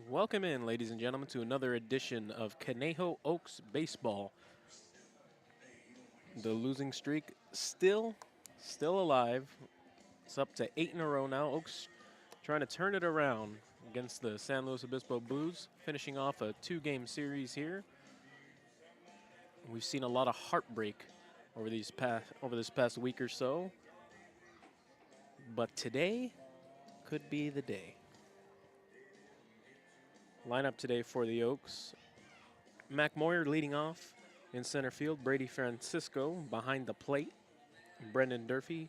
Welcome in, ladies and gentlemen, to another edition of Conejo Oaks Baseball. The losing streak still alive. It's up to 8 in a row now. Oaks trying to turn it around against the San Luis Obispo Blues, finishing off a 2-game series here. We've seen a lot of heartbreak over this past week or so, but today could be the day. Lineup today for the Oaks: Mac Moyer leading off in center field, Brady Francisco behind the plate, Brendan Durfee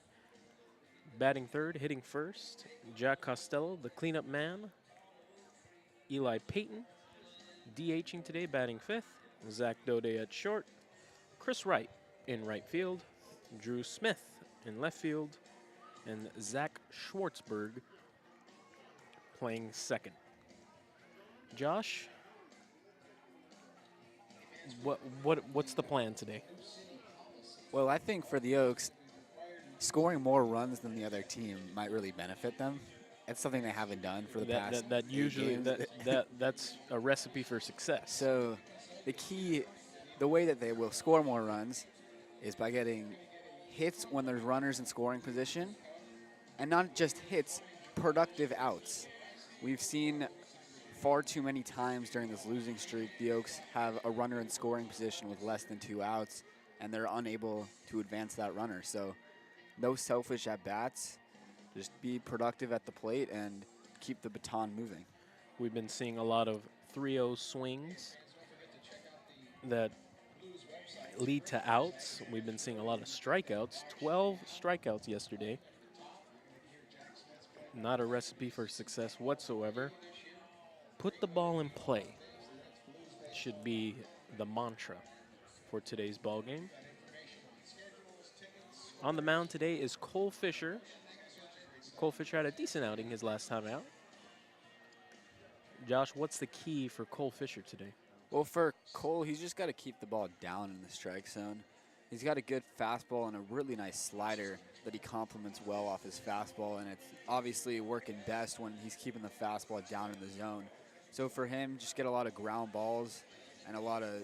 batting third, hitting first, Jack Costello, the cleanup man, Eli Paton DHing today, batting fifth, Zach Daudet at short, Chris Wright in right field, Drew Smith in left field, and Zach Schwartzberg playing second. Josh, what's the plan today? Well, I think for the Oaks, scoring more runs than the other team might really benefit them. It's something they haven't done for the past Usually games. that's a recipe for success. So the way that they will score more runs is by getting hits when there's runners in scoring position, and not just hits, productive outs. We've seen far too many times during this losing streak, the Oaks have a runner in scoring position with less than 2 outs, and they're unable to advance that runner. So no selfish at-bats, just be productive at the plate and keep the baton moving. We've been seeing a lot of 3-0 swings that lead to outs. We've been seeing a lot of strikeouts, 12 strikeouts yesterday. Not a recipe for success whatsoever. Put the ball in play should be the mantra for today's ball game. On the mound today is Cole Fisher. Cole Fisher had a decent outing his last time out. Josh, what's the key for Cole Fisher today? Well, for Cole, he's just got to keep the ball down in the strike zone. He's got a good fastball and a really nice slider that he complements well off his fastball, and it's obviously working best when he's keeping the fastball down in the zone. So for him, just get a lot of ground balls and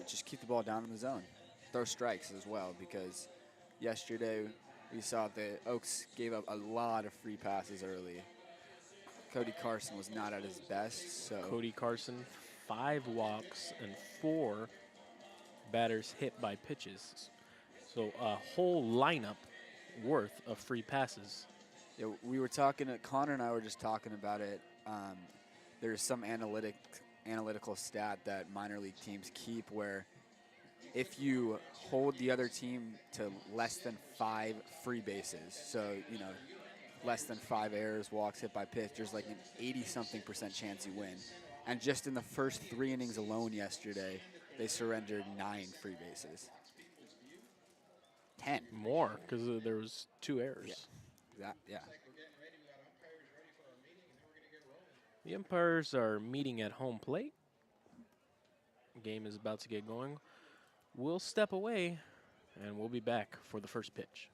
just keep the ball down in the zone. Throw strikes as well, because yesterday we saw the Oaks gave up a lot of free passes early. Cody Carson was not at his best. So Cody Carson, 5 walks and 4 batters hit by pitches. So a whole lineup worth of free passes. Yeah, we were talking, Connor and I were just talking about it. There's some analytical stat that minor league teams keep where if you hold the other team to less than 5 free bases, so, less than 5 errors, walks, hit by pitch, there's like an 80-something% chance you win. And just in the first 3 innings alone yesterday, they surrendered 9 free bases. 10. More, because there was 2 errors. Yeah. The umpires are meeting at home plate. Game is about to get going. We'll step away, and we'll be back for the first pitch.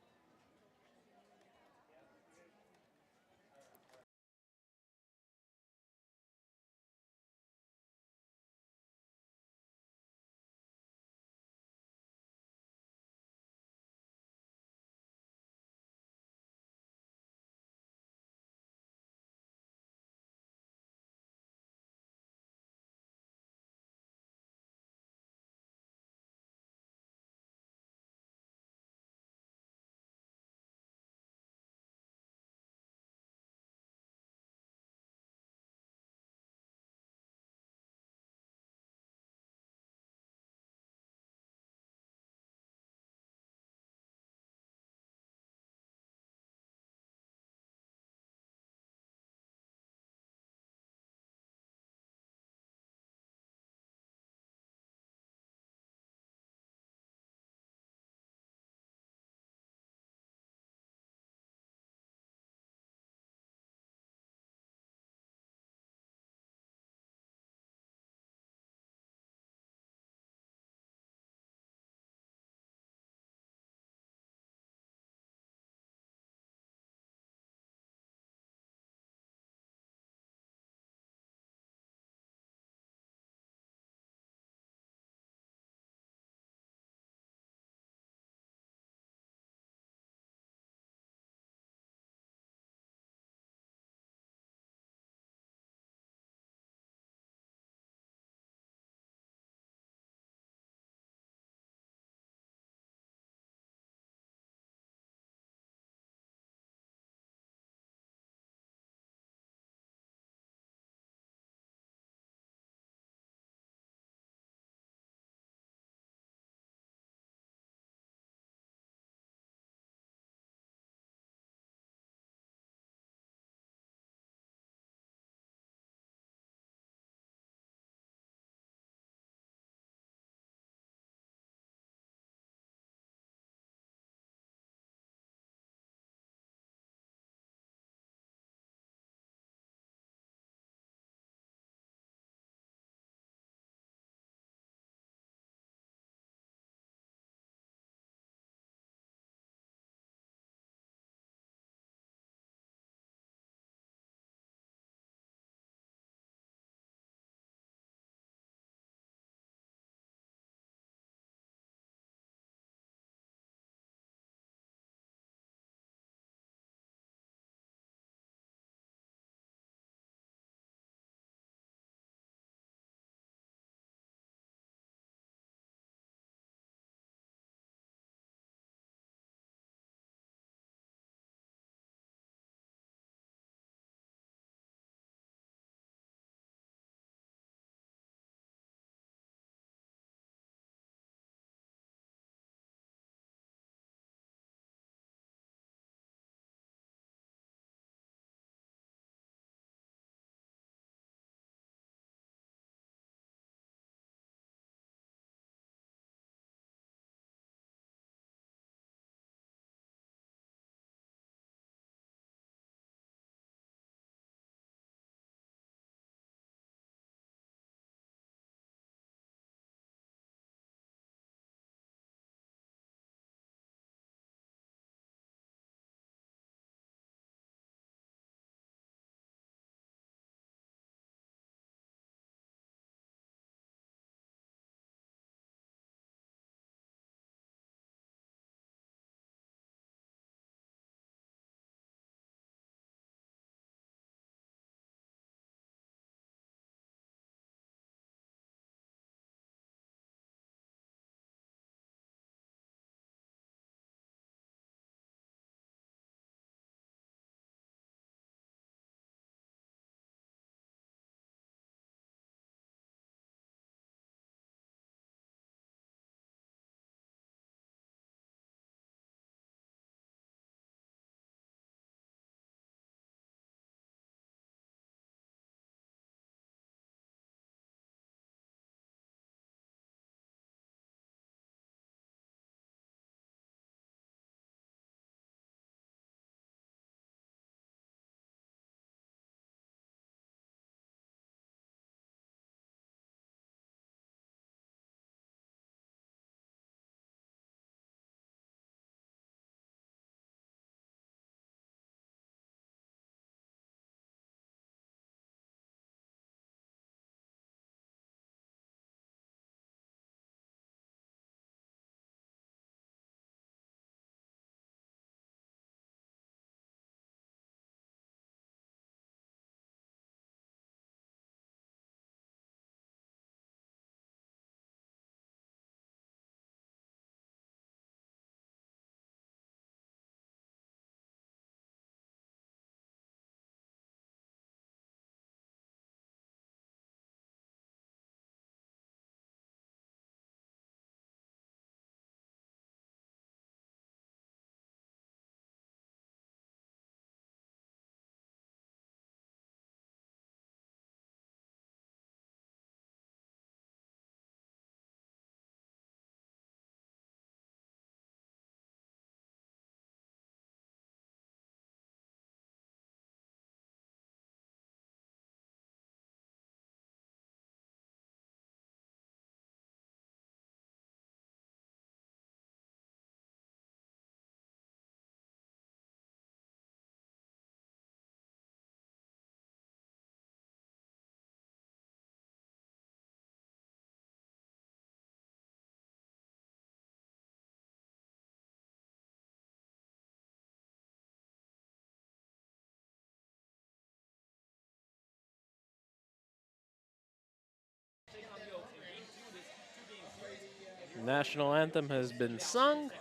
National anthem has been sung.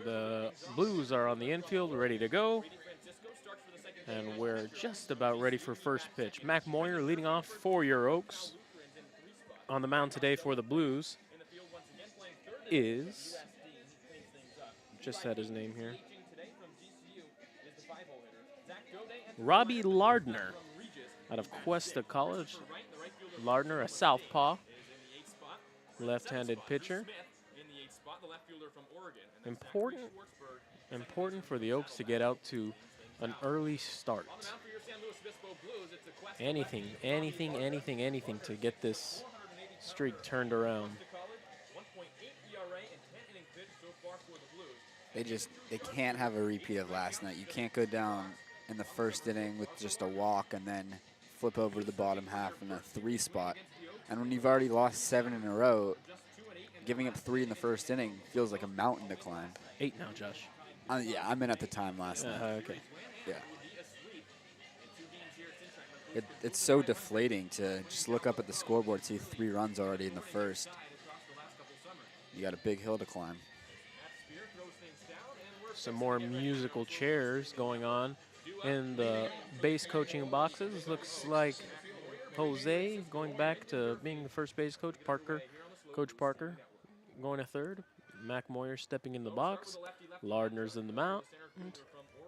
The Blues are on the infield, ready to go. And we're just about ready for first pitch. Mac Moyer leading off for your Oaks. On the mound today for the Blues is, just had his name here, Robbie Lardner out of Cuesta College. Lardner, a southpaw, left-handed pitcher. Important for the Oaks to get out to an early start. Anything to get this streak turned around. They can't have a repeat of last night. You can't go down in the first inning with just a walk and then flip over to the bottom half in a 3 spot. And when you've already lost 7 in a row, giving up 3 in the first inning feels like a mountain to climb. 8 now, Josh. Yeah, I'm in at the time last night. Okay. Yeah. It's so deflating to just look up at the scoreboard, see 3 runs already in the first. You got a big hill to climb. Some more musical chairs going on in the base coaching boxes. Looks like Jose going back to being the first base coach. Coach Parker going to third. Mac Moyer stepping in the box. Lardner's in the mound.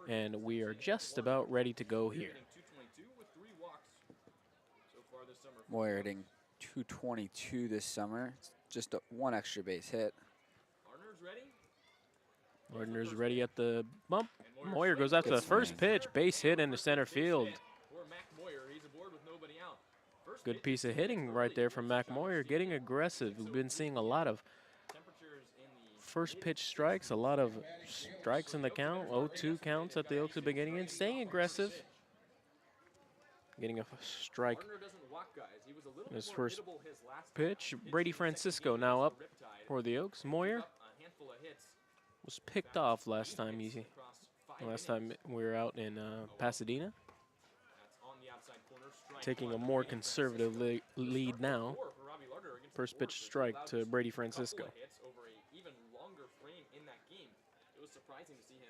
And we are just about ready to go here. Moyer hitting .222 this summer. It's just 1 extra base hit. Lardner's ready at the bump. Moyer goes after the first pitch. Base hit into center field. Good piece of hitting right there from Mac Moyer, getting aggressive. We've been seeing a lot of first pitch strikes, a lot of strikes in the count, 0-2 counts that the Oaks have been getting in, staying aggressive. Getting a strike in his first pitch. Brady Francisco now up for the Oaks. Moyer was picked off last time we were out in Pasadena. Taking a more conservative lead now. First pitch strike to Brady Francisco.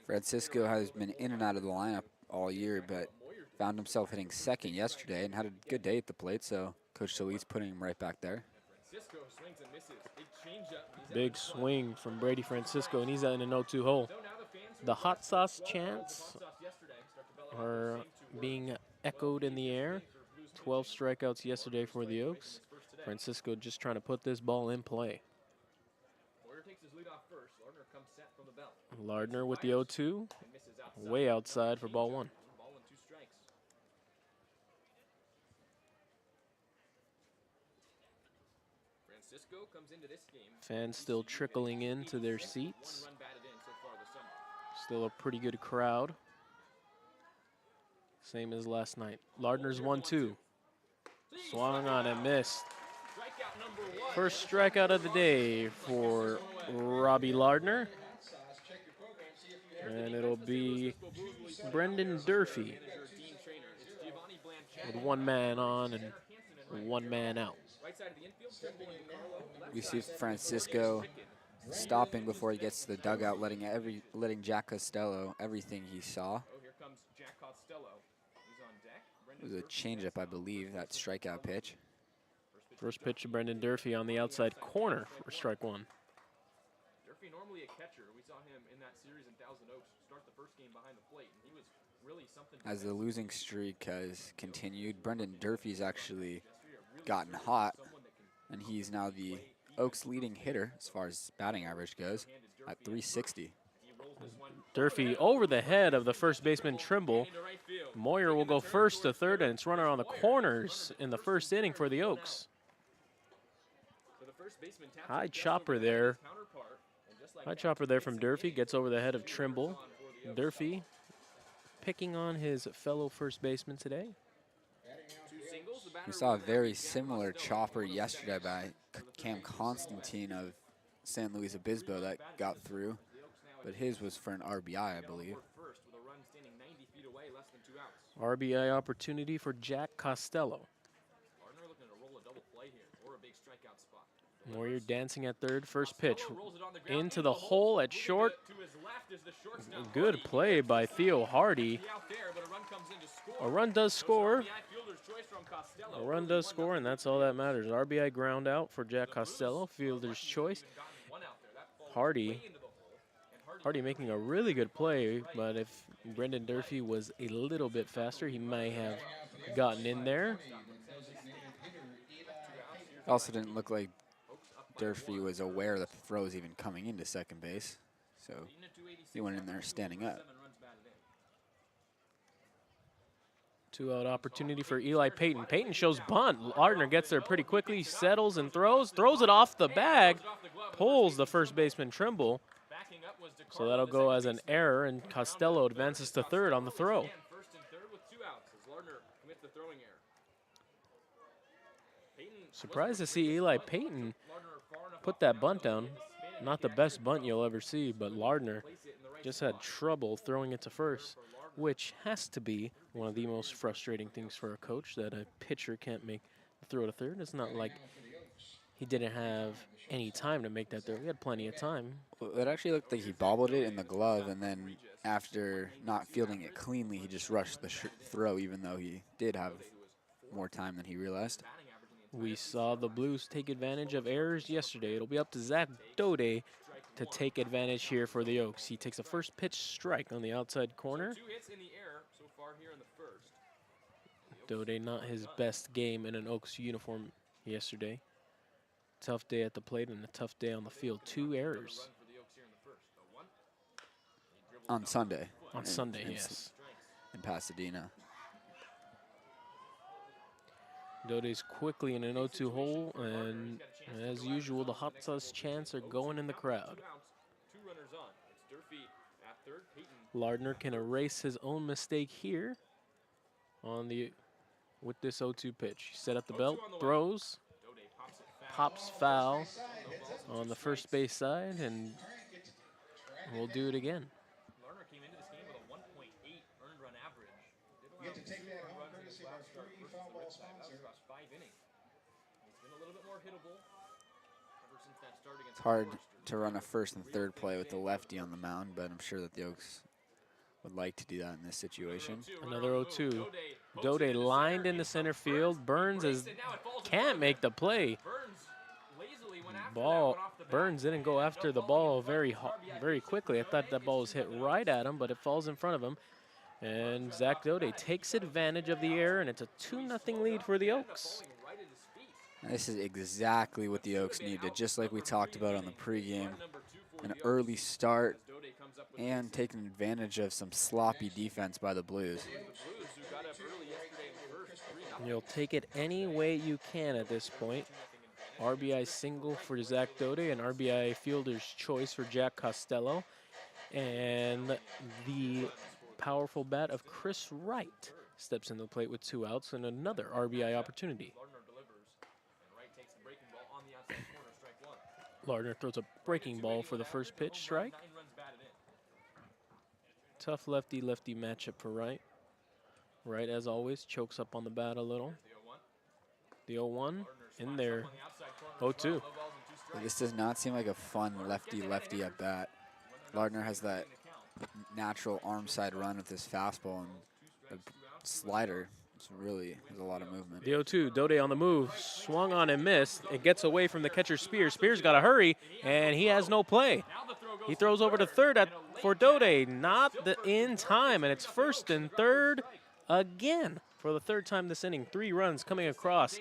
Francisco has been in and out of the lineup all year, but found himself hitting second yesterday and had a good day at the plate, so Coach Solis putting him right back there. Big swing from Brady Francisco, and he's in an 0-2 hole. The hot sauce chants are being echoed in the air. 12 strikeouts yesterday for the Oaks. Francisco just trying to put this ball in play. Lardner with the 0-2, way outside for ball 1. Fans still trickling into their seats. Still a pretty good crowd. Same as last night. Lardner's 1-2. Swung on and missed. First strikeout of the day for Robbie Lardner. And it'll be Brendan Durfee with 1 man on and 1 man out. We see Francisco stopping before he gets to the dugout, letting Jack Costello everything he saw. It was a changeup, I believe, that strikeout pitch. First pitch to Brendan Durfee on the outside corner for strike 1. Durfee normally a catcher. We saw him in that series in Thousand Oaks start the first game behind the plate, and he was really something. As the losing streak has continued, Brendan Durfee's actually gotten hot, and he's now the Oaks leading hitter as far as batting average goes at .360. Durfee over the head of the first baseman Trimble. Moyer will go first to third, and it's runner on the corners in the first inning for the Oaks. High chopper there. High chopper there from Durfee. Gets over the head of Trimble. Durfee picking on his fellow first baseman today. We saw a very similar chopper yesterday by Cam Constantine of San Luis Obispo that got through, but his was for an RBI, I believe. RBI opportunity for Jack Costello. play here or a big strikeout spot. Moyer dancing at third. First pitch Costello rolls it on the ground into the hole at Moving short. to his left is the shortstop, Good Hardy. play by Theo Hardy. Out there, but a run comes in to score. A run does score. RBI fielder's choice from Costello. A run does score, and that's all that matters. RBI ground out for Jack Costello, fielder's choice. Hardy making a really good play, but if Brendan Durfee was a little bit faster, he might have gotten in there. Also didn't look like Durfee was aware that the throw was even coming into second base, so he went in there standing up. 2-out opportunity for Eli Paton. Paton shows bunt. Lardner gets there pretty quickly, settles and throws it off the bag, pulls the first baseman Trimble. So that'll go as an error, and Costello advances to third on the throw. First and third with 2 outs as Lardner commits the throwing error. Surprised to see Eli Paton put that bunt down. Not the best bunt you'll ever see, but Lardner just had trouble throwing it to first, which has to be one of the most frustrating things for a coach, that a pitcher can't make the throw to third. It's not like he didn't have any time to make that throw. He had plenty of time. Well, it actually looked like he bobbled it in the glove, and then after not fielding it cleanly, he just rushed the throw, even though he did have more time than he realized. We saw the Blues take advantage of errors yesterday. It'll be up to Zach Daudet to take advantage here for the Oaks. He takes a first pitch strike on the outside corner. 2 hits in the air so far here in the first. Daudet not his best game in an Oaks uniform yesterday. Tough day at the plate and a tough day on the field. 2 errors. On Sunday. On Sunday, yes. In Pasadena. Daudet's quickly in an 0-2 hole, and as usual, the hot sauce chants are going in the crowd. 2 runners on. It's Durfee at third. Lardner can erase his own mistake here with this 0-2 pitch. Set up the belt, throws, pops foul on the first base side, and we'll do it again. Lardner came into this game with a 1.8 earned run average. You have to take that on courtesy of our free foul ball sponsor. Across 5 innings. He's been a little bit more hittable ever since that start against It's hard to run a first and third play with the lefty on the mound, but I'm sure that the Oaks would like to do that in this situation. Another 0-2. Daudet lined into center field. Burns can't make the play. Burns didn't go after the ball very quickly. I thought that ball was hit right at him, but it falls in front of him. And Zach Daudet takes advantage of the error, and it's a 2-0 lead for the Oaks. And this is exactly what the Oaks needed, just like we talked about on the pregame. An early start and taking advantage of some sloppy defense by the Blues. You'll take it any way you can at this point. RBI single for Zach Daudet, and RBI fielder's choice for Jack Costello. And the powerful bat of Chris Wright steps in the plate with 2 outs and another RBI opportunity. Lardner throws a breaking ball for the first pitch strike. Tough lefty-lefty matchup for Wright. Wright, as always, chokes up on the bat a little. The 0-1 in there. 0-2. This does not seem like a fun lefty-lefty at bat. Lardner has that natural arm side run with his fastball and a slider. It's really, there's a lot of movement. The 0-2, Daudet on the move, swung on and missed. It gets away from the catcher Spears. Spears got to hurry, and he has no play. He throws over to third for Daudet, not in time, and it's first and third again for the 3rd time this inning. 3 runs coming across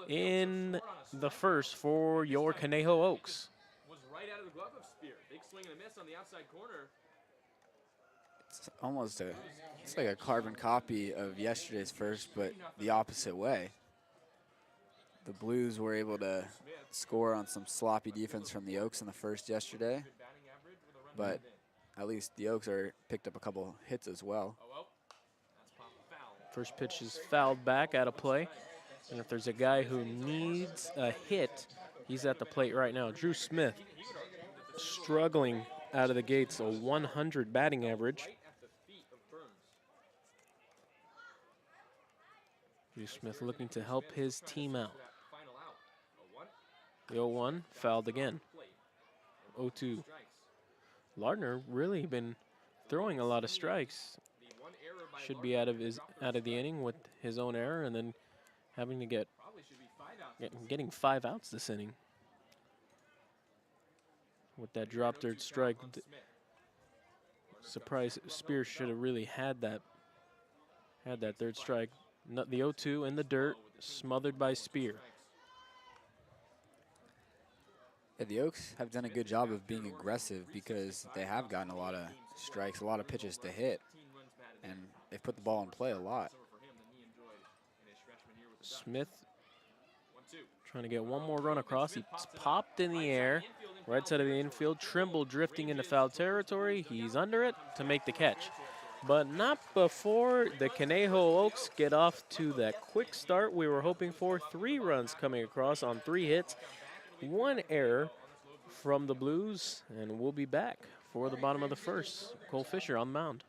in the first for your Conejo Oaks. Was right out of the glove of Spear. Big swing and a miss on the outside corner. It's almost it's like a carbon copy of yesterday's first, but the opposite way. The Blues were able to score on some sloppy defense from the Oaks in the first yesterday, but at least the Oaks picked up a couple hits as well. First pitch is fouled back out of play, and if there's a guy who needs a hit, he's at the plate right now. Drew Smith struggling out of the gates, a 100 batting average. Drew Smith looking to help his team out. The 0-1 fouled again. 0-2. Lardner really been throwing a lot of strikes. Should be out of the inning with his own error, and then having to getting 5 outs this inning. With that drop third strike, surprise Spears should have really had that third strike. The 0-2 in the dirt, smothered by Spear. Yeah, the Oaks have done a good job of being aggressive because they have gotten a lot of strikes, a lot of pitches to hit, and they've put the ball in play a lot. Smith trying to get one more run across. He's popped in the air, right side of the infield. Trimble drifting into foul territory. He's under it to make the catch. But not before the Conejo Oaks get off to that quick start we were hoping for. 3 runs coming across on 3 hits. 1 error from the Blues, and we'll be back for the bottom of the first. Cole Fisher on the mound.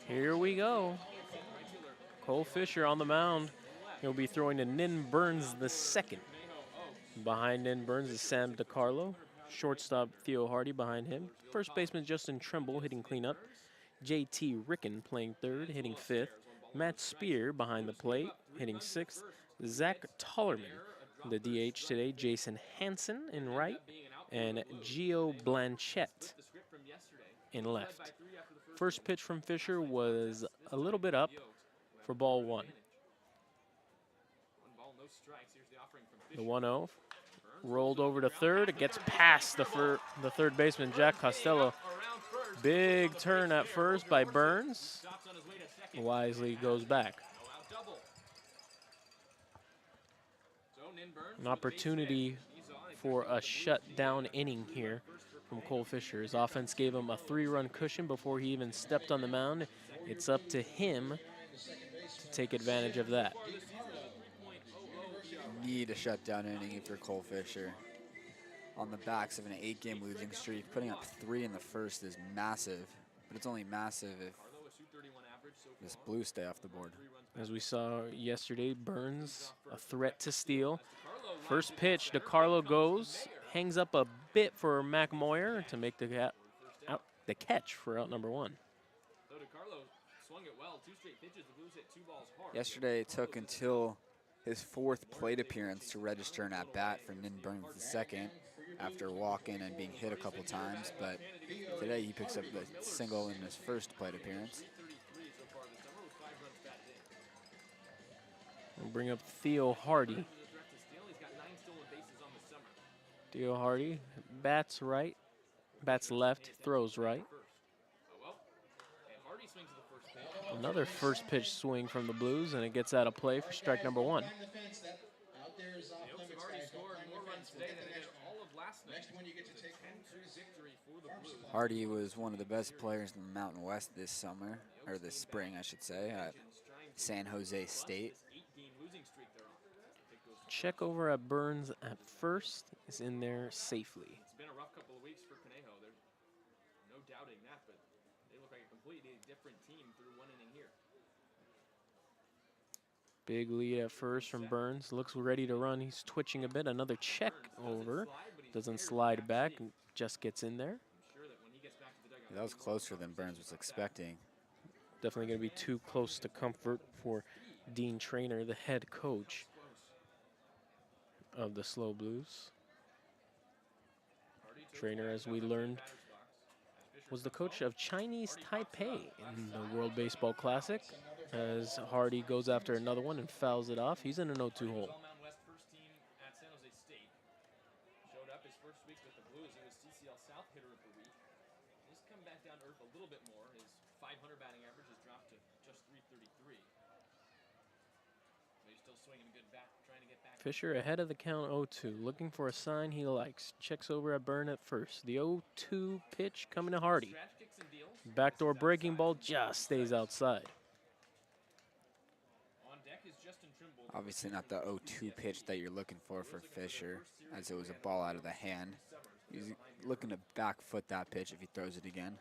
Here we go. Cole Fisher on the mound. He'll be throwing to Nin Burns the second. Behind Nin Burns is Sam DiCarlo. Shortstop Theo Hardy behind him. First baseman Justin Trimble hitting cleanup. JT Ricken playing third, hitting fifth. Matt Spear behind the plate, hitting sixth. Zach Tollerman, the DH today. Jason Hansen in right. And Gio Blanchette in left. First pitch from Fisher was a little bit up for ball 1. The 1-0 rolled over to third. It gets past the third baseman, Jack Costello. Big turn at first by Burns. Wisely goes back. An opportunity for a shutdown inning here from Cole Fisher. His offense gave him a 3-run cushion before he even stepped on the mound. It's up to him to take advantage of that. Need a shutdown inning if you're Cole Fisher. On the backs of an 8-game losing streak, putting up 3 in the first is massive, but it's only massive if this Blues stay off the board. As we saw yesterday, Burns a threat to steal. First pitch, DiCarlo goes, hangs up a bit for Mac Moyer to make the catch for out number 1. Yesterday it took until his 4th plate appearance to register an at-bat for Nin Burns II after walking and being hit a couple times, but today he picks up the single in his first plate appearance. We'll bring up Theo Hardy. Theo Hardy bats right, Bats left, throws right. Another first pitch swing from the Blues, and it gets out of play for strike number one. Hardy was one of the best players in the Mountain West this summer, or this spring, I should say, at San Jose State. Check over at Burns at first, is in there safely. It's been a rough couple of weeks for Conejo. There's no doubting that, but they look like a completely different team through one inning here. Big lead at first from Burns. Looks ready to run. He's twitching a bit. Another check over. Doesn't slide back, and just gets in there. That was closer than Burns was expecting. Definitely going to be too close to comfort for Dean Trainer, the head coach of the SLO Blues. Trainer, as we learned, was the coach of Chinese Taipei in the World Baseball Classic. As Hardy goes after another one and fouls it off, he's in an 0-2 hole. Showed up his first week with the Blues. He was CCL South Hitter of the Week. He's come back down to earth a little bit more. His 500 batting average has dropped to just 333. But he's still swinging a good bat, trying to get back. Fisher ahead of the count 0-2, looking for a sign he likes. Checks over at Burn at first. The 0-2 pitch coming to Hardy. Backdoor breaking ball just stays outside. Obviously not the 0-2 pitch that you're looking for Fisher, as it was a ball out of the hand. He's looking to back foot that pitch if he throws it again.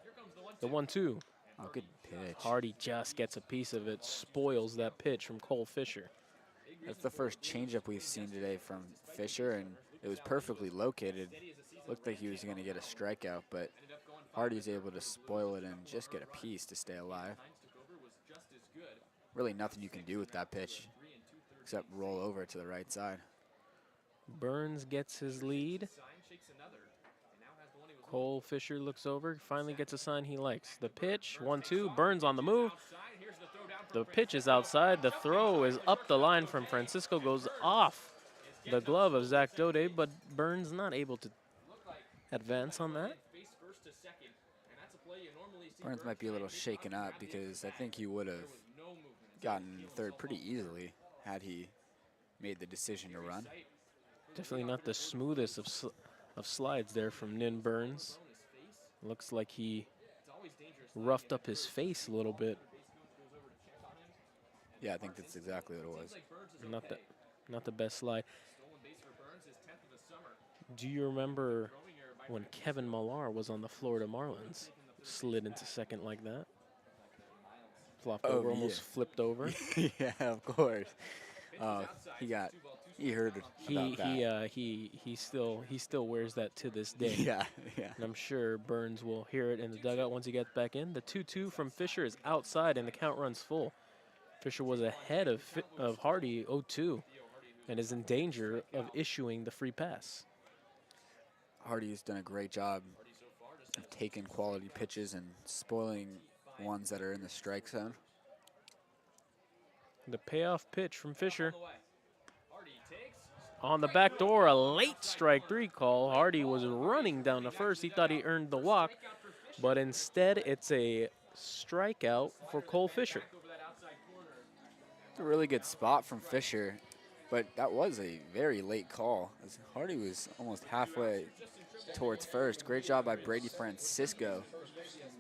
The 1-2. Oh, good pitch. Hardy just gets a piece of it, spoils that pitch from Cole Fisher. That's the first changeup we've seen today from Fisher, and it was perfectly located. Looked like he was going to get a strikeout, but Hardy's able to spoil it and just get a piece to stay alive. Really nothing you can do with that pitch except roll over to the right side. Burns gets his lead. Cole Fisher looks over, finally gets a sign he likes. The pitch, 1-2, Burns on the move. The pitch is outside. The throw is up the line from Francisco, goes off the glove of Zach Daudet, but Burns not able to advance on that. Burns might be a little shaken up because I think he would have gotten third pretty easily had he made the decision to run. Definitely not the smoothest of slides there from Nin Burns. Looks like he roughed up his face a little bit. Yeah, I think that's exactly what it was. Not the best slide. Do you remember when Kevin Millar was on the Florida Marlins? Slid into second like that. Flopped over, almost flipped over. Yeah, of course. He heard about that. He still wears that to this day. Yeah. And I'm sure Burns will hear it in the dugout once he gets back in. The 2-2 from Fisher is outside and the count runs full. Fisher was ahead of Hardy 0-2 and is in danger of issuing the free pass. Hardy's done a great job of taking quality pitches and spoiling ones that are in the strike zone. The payoff pitch from Fisher. On the back door, a late strike three call. Hardy was running down to first. He thought he earned the walk, but instead it's a strikeout for Cole Fisher. A really good spot from Fisher, but that was a very late call, as Hardy was almost halfway towards first. Great job by Brady Francisco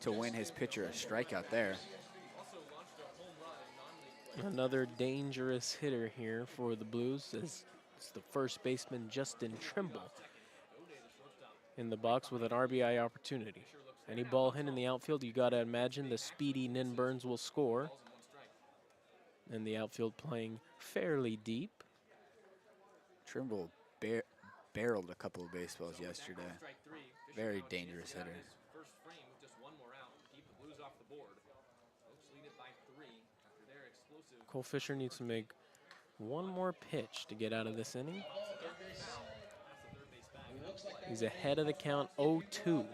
to win his pitcher a strikeout there. Another dangerous hitter here for the Blues. It's the first baseman, Justin Trimble, in the box with an RBI opportunity. Any ball hit in the outfield, you got to imagine the speedy Nin Burns will score. And the outfield playing fairly deep. Trimble barreled a couple of baseballs yesterday. Very dangerous hitter. Cole Fisher needs to make one more pitch to get out of this inning. He's ahead of the count 0-2.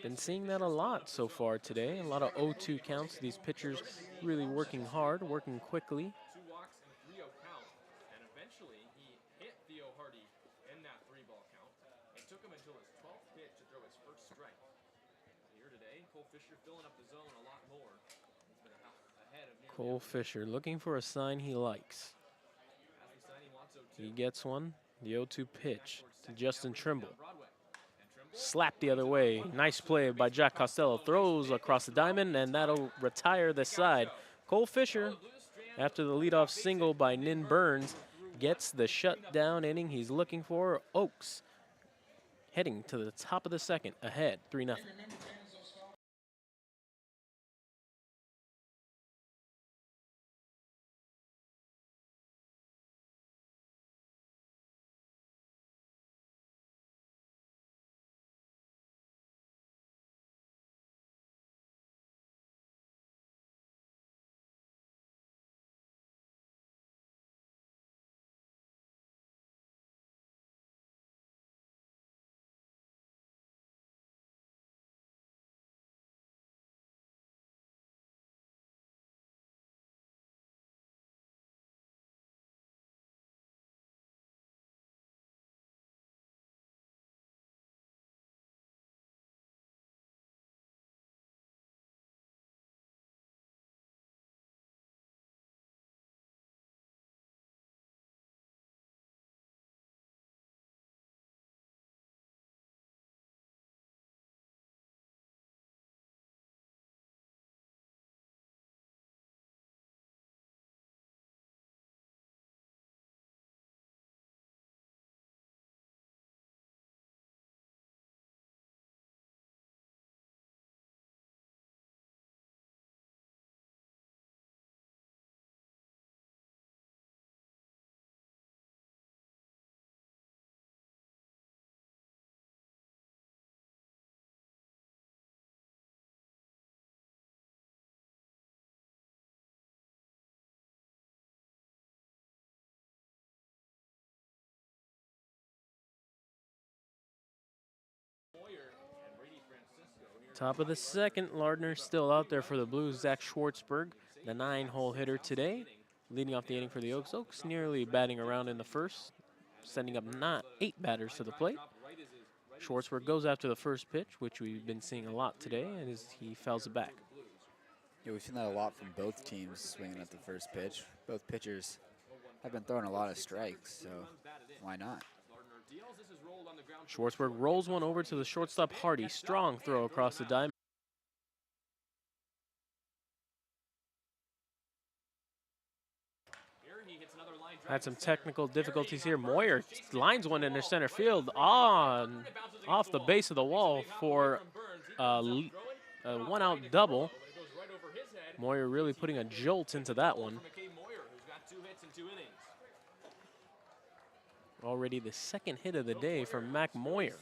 Been seeing that a lot so far today. A lot of 0-2 counts. These pitchers really working hard, working quickly. 2 walks and a 3-0 count, and eventually he hit Theo Hardy in that 3-ball count. It took him until his 12th pitch to throw his Cole Fisher filling up the zone a lot more. He's been ahead of nearly Cole Fisher looking for a sign he likes. as the sign he wants 0-2. He gets one. The 0-2 pitch to Justin Trimble. Broadway. And Trimble Slap the other way. Nice play by Jack Costello. Throws across the diamond, and that'll retire the side. Cole Fisher, after the leadoff single by Nin Burns, gets the shutdown inning he's looking for. Oaks heading to the top of the second, ahead 3-0. Moyer and Brady Francisco here. Top of the second, Lardner still out there for the Blues. Zach Schwartzberg, the 9-hole hitter today, leading off the inning for the Oaks. Oaks nearly batting around in the first, sending up 8 batters to the plate. Schwartzberg goes after the first pitch, which we've been seeing a lot today, and he fouls it back. Yeah, we've seen that a lot from both teams swinging at the first pitch. Both pitchers have been throwing a lot of strikes, so why not? Schwartzberg rolls one over to the shortstop Hardy. Strong throw across the diamond. Had some technical difficulties here. Moyer lines one into center field on off the base of the wall for a one-out double. Moyer really putting a jolt into that one. Already the second hit of the day from Mac Moyer.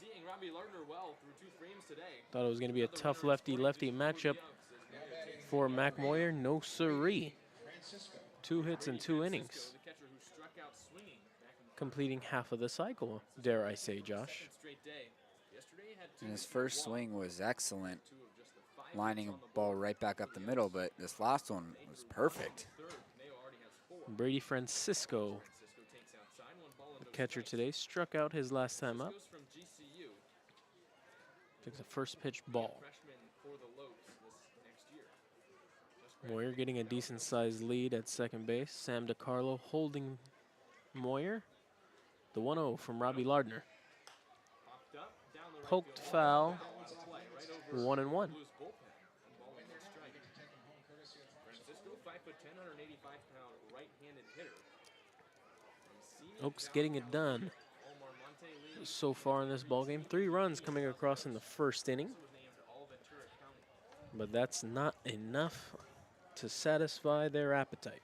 Thought it was going to be a tough lefty-lefty matchup for Mac Moyer. No siree. 2 hits in 2 innings. Completing half of the cycle, dare I say, Josh. And his first swing was excellent, lining a ball right back up the middle, but this last one was perfect. Brady Francisco, the catcher today, struck out his last time up. Took the first pitch ball. Moyer getting a decent-sized lead at second base. Sam DiCarlo holding Moyer. The 1-0 from Robbie Lardner. Poked foul. 1-1. Oaks getting it done so far in this ballgame. 3 runs coming across in the first inning. But that's not enough to satisfy their appetite.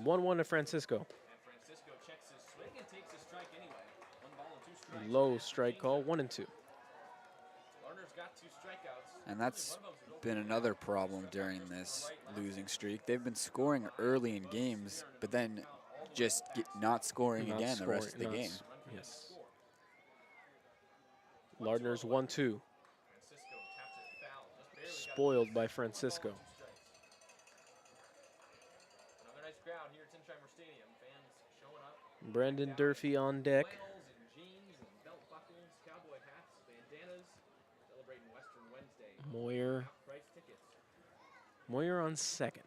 1-1 to Francisco. Low strike call, 1-2. And that's been another problem during this losing streak. They've been scoring early in games, but then just not scoring again the rest of the game. Yes. Lardner's 1-2. Spoiled by Francisco. Brendan Durfee on deck. celebrating Western Wednesday. Moyer. Price tickets. Moyer on second.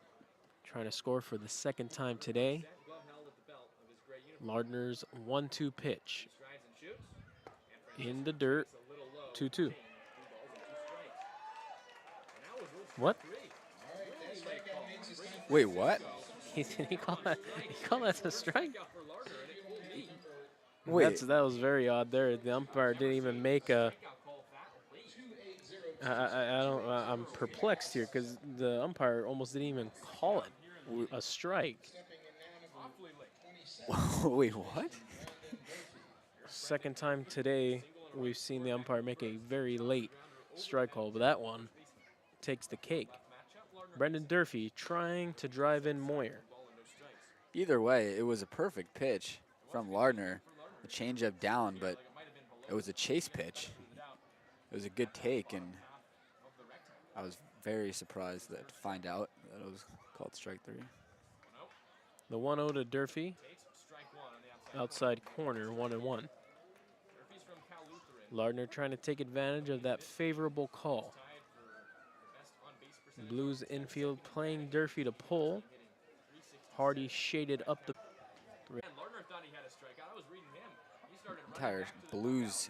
Trying to score for the second time today. Set glove held at the belt of his gray uniform. Lardner's 1-2 pitch. He strides and shoots. In the dirt. It's a little low. 2-2. 2 balls and 2 strikes. And that was rule What? 3. Really late call. Wait, what? He called that a strike? Strikeout for Lardner, and it pulled deep. Wait. That was very odd there. The umpire didn't even make a. Strikeout call that late. I don't. I'm perplexed here because the umpire almost didn't even call it a strike. Awfully late. Wait, what? Second time today we've seen the umpire make a very late strike call, but that one takes the cake. Brendan Durfee trying to drive in Moyer. Either way, it was a perfect pitch from Lardner. The changeup down, but it was a chase pitch. It was a good take, and I was very surprised to find out that it was called strike 3. The 1-0 to Durfee. Strike 1 on the outside. Outside corner, 1-1. Durfee's from Cal Lutheran. Lardner trying to take advantage of that favorable call. Tied for the best on-base percentage. Blues infield playing Durfee to pull. Hardy shaded up the. And Lardner thought he had a strikeout. I was reading him. He started running Entire back to the Blues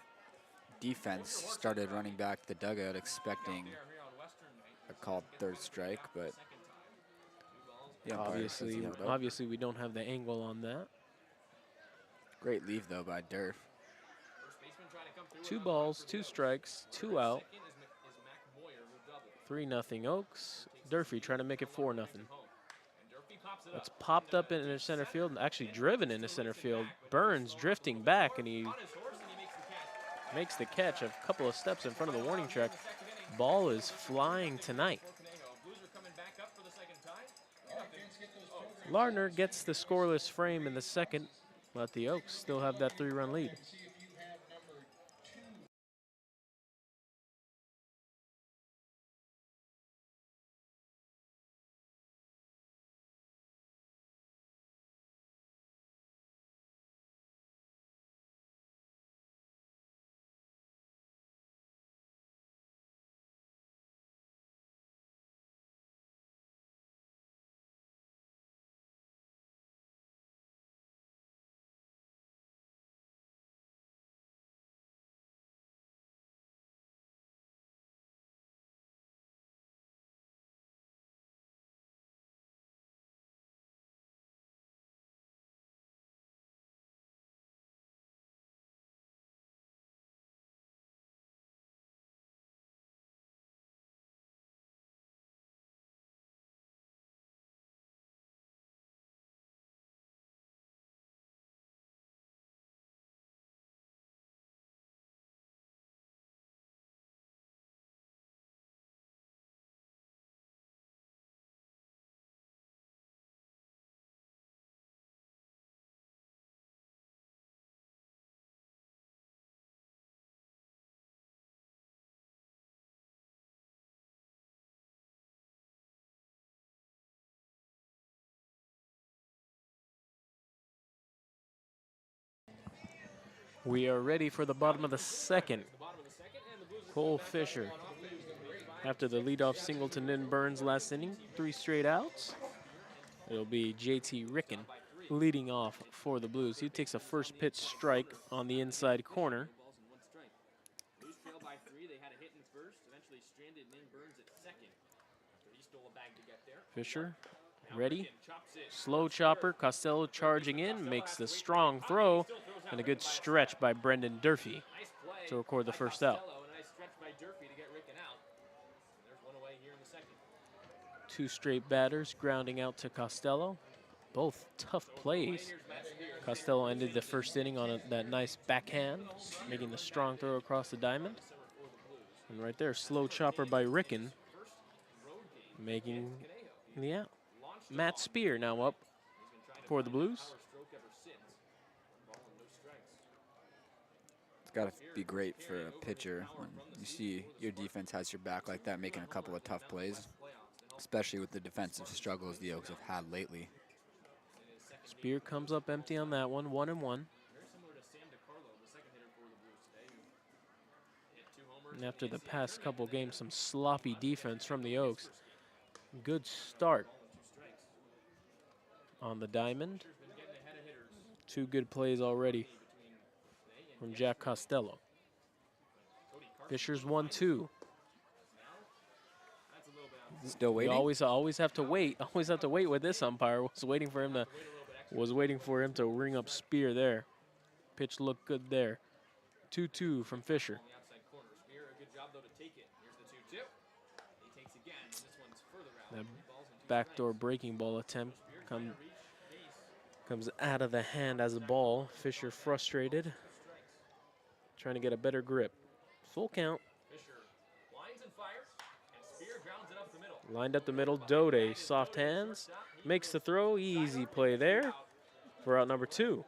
defense started running back to the dugout expecting here on Western. a called third strike, but the umpire says he held up. Obviously, we don't have the angle on that. Great leave, though, by Durf. First baseman trying to come through. 2 balls, 2 strikes, 2 out. Second is Mac Moyer, who doubled. 3-0 Oaks. Durfee trying to make it 4-0. Home. And Durfee pops it It's up. popped up into center field and actually driven into center field. Burns drifting back, and he On his horse, and he makes the catch. makes the catch a couple of steps in front of the warning track. Ball is flying tonight. For Conejo. Blues are coming back up for the second time. Lardner gets the scoreless frame in the second, but the Oaks still have that 3-run lead. See if you have number 2. We are ready for the bottom of the second. Cole Fisher, after the leadoff single to Nin Burns last inning, 3 straight outs. It'll be JT Ricken leading off for the Blues. He takes a first pitch strike on the inside corner. Balls and 1 strike. Blues trail by 3. They had a hit in first. Eventually stranded Nin Burns at second. After he stole a bag to get there. Fisher, ready, Ricken chops it. slow chopper, Costello charging in, makes the strong throw, and a good stretch by Brendan Durfee Nice play to record the by first out. Costello, and a nice stretch by Durfee to get Ricken out. And there's one away here in the second. 2 straight batters grounding out to Costello. Both tough plays. Costello ended the first inning on that nice backhand, making the strong throw across the diamond. And right there, slow chopper by Ricken, making the out. Matt Spear now up for the Blues. Stroke ever since. 1 ball and no strikes. It's got to be great for a pitcher when you see your defense has your back like that, making a couple of tough plays, especially with the defensive struggles the Oaks have had lately. Spear comes up empty on that one, 1-1. Very similar to Sam DiCarlo, the second hitter for the Blues today, who hit 2 homers And after the past couple games, some sloppy defense from the Oaks. Good start on the diamond. 2 good plays already from Jack Costello. Fisher's 1-2. Still You waiting? always have to wait. Always have to wait with this umpire. Was waiting for him to ring up Spear there. Pitch looked good there. 2-2 from Fisher. That backdoor breaking ball attempt comes out of the hand as a ball. Fisher frustrated, trying to get a better grip. Full count. Lined up the middle, Daudet, soft hands, makes the throw, easy play there for out number 2.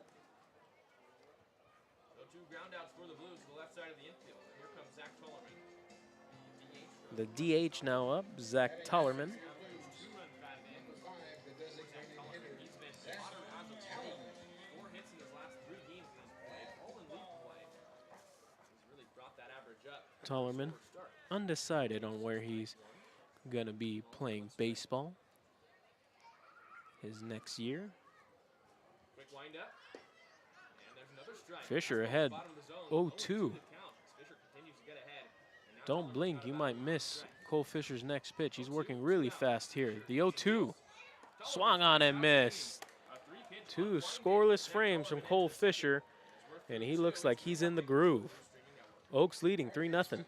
The DH now up, Zach Tollerman. Tollerman undecided on where he's gonna be playing baseball his next year. Fisher ahead, 0-2. Don't blink, you might miss Cole Fisher's next pitch. He's working really fast here. The 0-2, swung on and missed. 2 scoreless frames from Cole Fisher, and he looks like he's in the groove. Oaks leading 3-0.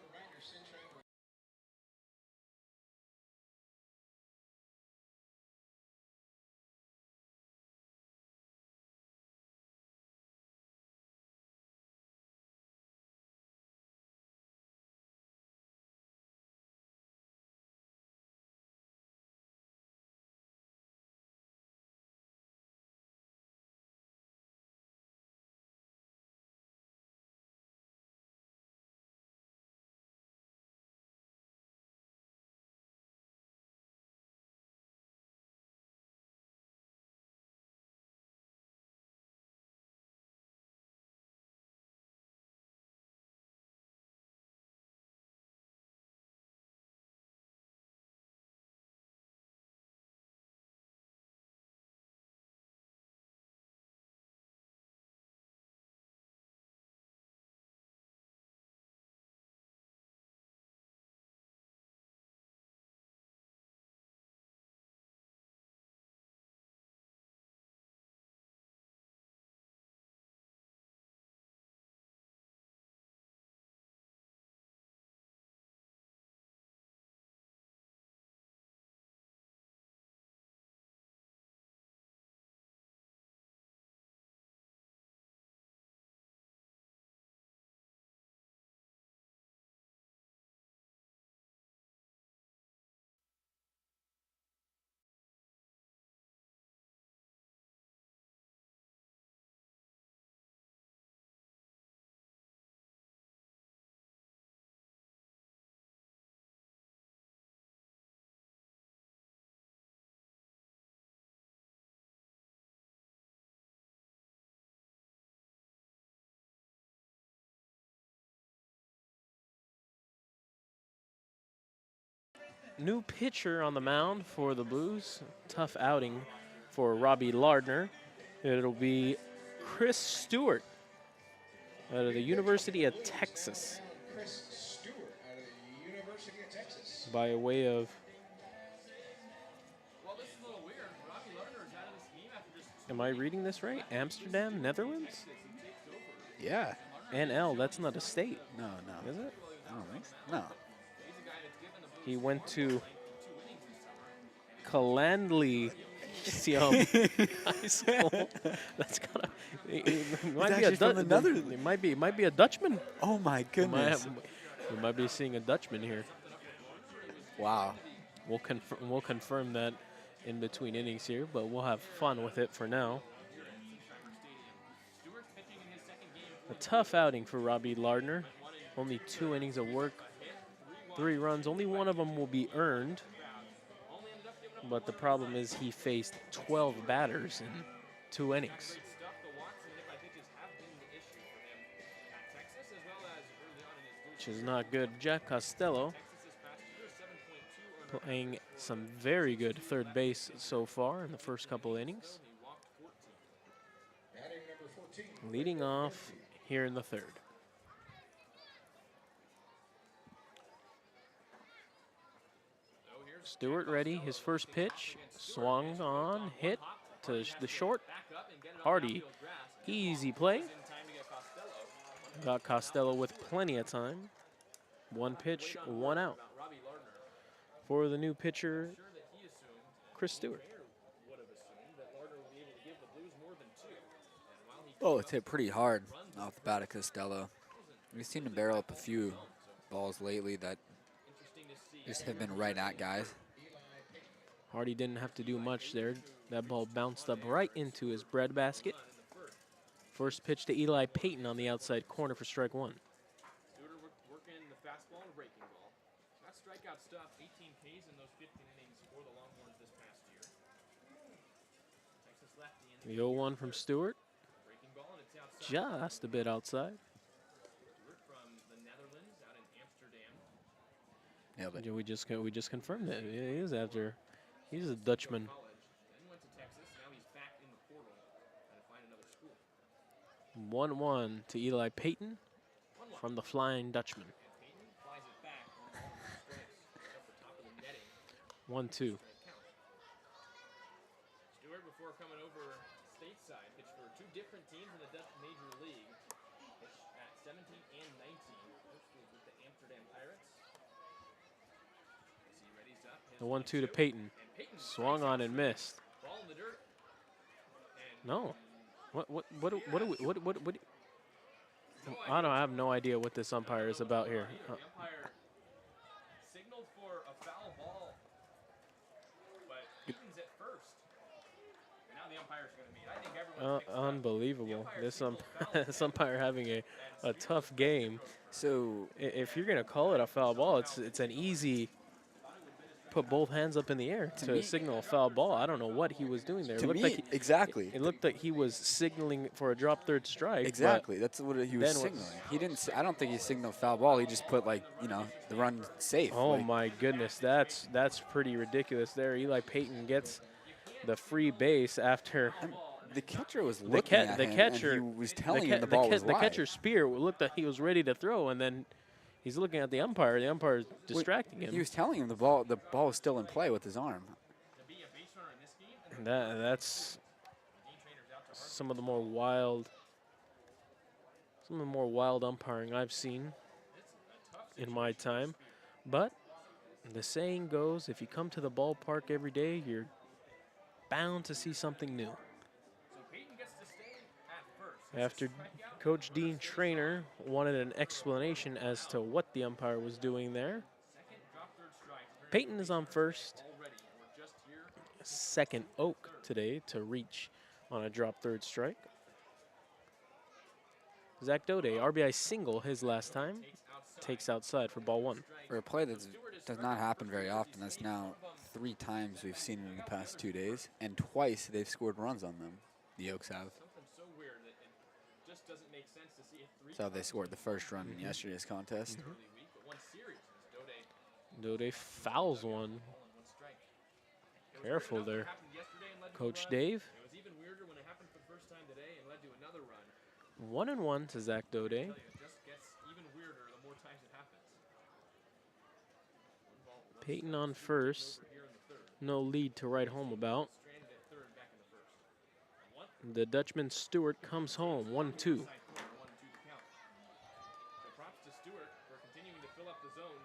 New pitcher on the mound for the Blues. Tough outing for Robbie Lardner. It'll be Chris Stewart out of the University of Texas. Chris Stewart out of the University of Texas. By way of, am I reading this right? Amsterdam, Netherlands? Yeah. NL, that's not a state, No. is it? I don't think so. No. He went to Calandly High School. That's kind of. It might be actually from the Netherlands. It might be a Dutchman. Oh my goodness. We might be seeing a Dutchman here. Wow. We'll confirm that in between innings here, but we'll have fun with it for now. A tough outing for Robbie Lardner. Only 2 innings of work, 3 runs. Only one of them will be earned. But the problem is he faced 12 batters in 2 innings. which is not good. Jack Costello playing some very good third base so far in the first couple innings. Batting number 14. Leading off here in the third. Stewart ready, his first pitch, swung on, hit to the short. Hardy, easy play. Got Costello with plenty of time. One pitch, one out. For the new pitcher, Chris Stewart. Oh, it's hit pretty hard off the bat of Costello. We've seen him barrel up a few balls lately that just have been right at guys. Hardy didn't have to do much there. That ball bounced up right into his breadbasket. First pitch to Eli Paton on the outside corner for strike one. Stewart working the fastball and a breaking ball. That strikeout stuff, 18 Ks in those 15 innings for the Longhorns this past year. Texas lefty in The 0-1 from Stewart. breaking ball, and it's outside. Just a bit outside. Stewart from the Netherlands out in Amsterdam. Nailed it. We just confirmed that. Yeah, he is after. He's a Dutchman. College, then went to Texas. Now he's back in the portal trying to find another school. 1-1 to Eli Paton from the Flying Dutchman. And Peyton flies it back on all of the strikes. Up the top of the netting. 1-2. Strike count. Stewart, before coming over stateside, pitched for two different teams in the Dutch Major League. Pitched at 17 and 19. First was with the Amsterdam Pirates. As he readies up, his The 1-2 to Paton. and Peyton Swung on and missed. ball in the dirt. And No. What do we I have no idea what this umpire is about here. the umpire signaled for a foul ball, but Peyton's at first. And now the umpire's going to meet. I think everyone's mixed up. Unbelievable. This umpire having a tough game. So If you're gonna call it a foul ball, it's an easy put both hands up in the air to signal a foul ball. I don't know what he was doing there. to me, exactly. It looked like he was signaling for a drop third strike. but Exactly. That's what he was then what- signaling. He didn't. I don't think he signaled foul ball. He just put the run safe. Oh like, my goodness, that's pretty ridiculous there. Eli Paton gets the free base after the catcher was looking at him, and he was telling him the ball was the wide. catcher's spear looked like he was ready to throw, and then he's looking at the umpire. The umpire is distracting him. He was telling him the ball was still in play with his arm. To be a base runner in this game, And that's Dean Trainer's out to some of the more wild umpiring I've seen in my time. But the saying goes, if you come to the ballpark every day, you're bound to see something new. So Peyton gets to stay at first. After Coach Dean Trainer wanted an explanation as to what the umpire was doing there. Second drop third strike. Peyton is on first. Already, we're just here. Second Oak today to reach on a drop third strike. Zach Daudet, RBI single his last time, takes outside for ball one. For a play that does not happen very often, that's now 3 times we've seen it in the past 2 days, and twice they've scored runs on them. The Oaks have. Something so weird that it just doesn't make sense to see it 3 That's how they scored the first run in yesterday's contest. early week, but one series is Daudet Daudet fouls one. ball in 1 strike. It was weird Careful enough when it there. happened yesterday and led to a Coach run. Dave. It was even weirder when it happened for the first time today and led to another run. 1-1 to Zach Daudet. I tell you, it just gets even weirder the more times it happens. One ball, one Peyton on first. over here in the third. No lead to write home about. Stranded at third, back in the first. And one The Dutchman Stewart comes home, 1-2. side corner, 1-2 to count. So props to Stewart for continuing to fill up the zone.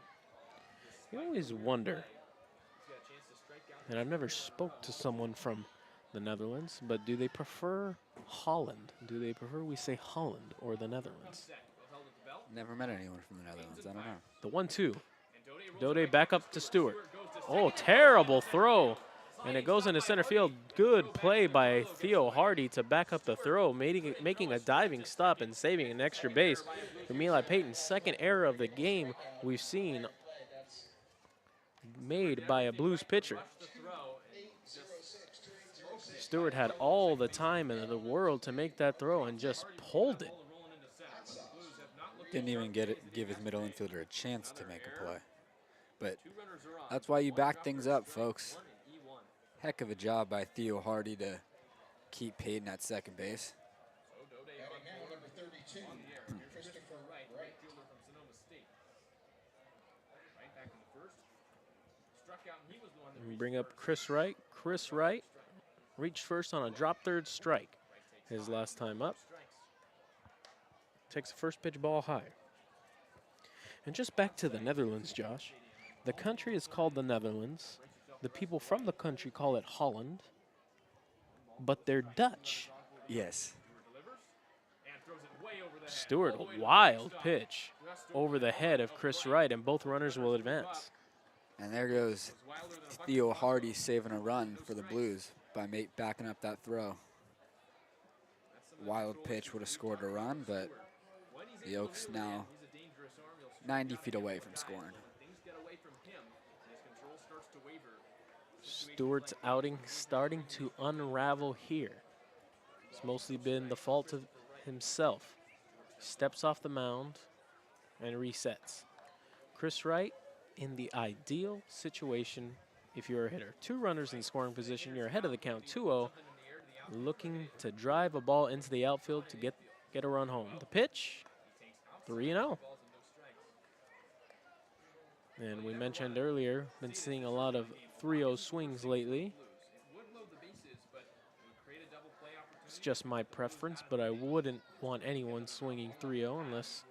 You always wonder, He's got a chance to strike out. and I've never spoke to someone from the Netherlands, but do they prefer Holland? Do they prefer we say Holland or the Netherlands? Set. Well held at the belt. Never met anyone from the Netherlands. I don't know. The 1-2. And Daudet rolls Daudet back up to Stewart. goes to Oh, terrible throw. And it goes into center field. Good play by Theo Hardy to back up the throw, making a diving stop and saving an extra base from Eli Paton. Second error of the game we've seen made by a Blues pitcher. the throw. Stewart had all the time in the world to make that throw and just pulled it. Rolling into center. The Blues have not looked Didn't even give his middle infielder a chance to make a play. But that's why you back things up, folks. Heck of a job by Theo Hardy to keep Payton at second base. Batting now, number 32, Christopher Wright. Fielder from Sonoma State. Right back in the first. Struck out, and he was the one that We bring up Chris Wright. Chris Wright reached first on a drop third strike his last time up. Takes the first pitch ball high. And just back to the Netherlands, Josh. The country is called the Netherlands. The people from the country call it Holland. But they're Dutch. Yes. Stewart, a wild pitch over the head of Chris Wright, and both runners will advance. And there goes Theo Hardy saving a run for the Blues by backing up that throw. Wild pitch would have scored a run, but the Oaks now 90 feet away from scoring. Stewart's outing starting to unravel here. It's mostly been the fault of himself. Steps off the mound and resets. Chris Wright in the ideal situation if you're a hitter. 2 runners in scoring position, you're ahead of the count 2-0, looking to drive a ball into the outfield to get a run home. The pitch, 3-0. And we mentioned earlier, been seeing a lot of 3-0 swings lately. It's just my preference, but I wouldn't want anyone swinging 3-0 unless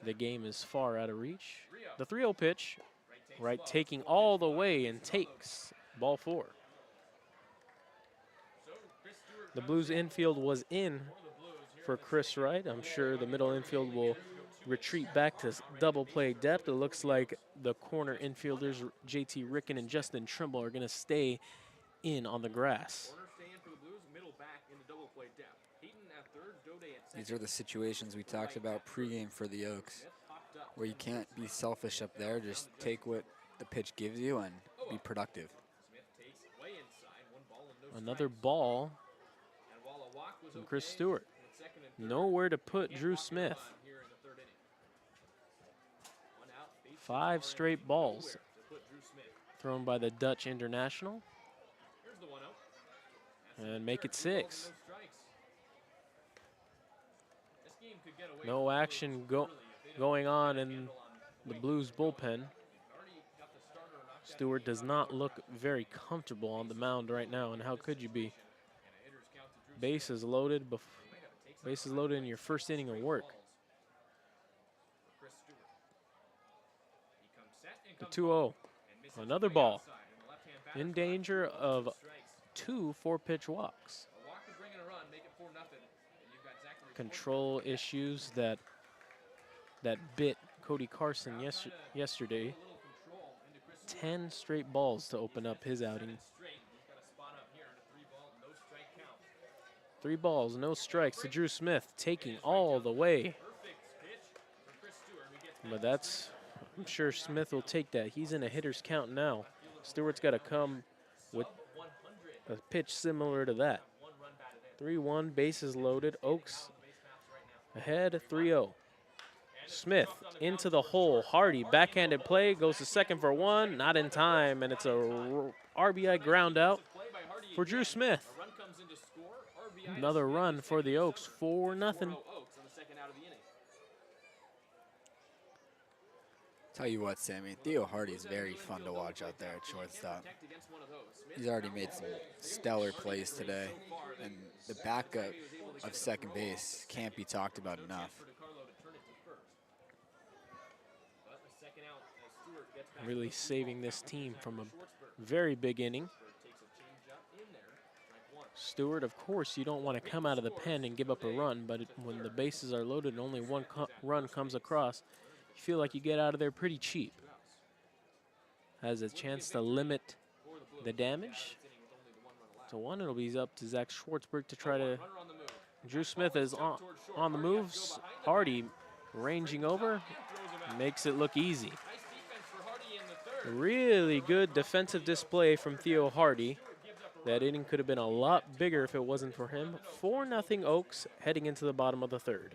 the game is far out of reach. The 3-0 pitch, Wright taking all the way and takes ball 4. The Blues infield was in for Chris Wright. I'm sure the middle infield will retreat back to double play depth. It looks like the corner infielders, JT Ricken and Justin Trimble, are going to stay in on the grass. These are the situations we talked about pregame for the Oaks, where you can't be selfish up there. Just take what the pitch gives you and be productive. Another ball from Chris Stewart. Nowhere to put Drew Smith. 5 straight balls thrown by the Dutch international. And make it 6. No action going on in the Blues bullpen. Stewart does not look very comfortable on the mound right now, and how could you be? Bases loaded in your first inning of work. The 2-0. Another ball. In danger of 2 4-pitch walks. Control issues that bit Cody Carson yesterday. 10 straight balls to open up his outing. 3 balls, no strikes to Drew Smith, taking all the way. But I'm sure Smith will take that. He's in a hitter's count now. Stewart's got to come with a pitch similar to that. 3-1, bases loaded. Oaks ahead, 3-0. Smith into the hole. Hardy, backhanded play, goes to second for 1, not in time, and it's a RBI ground out for Drew Smith. Another run for the Oaks, 4-0. Tell you what, Sammy, Theo Hardy is very fun to watch out there at shortstop. He's already made some stellar plays today, and the backup of second base can't be talked about enough. Really saving this team from a very big inning. Stewart, of course, you don't want to come out of the pen and give up a run, but when the bases are loaded and only one run comes across, you feel like you get out of there pretty cheap. Has a chance to limit the damage to 1. It'll be up to Zach Schwartzberg to try to. Drew Smith is on the moves. Hardy ranging over, makes it look easy. Really good defensive display from Theo Hardy. That inning could have been a lot bigger if it wasn't for him. 4-0 Oaks heading into the bottom of the 3rd.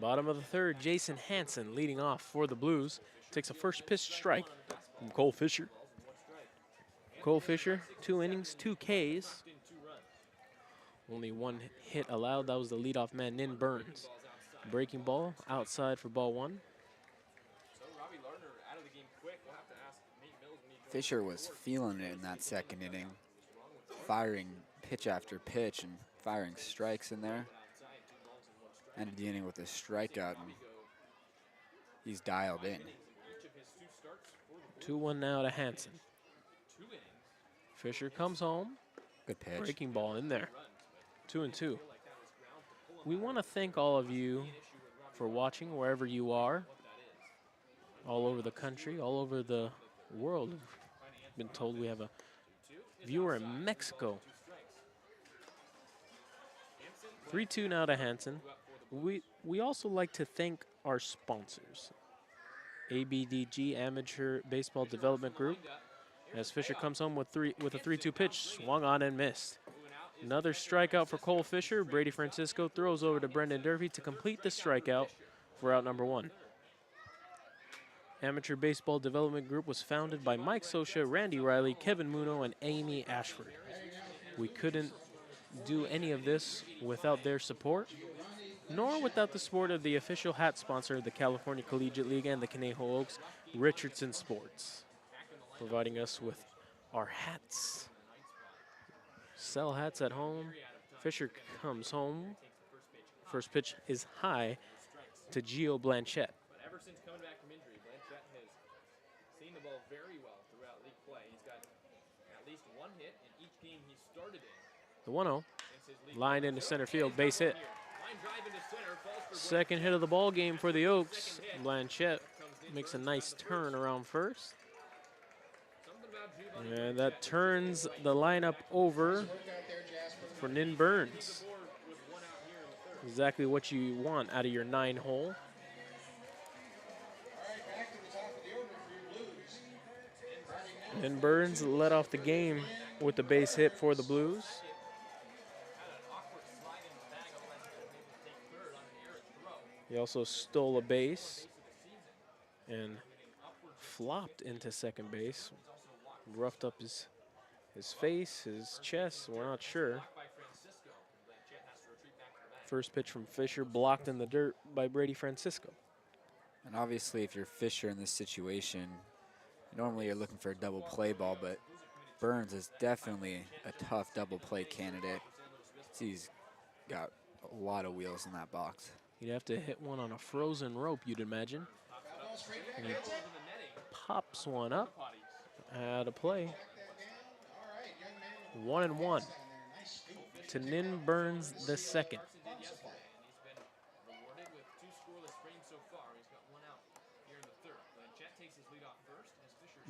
Bottom of the third, Jason Hansen leading off for the Blues. Takes a first pitch strike from Cole Fisher. Cole Fisher, 2 innings, 2 Ks. Only 1 hit allowed. That was the leadoff man, Nin Burns. Breaking ball outside for ball 1. Fisher was feeling it in that second inning, firing pitch after pitch and firing strikes in there. Ended the inning with a strikeout, and he's dialed in. 2-1 now to Hansen. Fisher comes home. Good pitch. Breaking ball in there. 2-2. We want to thank all of you for watching wherever you are. All over the country, all over the world. Been told we have a viewer in Mexico. 3-2 now to Hansen. We also like to thank our sponsors. ABDG Amateur Baseball Development Group. As Fisher comes home with a 3-2 pitch, swung on and missed. Another strikeout for Cole Fisher. Brady Francisco throws over to Brendan Durfee to complete the strikeout for out number 1. Amateur Baseball Development Group was founded by Mike Sosha, Randy Riley, Kevin Muno, and Amy Ashford. We couldn't do any of this without their support, nor without the support of the official hat sponsor of the California Collegiate League and the Conejo Oaks, Richardson Sports, providing us with our hats. Sell hats at home. Fisher comes home. First pitch is high to Gio Blanchette. Ever since coming back from injury, Blanchette has seen the ball very well throughout league play. He's got at least 1 hit in each game he started in. The 1-0, lined into center field, base hit. Second hit of the ball game for the Oaks. Blanchette makes a nice turn around first. And that turns the lineup over for Nin Burns. Exactly what you want out of your 9-hole. Nin Burns led off the game with the base hit for the Blues. He also stole a base and flopped into second base. Roughed up his face, his chest, we're not sure. First pitch from Fisher, blocked in the dirt by Brady Francisco. And obviously, if you're Fisher in this situation, normally you're looking for a double play ball, but Burns is definitely a tough double play candidate. He's got a lot of wheels in that box. You'd have to hit one on a frozen rope, you'd imagine. And he pops one up. Out of play. 1-1 to Nin Burns the second.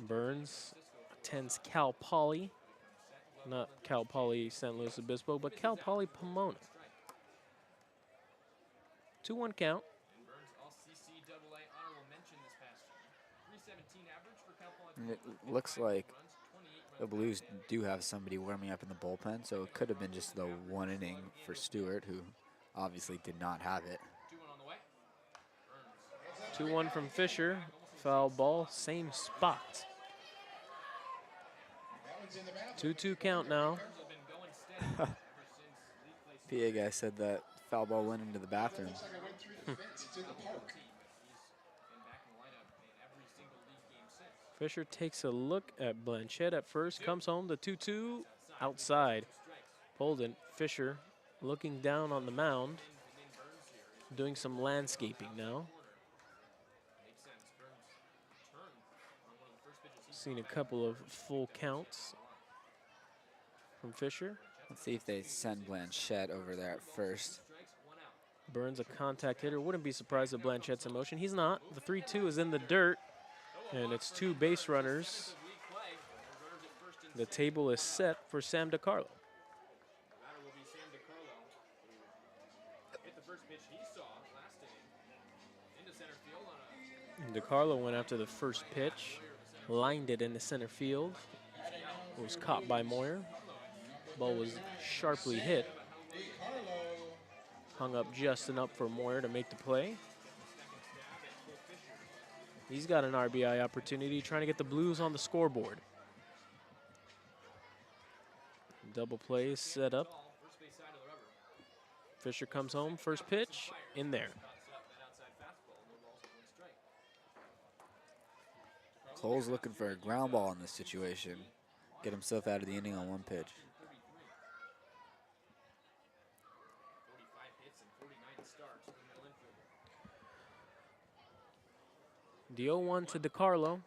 Burns attends Cal Poly, not Cal Poly San Luis Obispo, but Cal Poly Pomona. 2-1 count. And it looks like the Blues do have somebody warming up in the bullpen, so it could have been just the 1 inning for Stewart, who obviously did not have it. 2-1 from Fisher. Foul ball, same spot. 2-2 count now. PA guy said that foul ball went into the bathroom. Fisher takes a look at Blanchette at first, comes home, the 2-2 outside. Pulled in. Fisher looking down on the mound, doing some landscaping now. Seen a couple of full counts from Fisher. Let's see if they send Blanchette over there at first. Burns a contact hitter. Wouldn't be surprised if Blanchette's in motion. He's not. The 3-2 is in the dirt. And it's 2 base runners. The table is set for Sam DiCarlo. DiCarlo went after the first pitch, lined it into center field. It was caught by Moyer. Ball was sharply hit. Hung up just enough for Moyer to make the play. He's got an RBI opportunity, trying to get the Blues on the scoreboard. Double play set up. Fisher comes home, first pitch, in there. Cole's looking for a ground ball in this situation. Get himself out of the inning on one pitch. 45 hits and 49 starts for the middle infielder. The 0-1 to DeCarlo. Carlo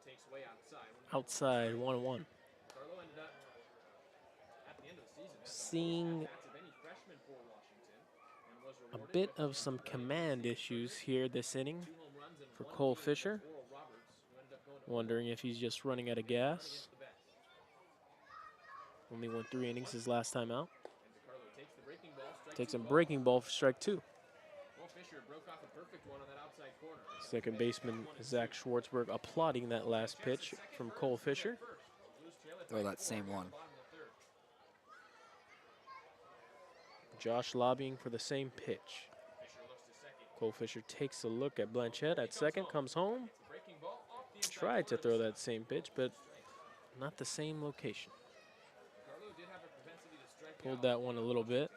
takes away outside. Outside, 1-1. Carlo ended up at the end of the season Seeing of any freshman for Washington and was a rewarded bit with of some command issues here this inning 2 home runs and for 1 Cole double Fisher. for Oral Roberts, who ended up going to Wondering if he's just running out of gas. against the best. Only went 3 innings his last time out. And DeCarlo takes the breaking ball, strike Takes a 2 ball. breaking ball for strike 2. Cole Fisher broke off a perfect one on that outside corner. Second baseman Zach Schwartzberg applauding that last pitch from Cole Fisher. Blues trail it Throw that same one. bottom of the third. Josh lobbying for the same pitch. Fisher looks to second. Cole Fisher takes a look at Blanchett at second, comes home. It's a breaking ball off the inside Tried to corner. throw that same pitch, but not the same location. Carlo did have a propensity to strike Pulled out. that one a little bit.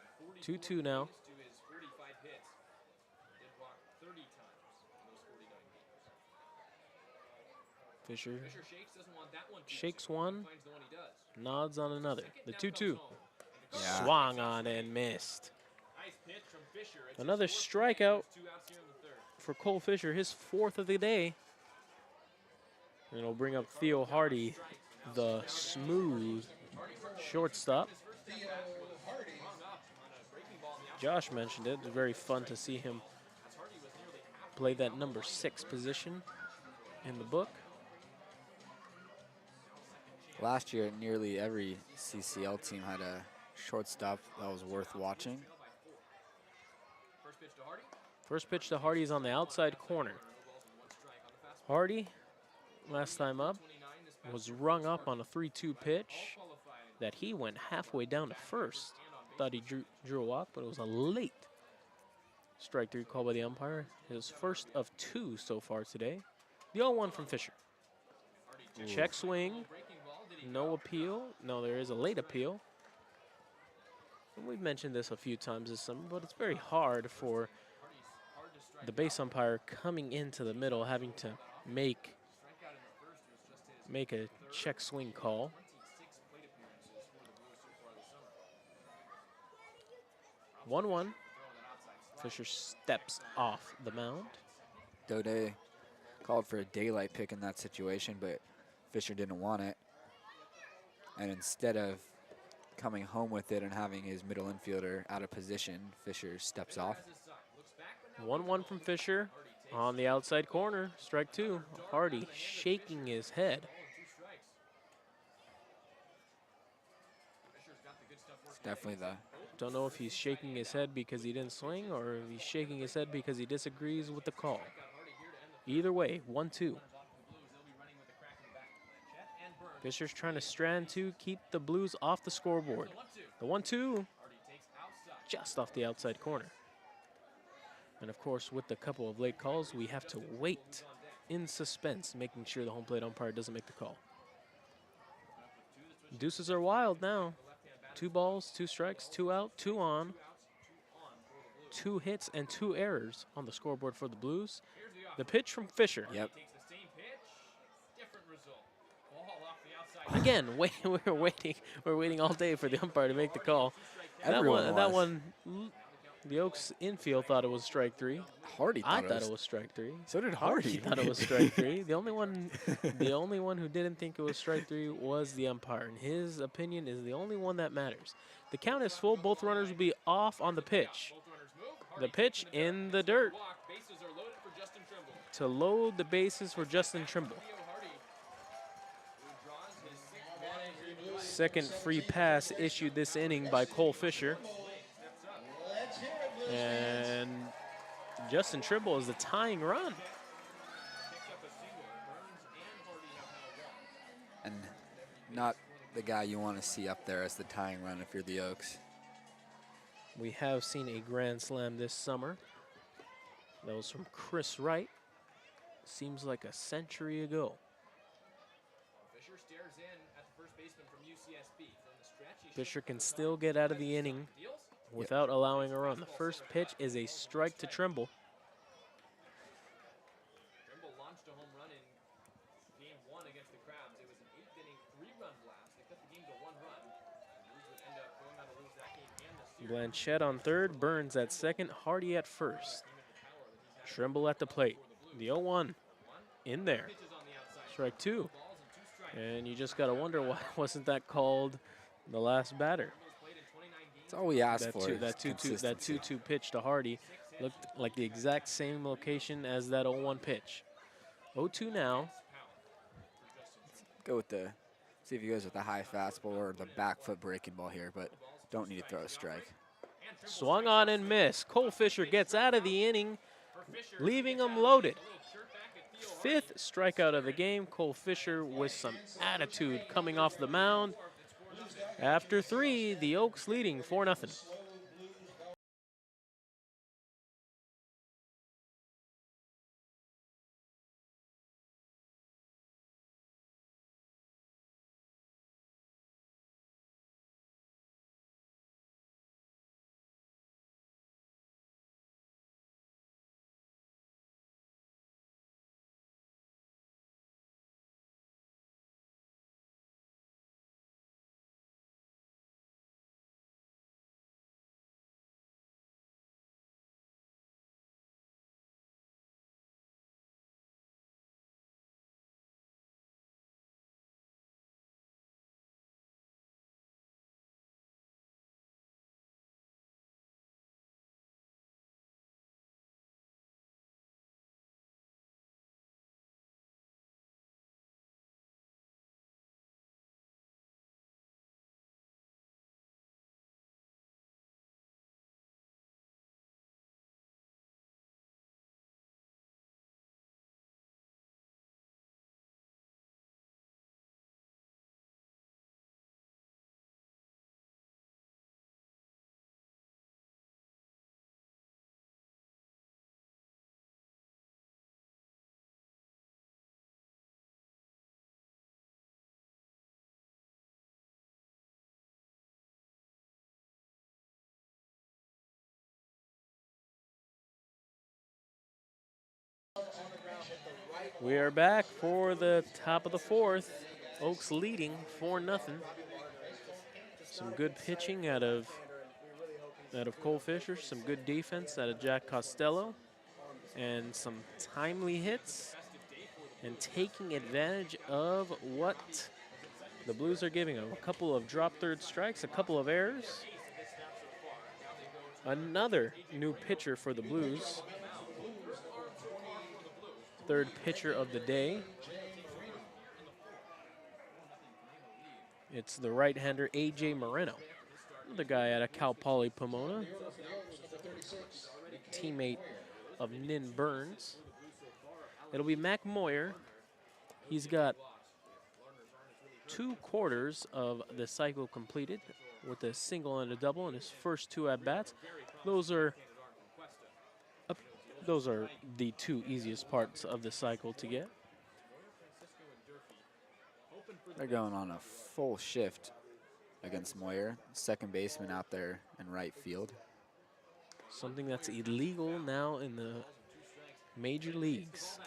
44 2-2 now. games to his 45 hits. Did walk 30 times in those 49 games. Fisher Fisher shakes, doesn't want that one. shakes one, Finds the one he does. nods on another. The 2-2. Yeah. Swung on and missed. Nice pitch from Fisher. It's Another his fourth strikeout strike, 2 outs here in the third. for Cole Fisher, his 4th of the day. And it'll bring up Theo Hardy, the smooth shortstop. Theo Hardy. Josh mentioned it. It's very fun to see him play that number 6 position in the book. Last year, nearly every CCL team had a shortstop that was worth watching. First pitch to Hardy. First pitch to Hardy is on the outside corner. Hardy, last time up, was rung up on a 3-2 pitch that he went halfway down to first. Thought he drew a walk, but it was a late strike 3 call by the umpire. His first of 2 so far today. The 0-1 from Fisher. Check swing, no appeal. No, there is a late appeal. And we've mentioned this a few times this summer, but it's very hard for the base umpire coming into the middle, having to make a check swing call. 1-1. Fisher steps off the mound. Daudet called for a daylight pick in that situation, but Fisher didn't want it. And instead of coming home with it and having his middle infielder out of position, Fisher steps off. 1-1 from Fisher on the outside corner. Strike 2. Hardy shaking his head. It's definitely the Don't know if he's shaking his head because he didn't swing or if he's shaking his head because he disagrees with the call. Either way, 1-2. Fisher's trying to strand 2, keep the Blues off the scoreboard. The 1-2 just off the outside corner. And of course, with the couple of late calls, we have to wait in suspense, making sure the home plate umpire doesn't make the call. Deuces are wild now. 2 balls, 2 strikes, 2 out, 2 on. 2 hits and 2 errors on the scoreboard for the Blues. The pitch from Fisher. Yep. Again, we're waiting all day for the umpire to make the call. That one, the Oaks infield thought it was strike 3. Hardy I thought it was strike 3. So did Hardy Hardy. thought it was strike 3. The only one who didn't think it was strike 3 was the umpire, and his opinion is the only one that matters. The count is full. Both runners will be off on the pitch. The pitch in the dirt to load the bases for Justin Trimble. Second free pass issued this inning by Cole Fisher. And Justin Trimble is the tying run. And not the guy you want to see up there as the tying run if you're the Oaks. We have seen a grand slam this summer. That was from Chris Wright. Seems like a century ago. Fisher stares in at the first baseman from UCSB. From the stretch, he Fisher shifts can to the still side. get out of the inning Deals. without allowing a run. The first pitch is a strike to Trimble. Trimble launched a home run in game 1 against the Crabs. It was an 8th-inning 3-run blast. They cut the game to 1 run. Blues would end up going on to lose that game and the series. Blanchett on third, Burns at second, Hardy at first. Trimble at the plate. The 0-1 in there. Pitches on the outside. Strike 2. Balls and 2 strikes. And you just got to wonder why wasn't that called the last batter. Trimble's played in 29 games. That's all we asked That for. two, is that 2-2, that consistency. 2-2 pitch to Hardy looked like the exact same location as that 0-1 pitch. 0-2 now. Go with the, see if he goes with the high fastball or the back foot breaking ball here, but don't need to throw a strike. Swung on and missed. Cole Fisher gets out of the inning, leaving him loaded. 5th strikeout of the game. Cole Fisher with some attitude coming off the mound. After 3, the Oaks leading 4-0. We are back for the top of the 4th. Oaks leading 4-0. Some good pitching out of Cole Fisher, some good defense out of Jack Costello, and some timely hits, and taking advantage of what the Blues are giving them. A couple of drop third strikes, a couple of errors. Another new pitcher for the Blues. 3rd pitcher of the day. It's the right-hander A.J. Moreno, the guy out of Cal Poly Pomona, teammate of Nin Burns. It'll be Mac Moyer. He's got 2/4 of the cycle completed with a single and a double in his first 2 at-bats. Those are the 2 easiest parts of the cycle to get. They're going on a full shift against Moyer, second baseman out there in right field. Something that's illegal now in the major leagues.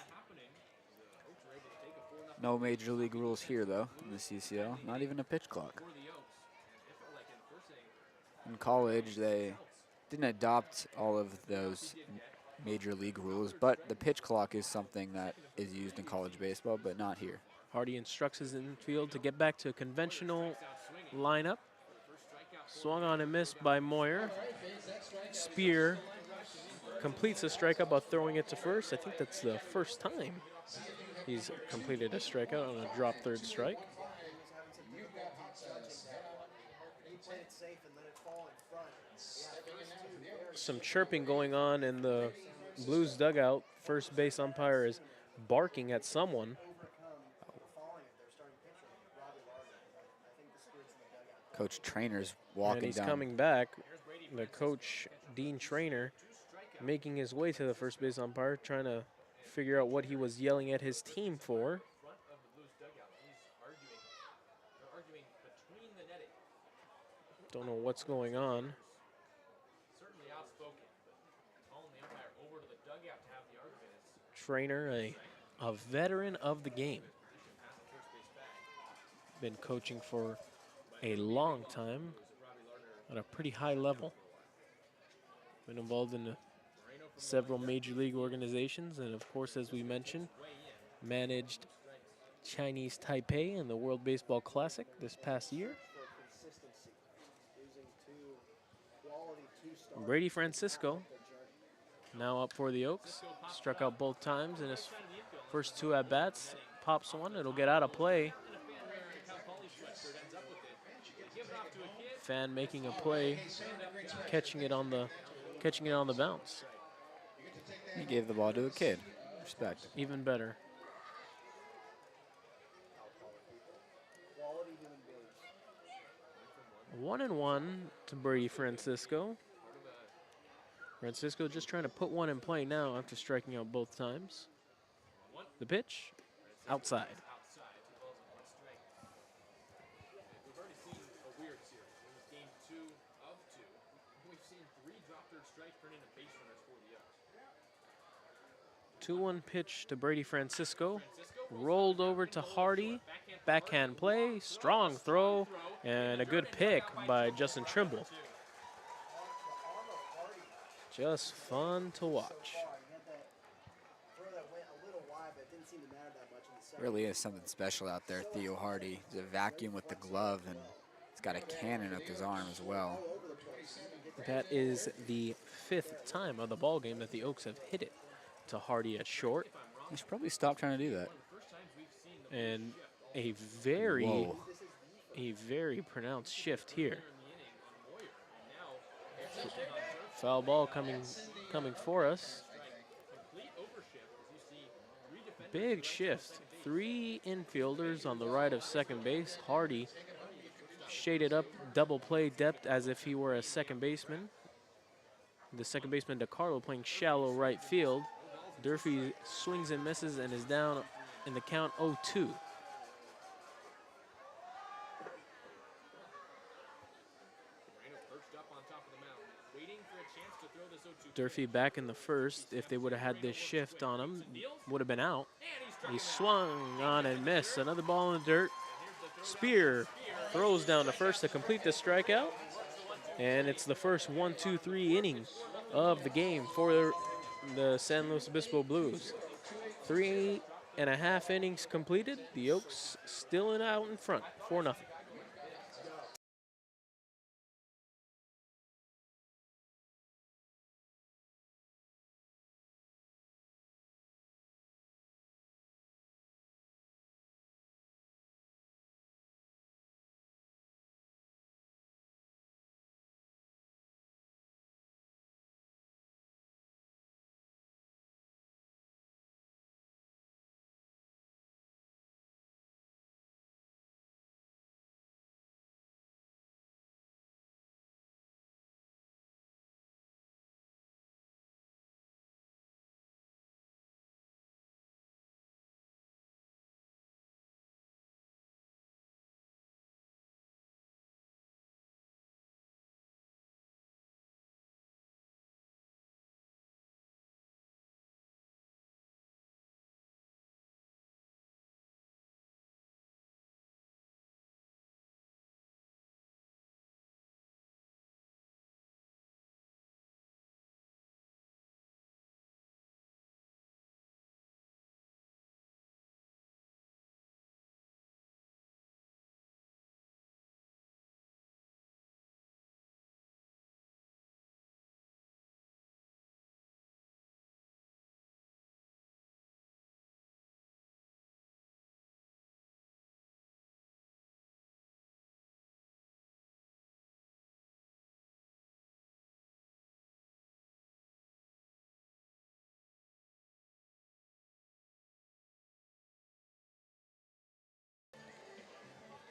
No major league rules here, though, in the CCL. Not even a pitch clock. In college, they didn't adopt all of those major league rules, but the pitch clock is something that is used in college baseball, but not here. Hardy instructs his infield to get back to a conventional lineup. Swung on and missed by Moyer. Spear completes a strikeout by throwing it to first. I think that's the first time he's completed a strikeout on a drop third strike. Some chirping going on in the Blues dugout. First base umpire is barking at someone. Coach Trainer's And walking he's down. coming back. the coach, Dean Trainer, making his way to the first base umpire, trying to figure out what he was yelling at his team for. Front of the Blues dugout. He's arguing. They're arguing between the netting. Don't know what's going on. Certainly outspoken, but calling the umpire over to the dugout to have the argument. It's Trainer, a veteran of the game. position past the first base bag. Been coaching for a long time at a pretty high level. Been involved in several major league organizations, and of course, as we mentioned, managed Chinese Taipei in the World Baseball Classic this past year. Brady Francisco, now up for the Oaks, struck out both times in his first two at-bats, pops one, it'll get out of play. Fan making a play, catching it on the bounce. He gave the ball to a kid. Respect. Even better. One and one to Brady Francisco. Francisco just trying to put one in play now after striking out both times. The pitch, outside. We've already seen a weird series. It was game 2 of 2. We've seen 3 drop third strikes turn into base runners for the Oaks. 2-1 pitch to Brady Francisco. Rolled over to Hardy. Backhand play, strong throw, and a good pick by Justin Trimble. Just fun to watch. Really is something special out there, Theo Hardy. He's a vacuum with the glove, and he's got a cannon up his arm as well. That is the 5th time of the ball game that the Oaks have hit it to Hardy at short. He should probably stop trying to do that. And a very Whoa. pronounced shift here. Foul ball coming for us. Big shift. 3 infielders on the right of second base. Hardy shaded up, double play depth as if he were a second baseman. The second baseman, DeCarlo, playing shallow right field. Durfee swings and misses and is down in the count 0-2. Durfee back in the first. If they would have had this shift on him, would have been out. He swung on and missed. Another ball in the dirt. Spear throws down to first to complete the strikeout. And it's the first 1-2-3 inning of the game for the San Luis Obispo Blues. 3.5 innings completed. The Oaks still out in front, 4-0.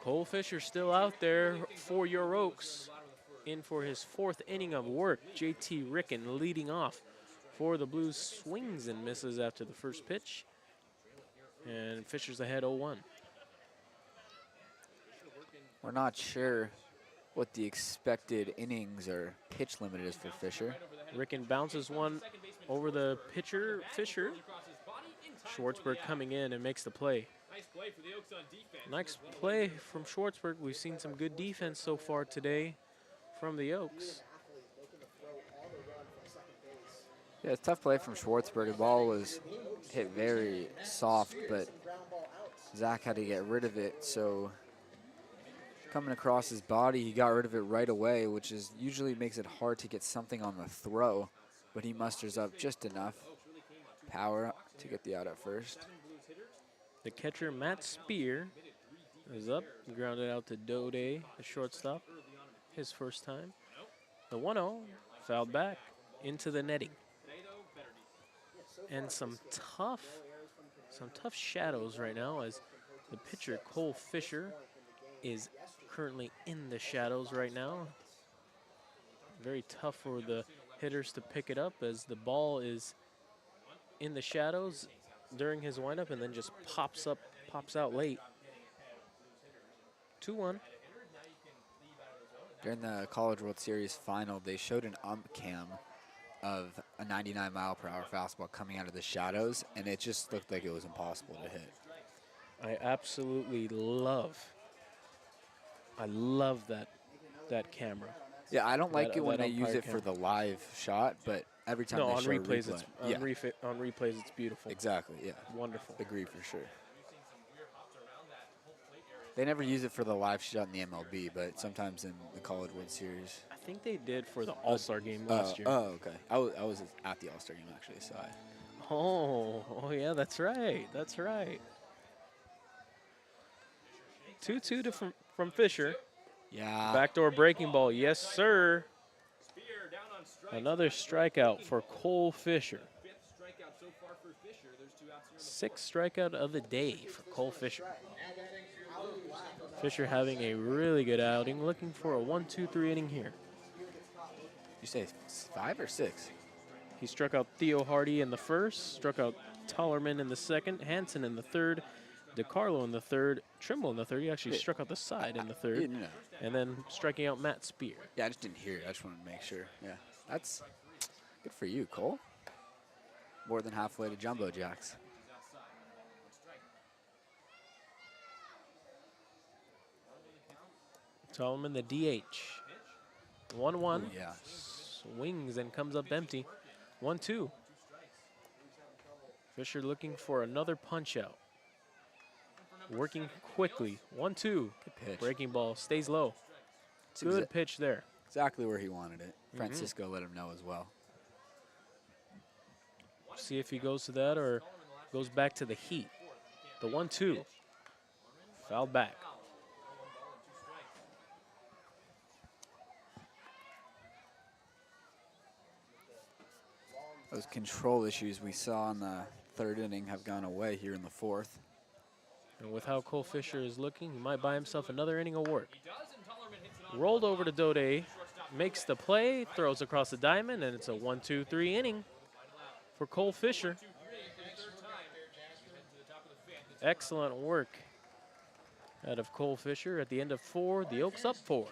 Cole Fisher still out there for your Oaks. in for his 4th inning of work. JT Ricken leading off for the Blues, swings and misses after the first pitch. And Fisher's ahead 0-1. We're not sure what the expected innings or pitch limit is for Fisher. Ricken bounces one over the pitcher, Fisher. Schwartzberg coming in and makes the play. Nice play for the Oaks on defense. Nice play from Schwartzberg. We've seen some good defense so far today from the Oaks. Yeah, it's a tough play from Schwartzberg. The ball was hit very soft, but Zach had to get rid of it. So coming across his body, he got rid of it right away, which is usually makes it hard to get something on the throw. But he musters up just enough power to get the out at first. The catcher, Matt Spear, is up, grounded out to Daudet, the shortstop, his first time. The 1-0 fouled back into the netting. And some tough shadows right now as the pitcher, Cole Fisher, is currently in the shadows right now. Very tough for the hitters to pick it up as the ball is in the shadows during his windup and then just pops out late. 2-1. During the College World Series final, they showed an ump cam of a 99-mile-per-hour fastball coming out of the shadows, and it just looked like it was impossible to hit. I absolutely love that camera. Yeah, I don't like it when that they use umpire it for the live shot, but every time No, they on show replays, a replay, on replays, it's beautiful. exactly, yeah, Wonderful. agree for sure. They never use it for the live shot in the MLB, but sometimes in the College World Series. I think they did for the All-Star game last year. Oh, okay. I was at the All-Star game actually, so Oh, yeah, that's right. That's right. 2-2 from Fisher. yeah. Backdoor breaking ball. Yes, sir. Another strikeout for Cole Fisher. 6th strikeout of the day for Cole Fisher. Fisher having a really good outing, looking for a 1-2-3 inning here. You say 5 or 6? He struck out Theo Hardy in the first, struck out Tollerman in the second, Hansen in the third, DeCarlo in the third, Trimble in the third. He actually struck out the side in the third, and then striking out Matt Spear. Yeah, I just didn't hear it. I just wanted to make sure. Yeah, that's good for you, Cole. More than halfway to Jumbo Jacks. Tollerman, the DH. 1-1. Yeah. Swings and comes up empty. 1-2. Fisher looking for another punch out. Working quickly. 1-2. Good pitch. Breaking ball stays low. Good pitch there. Exactly where he wanted it. Francisco let him know as well. See if he goes to that or goes back to the heat. The 1-2. Fouled back. Those control issues we saw in the 3rd inning have gone away here in the 4th. And with how Cole Fisher is looking, he might buy himself another inning of work. Rolled over to Daudet, makes the play, throws across the diamond, and it's a 1-2-3 inning for Cole Fisher. Excellent work out of Cole Fisher. At the end of 4, the Oaks up 4.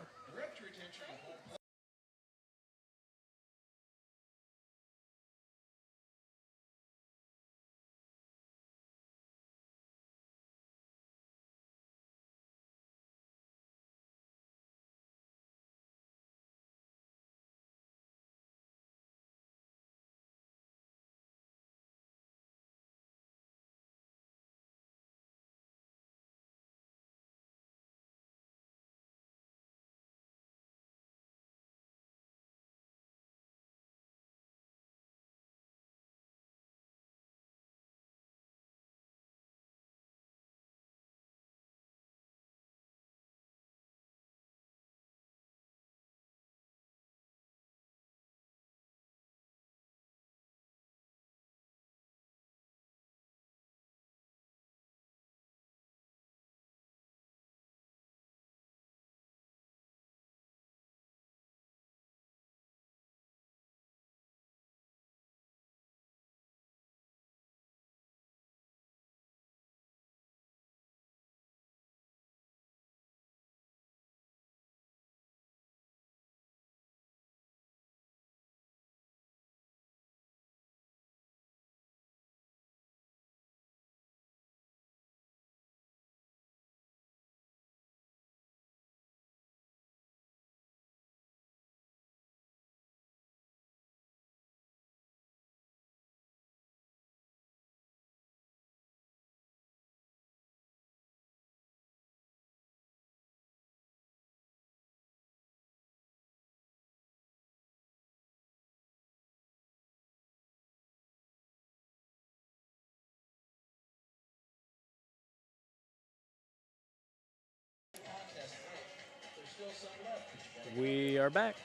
We are back.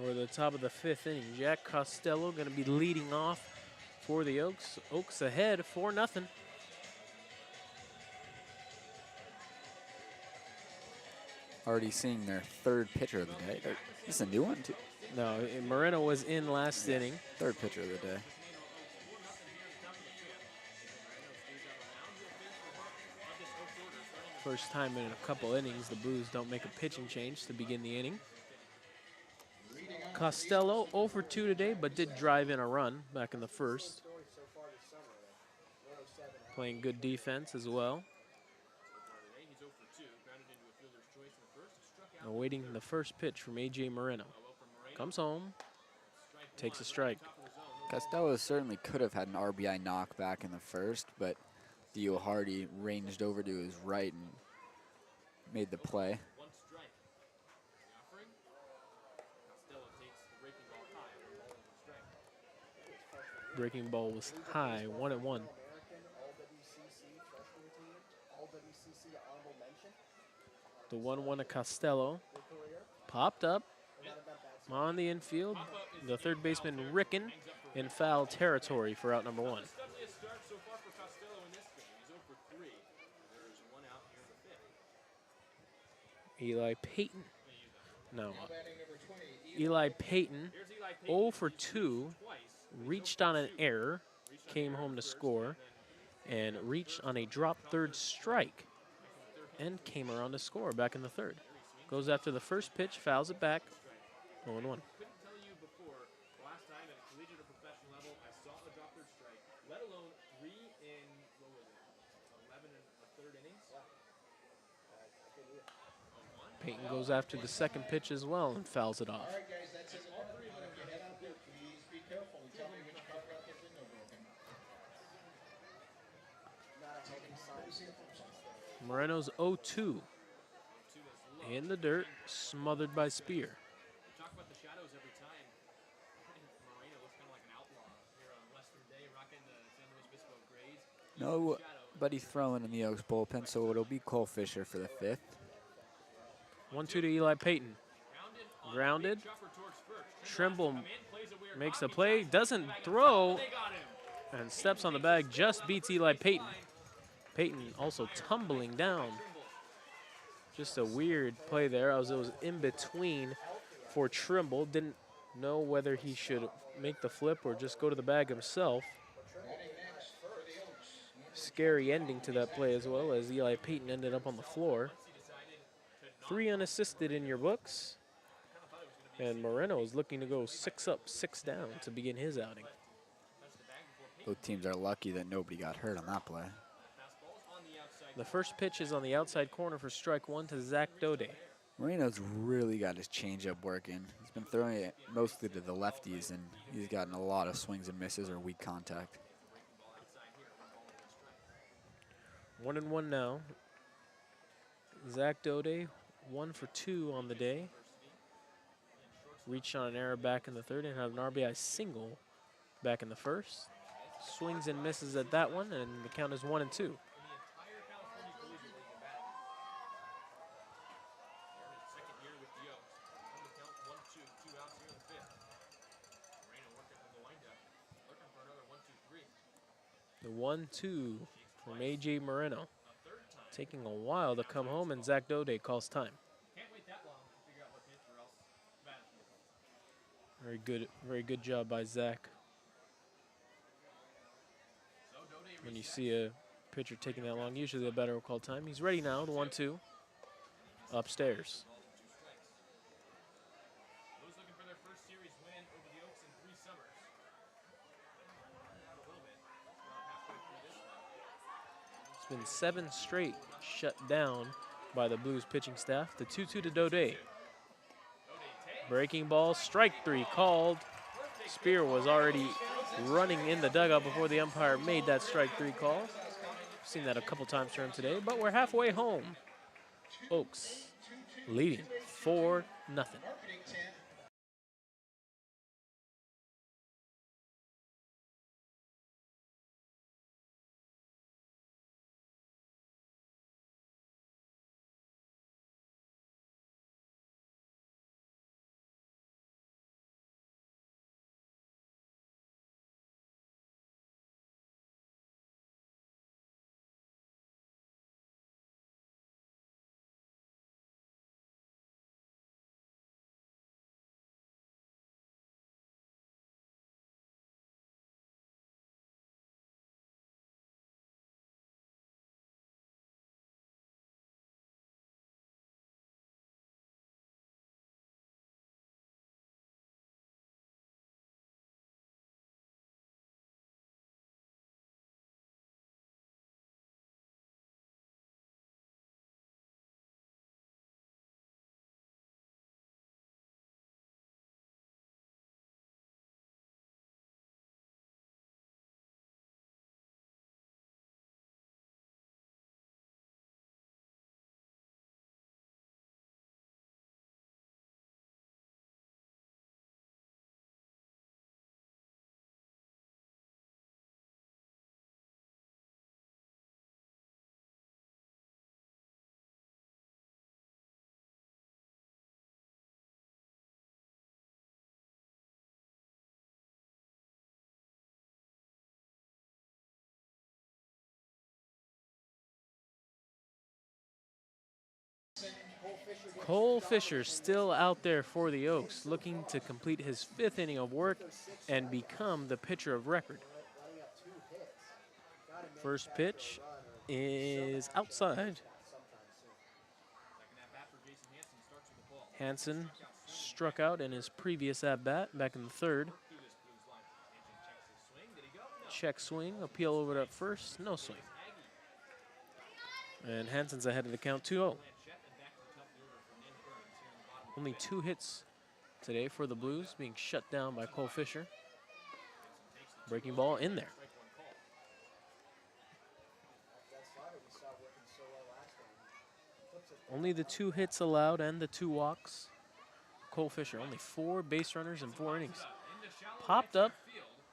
We're at the top of the 5th inning. Jack Costello going to be leading off for the Oaks. Oaks ahead 4-0. Already seeing their 3rd pitcher of the day. This is a new one, too. No, Moreno was in last inning. 3rd pitcher of the day. First time in a couple innings the Blues don't make a pitching change to begin the inning. Costello 0 for 2 today, but did drive in a run back in the first. Playing good defense as well. Awaiting the first pitch from A.J. Moreno. Comes home, takes a strike. Costello certainly could have had an RBI knock back in the first, but Theo Hardy ranged over to his right and made the play. Breaking ball was high, 1-1. The 1-1 to Costello. Popped up on the infield. The third baseman, Ricken, in foul territory for out number 1. Eli Paton. No. Eli Paton, 0 for 2, reached on an error, came home to score, and reached on a drop third strike, and came around to score back in the 3rd. Goes after the first pitch, fouls it back, 0-1. Peyton goes after the second pitch as well and fouls it off. All right, guys, that's it. All 3 when you head out there, please be careful. Tell me which cover got their window broken. Moreno's 0-2. In the dirt, smothered by Spear. Talk about the shadows every time. Moreno looks kind of like an outlaw here on Western Day, rocking the San Luis Obispo Grays. Nobody throwing in the Oaks bullpen, so it'll be Cole Fisher for the 5th. 1-2 to Eli Paton. Grounded. Trimble makes a play, doesn't throw, and steps on the bag, just beats Eli Paton. Paton also tumbling down. Just a weird play there. It was in between for Trimble. Didn't know whether he should make the flip or just go to the bag himself. Scary ending to that play as well, as Eli Paton ended up on the floor. 3 unassisted in your books. And Moreno is looking to go 6 up, 6 down to begin his outing. Both teams are lucky that nobody got hurt on that play. The first pitch is on the outside corner for strike 1 to Zach Daudet. Moreno's really got his changeup working. He's been throwing it mostly to the lefties, and he's gotten a lot of swings and misses or weak contact. 1-1 now. Zach Daudet, 1 for 2 on the day. Reached on an error back in the 3rd and had an RBI single back in the 1st. Swings and misses at that one, and the count is 1-2. The 1-2 from A.J. Moreno. Taking a while to come home, and Zach Daudet calls time. Very good job by Zach. When you see a pitcher taking that long, usually the batter will call time. He's ready now, the 1-2. Upstairs. It's been 7 straight shut down by the Blues pitching staff. The 2-2 to Daudet. Breaking ball, strike 3 called. Spear was already running in the dugout before the umpire made that strike 3 call. Seen that a couple times for him today, but we're halfway home. Oaks leading 4-0. Cole Fisher still out there for the Oaks, looking to complete his 5th inning of work and become the pitcher of record. First pitch is outside. Hansen struck out in his previous at-bat back in the 3rd. Check swing, appeal over to first, no swing. And Hansen's ahead of the count, 2-0. Only 2 hits today for the Blues, being shut down by Cole Fisher. Breaking ball in there. Only the 2 hits allowed and the 2 walks. Cole Fisher, only 4 base runners in 4 innings. Popped up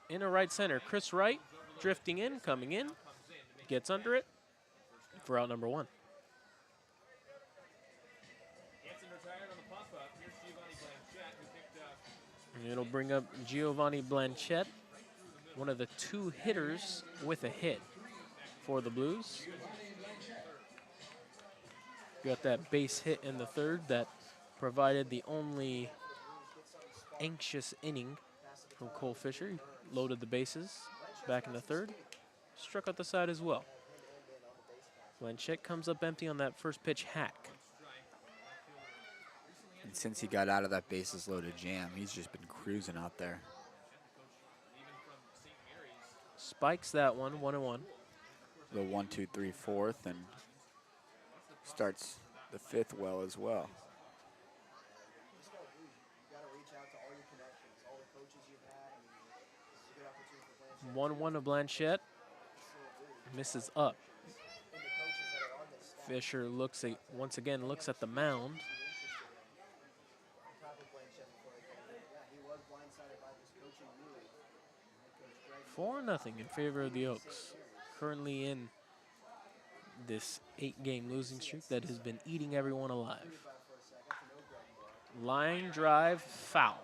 in a right center. Chris Wright drifting in, coming in, gets under it for out number 1. And it'll bring up Giovanni Blanchette, one of the 2 hitters with a hit for the Blues. Got that base hit in the 3rd that provided the only anxious inning from Cole Fisher. He loaded the bases back in the 3rd. Struck out the side as well. Blanchette comes up empty on that first pitch hack. And since he got out of that bases loaded jam, he's just been cruising out there. Spikes that one, 1-1. The 1, 2, 3, 4th, and starts the 5th well as well. 1-1 to Blanchette. Misses up. Fisher looks at, once again looks at the mound. 4-0 in favor of the Oaks. Currently in this 8-game losing streak that has been eating everyone alive. Line drive, foul.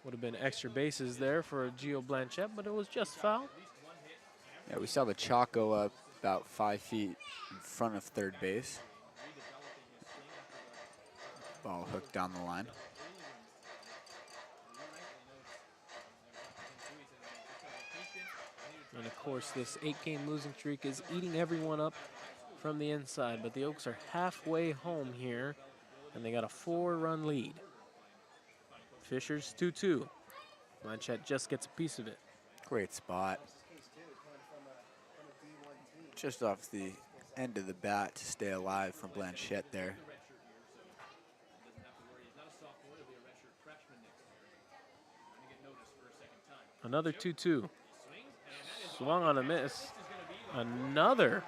Would have been extra bases there for Gio Blanchette, but it was just foul. Yeah, we saw the chalk go up about 5 feet in front of 3rd base. Ball hooked down the line. And of course, this 8-game losing streak is eating everyone up from the inside, but the Oaks are halfway home here, and they got a 4-run lead. Fisher's 2-2. Blanchette just gets a piece of it. Great spot. Just off the end of the bat to stay alive from Blanchette there. Another 2-2. Swung on a miss. Another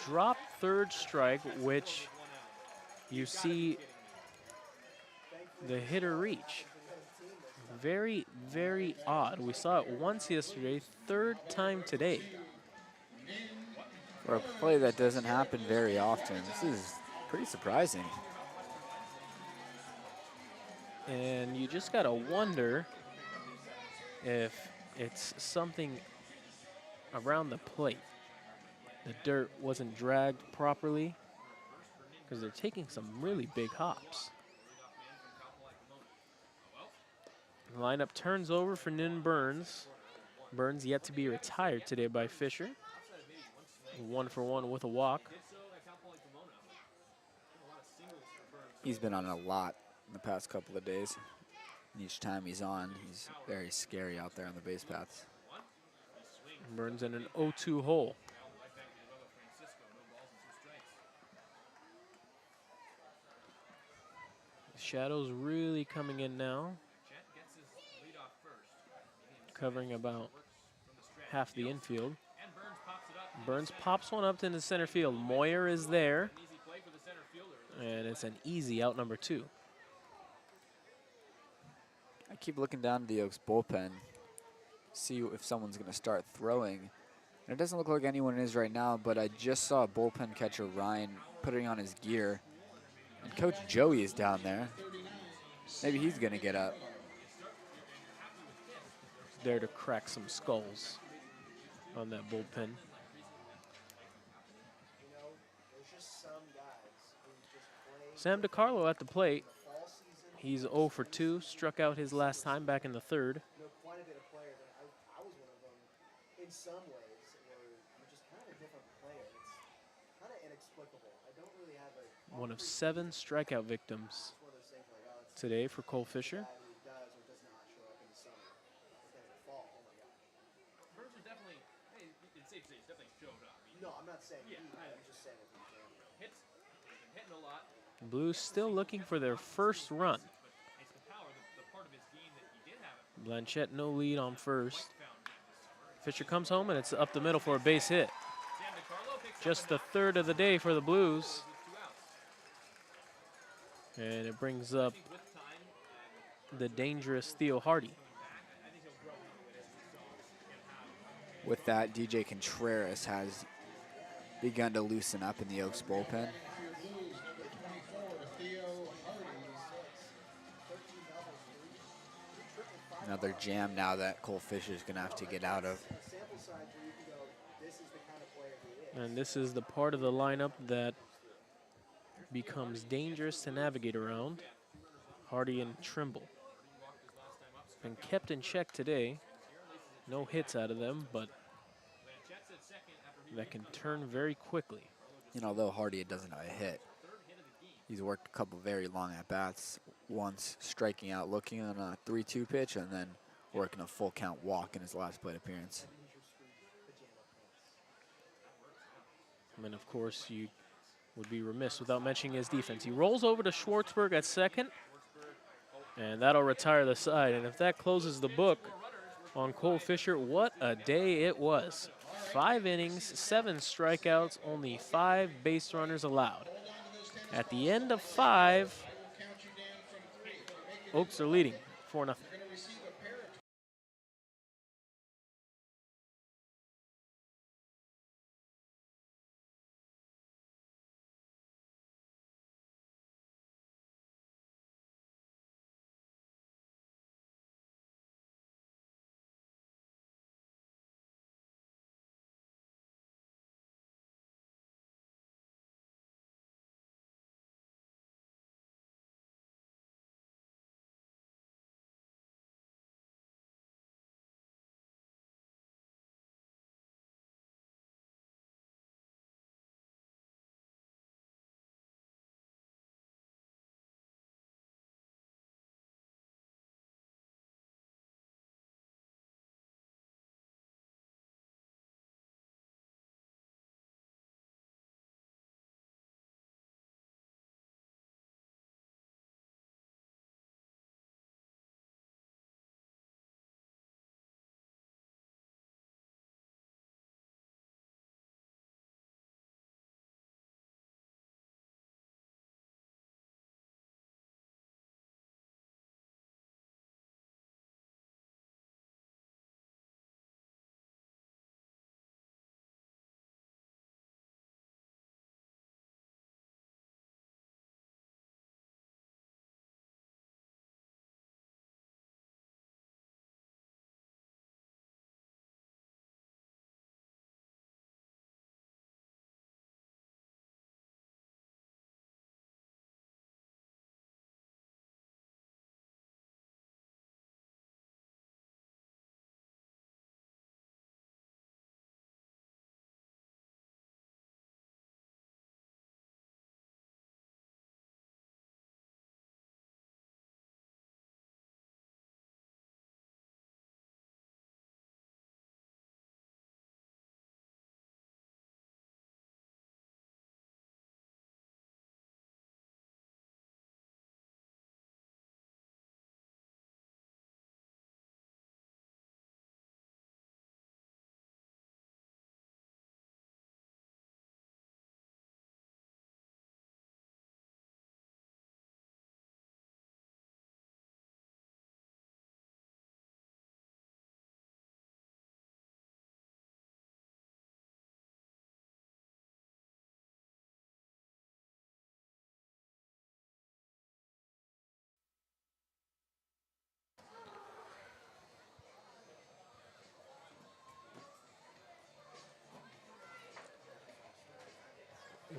drop 3rd strike, which you see the hitter reach. Very, very odd. We saw it once yesterday, 3rd time today. For a play that doesn't happen very often, this is pretty surprising. And you just gotta wonder if it's something around the plate. The dirt wasn't dragged properly because they're taking some really big hops. The lineup turns over for Nin Burns. Burns yet to be retired today by Fisher. 1-for-1 with a walk. He's been on a lot in the past couple of days. And each time he's on, he's very scary out there on the base paths. Burns in an 0-2 hole. Shadows really coming in now. Covering about half the infield. Burns pops one up into center field. Moyer is there. And it's an easy out number 2. I keep looking down to the Oaks bullpen, see if someone's going to start throwing. And it doesn't look like anyone is right now, but I just saw bullpen catcher Ryan putting on his gear. And Coach Joey is down there. Maybe he's going to get up. There to crack some skulls on that bullpen. Sam DiCarlo at the plate. He's 0 for 2, struck out his last time back in the third. Quite a bit of players. I was one of them in some ways where I'm just kind of a different player. It's kind of inexplicable. I don't really have a One of 7 strikeout victims one of those things like, oh, it's today for Cole Fisher. a guy who does or does not show up in the summer. But then in the fall, oh my God. Burns was definitely, hey, it's safe to say, he's definitely showed up. I mean, No, I'm not saying Yeah, I'm just saying it in general. hits, he's been hitting a lot, Blues still looking for their first run. but it's the power, the part of his game that he did have it. Blanchette no lead on first. Found this summer. Fisher comes home and it's up the middle for a base hit. Sam DiCarlo picks Just up the a third of the day for the Blues. with 2 outs. And it brings up With time, the dangerous Theo Hardy. I think he'll grow into it as we saw him have. With that, DJ Contreras has begun to loosen up in the Oaks bullpen. Another jam now that Cole Fisher's going to have to get out of. Sample size where you can go, this is the kind of player he is. And this is the part of the lineup that becomes dangerous to navigate around. Hardy and Trimble. Been kept in check today. No hits out of them, but that can turn very quickly. And although Hardy doesn't have a hit, he's worked a couple very long at-bats, once striking out looking on a 3-2 pitch and then working a full count walk in his last plate appearance. And of course, you would be remiss without mentioning his defense. He rolls over to Schwartzberg at second, and that'll retire the side. And if that closes the book on Cole Fisher, what a day it was. 5 innings, 7 strikeouts, only 5 base runners allowed. At the end of 5, Oaks are leading 4-0.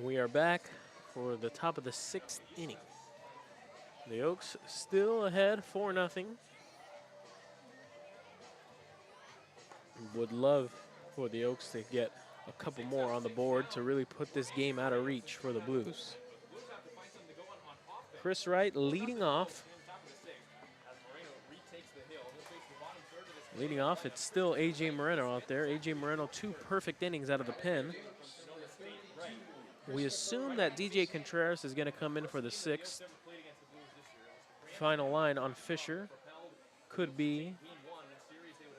We are back for the top of the 6th inning. The Oaks still ahead 4-0. Would love for the Oaks to get a couple more on the board to really put this game out of reach for the Blues. Chris Wright leading off. Leading off, it's still A.J. Moreno out there. A.J. Moreno, 2 perfect innings out of the pen. We assume that DJ Contreras is going to come in for the 6th. Final line on Fisher could be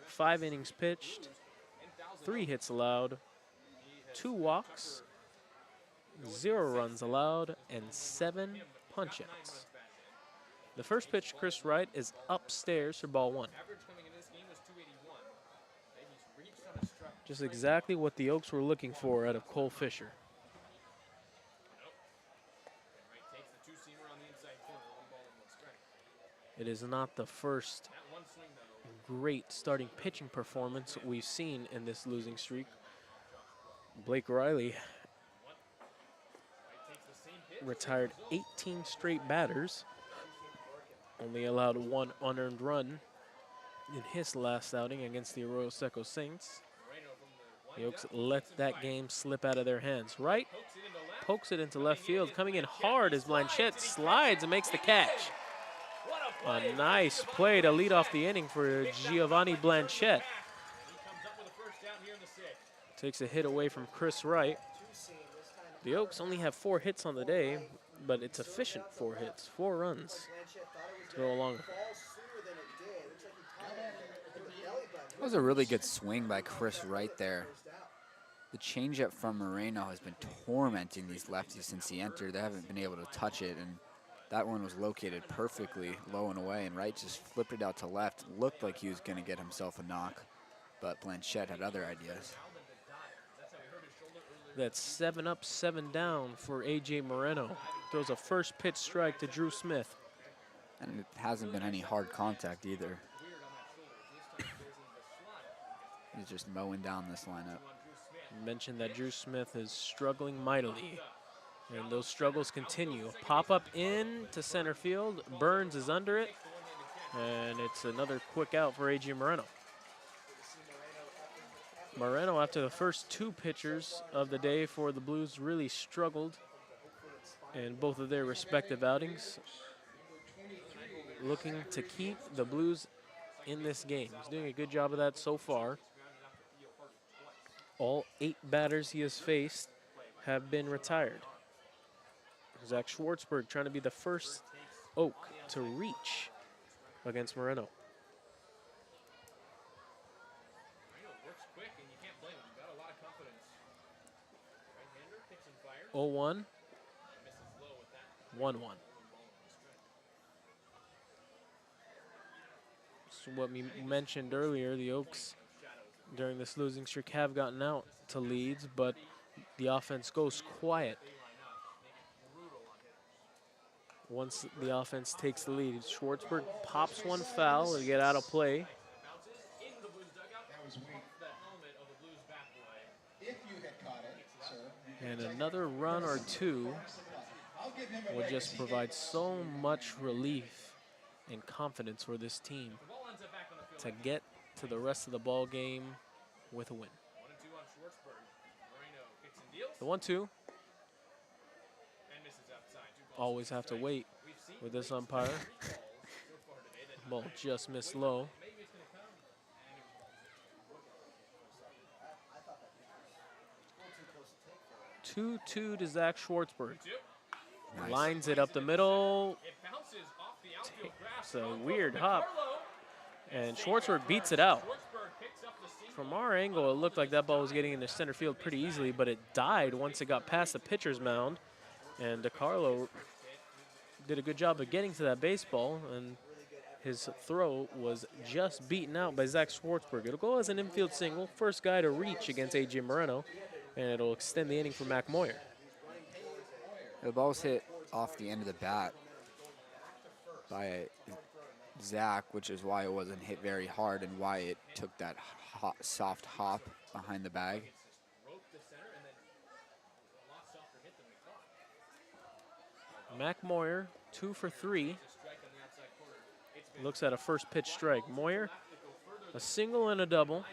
5 innings pitched, 3 hits allowed, 2 walks, 0 runs allowed, and 7 punch-outs. The first pitch to Chris Wright is upstairs for ball 1. Just exactly what the Oaks were looking for out of Cole Fisher. It is not the first great starting pitching performance we've seen in this losing streak. Blake Riley retired 18 straight batters, only allowed 1 unearned run in his last outing against the Arroyo Seco Saints. The Oaks let that game slip out of their hands. Wright pokes it into left field, coming in hard as Blanchette slides and makes the catch. A nice play to lead off the inning for Giovanni Blanchette. Takes a hit away from Chris Wright. The Oaks only have 4 hits on the day, but it's efficient 4 hits, 4 runs to go along. That was a really good swing by Chris Wright there. The changeup from Moreno has been tormenting these lefties since he entered. They haven't been able to touch it, and that one was located perfectly low and away, and Wright just flipped it out to left. Looked like he was going to get himself a knock, but Blanchette had other ideas. That's 7 up, 7 down for A.J. Moreno. Throws a first pitch strike to Drew Smith. And it hasn't been any hard contact either. He's just mowing down this lineup. Mentioned that Drew Smith is struggling mightily, and those struggles continue. Pop up in to center field. Burns is under it, and it's another quick out for A.J. Moreno. Moreno, after the first 2 pitchers of the day for the Blues, really struggled in both of their respective outings, looking to keep the Blues in this game. He's doing a good job of that so far. All 8 batters he has faced have been retired. Zach Schwartzberg trying to be the first Oak to reach against Moreno. 0-1, 1-1. So what we mentioned earlier, the Oaks during this losing streak have gotten out to leads, but the offense goes quiet once the offense takes the lead. Schwartzberg pops one foul to get out of play. And another run or 2 will just provide so much relief and confidence for this team to get to the rest of the ball game with a win. The 1-2. Always have to wait with this umpire. Ball just missed low. 2-2 to Zach Schwartzberg. Nice. Lines it up the middle. It's a weird hop. And Schwartzberg beats it out. From our angle, it looked like that ball was getting into center field pretty easily, but it died once it got past the pitcher's mound. And DiCarlo did a good job of getting to that baseball, and his throw was just beaten out by Zach Schwartzberg. It'll go as an infield single, first guy to reach against A.J. Moreno, and it'll extend the inning for Mac Moyer. The ball was hit off the end of the bat by Zach, which is why it wasn't hit very hard and why it took that soft hop behind the bag. Mac Moyer, 2 for 3. Looks at a first pitch strike. Moyer, a single and a double.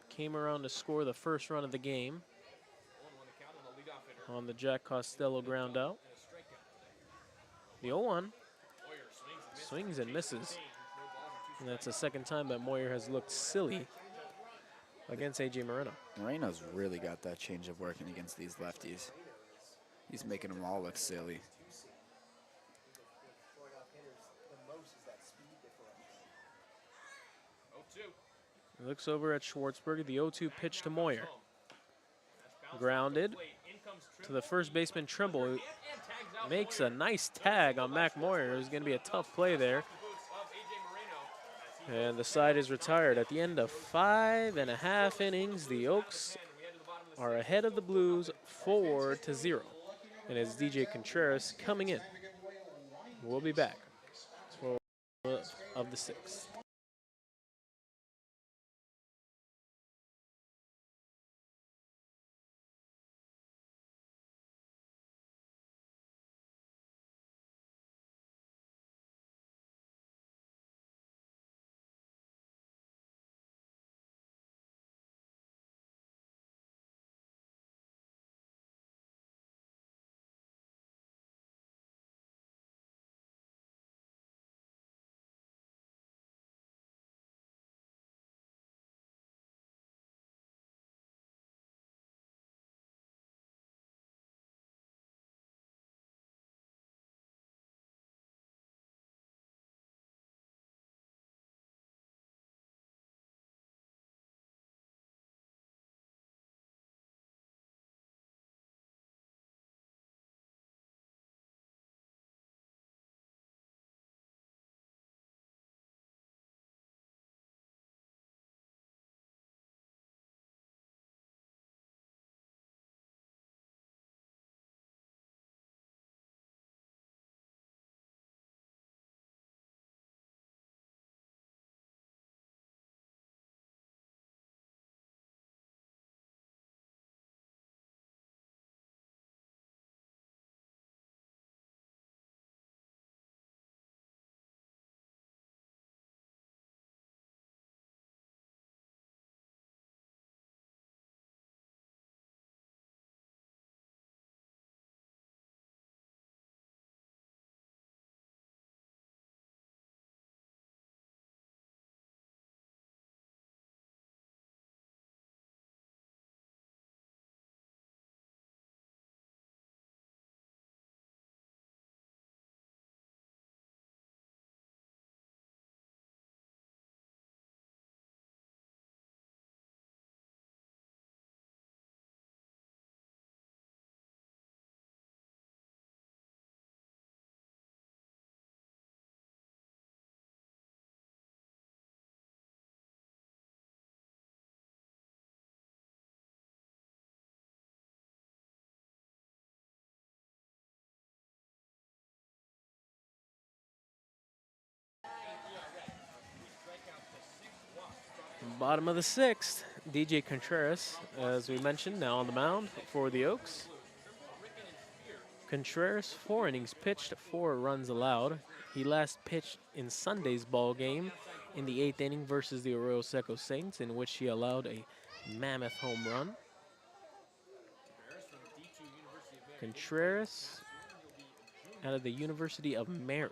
Came around to score the first run of the game on the Jack Costello ground out. The 0-1 swings and misses. And that's the second time that Moyer has looked silly against A.J. Moreno. Moreno's really got that change of working against these lefties. He's making them all look silly. Throwing off hitters the most is that speed differential. 0-2. Looks over at Schwartzberger. The 0-2 pitch to Moyer. Grounded to the first baseman, Trimble, who makes a nice tag on Mac Moyer. It's going to be a tough play there. And the side is retired. At the end of 5.5 innings, the Oaks are ahead of the Blues 4-0. And it's DJ Contreras coming in. We'll be back for of the 6th. Bottom of the 6th, DJ Contreras, as we mentioned, now on the mound for the Oaks. Contreras, 4 innings pitched, 4 runs allowed. He last pitched in Sunday's ball game in the 8th inning versus the Arroyo Seco Saints, in which he allowed a mammoth home run. Contreras out of the University of Mary,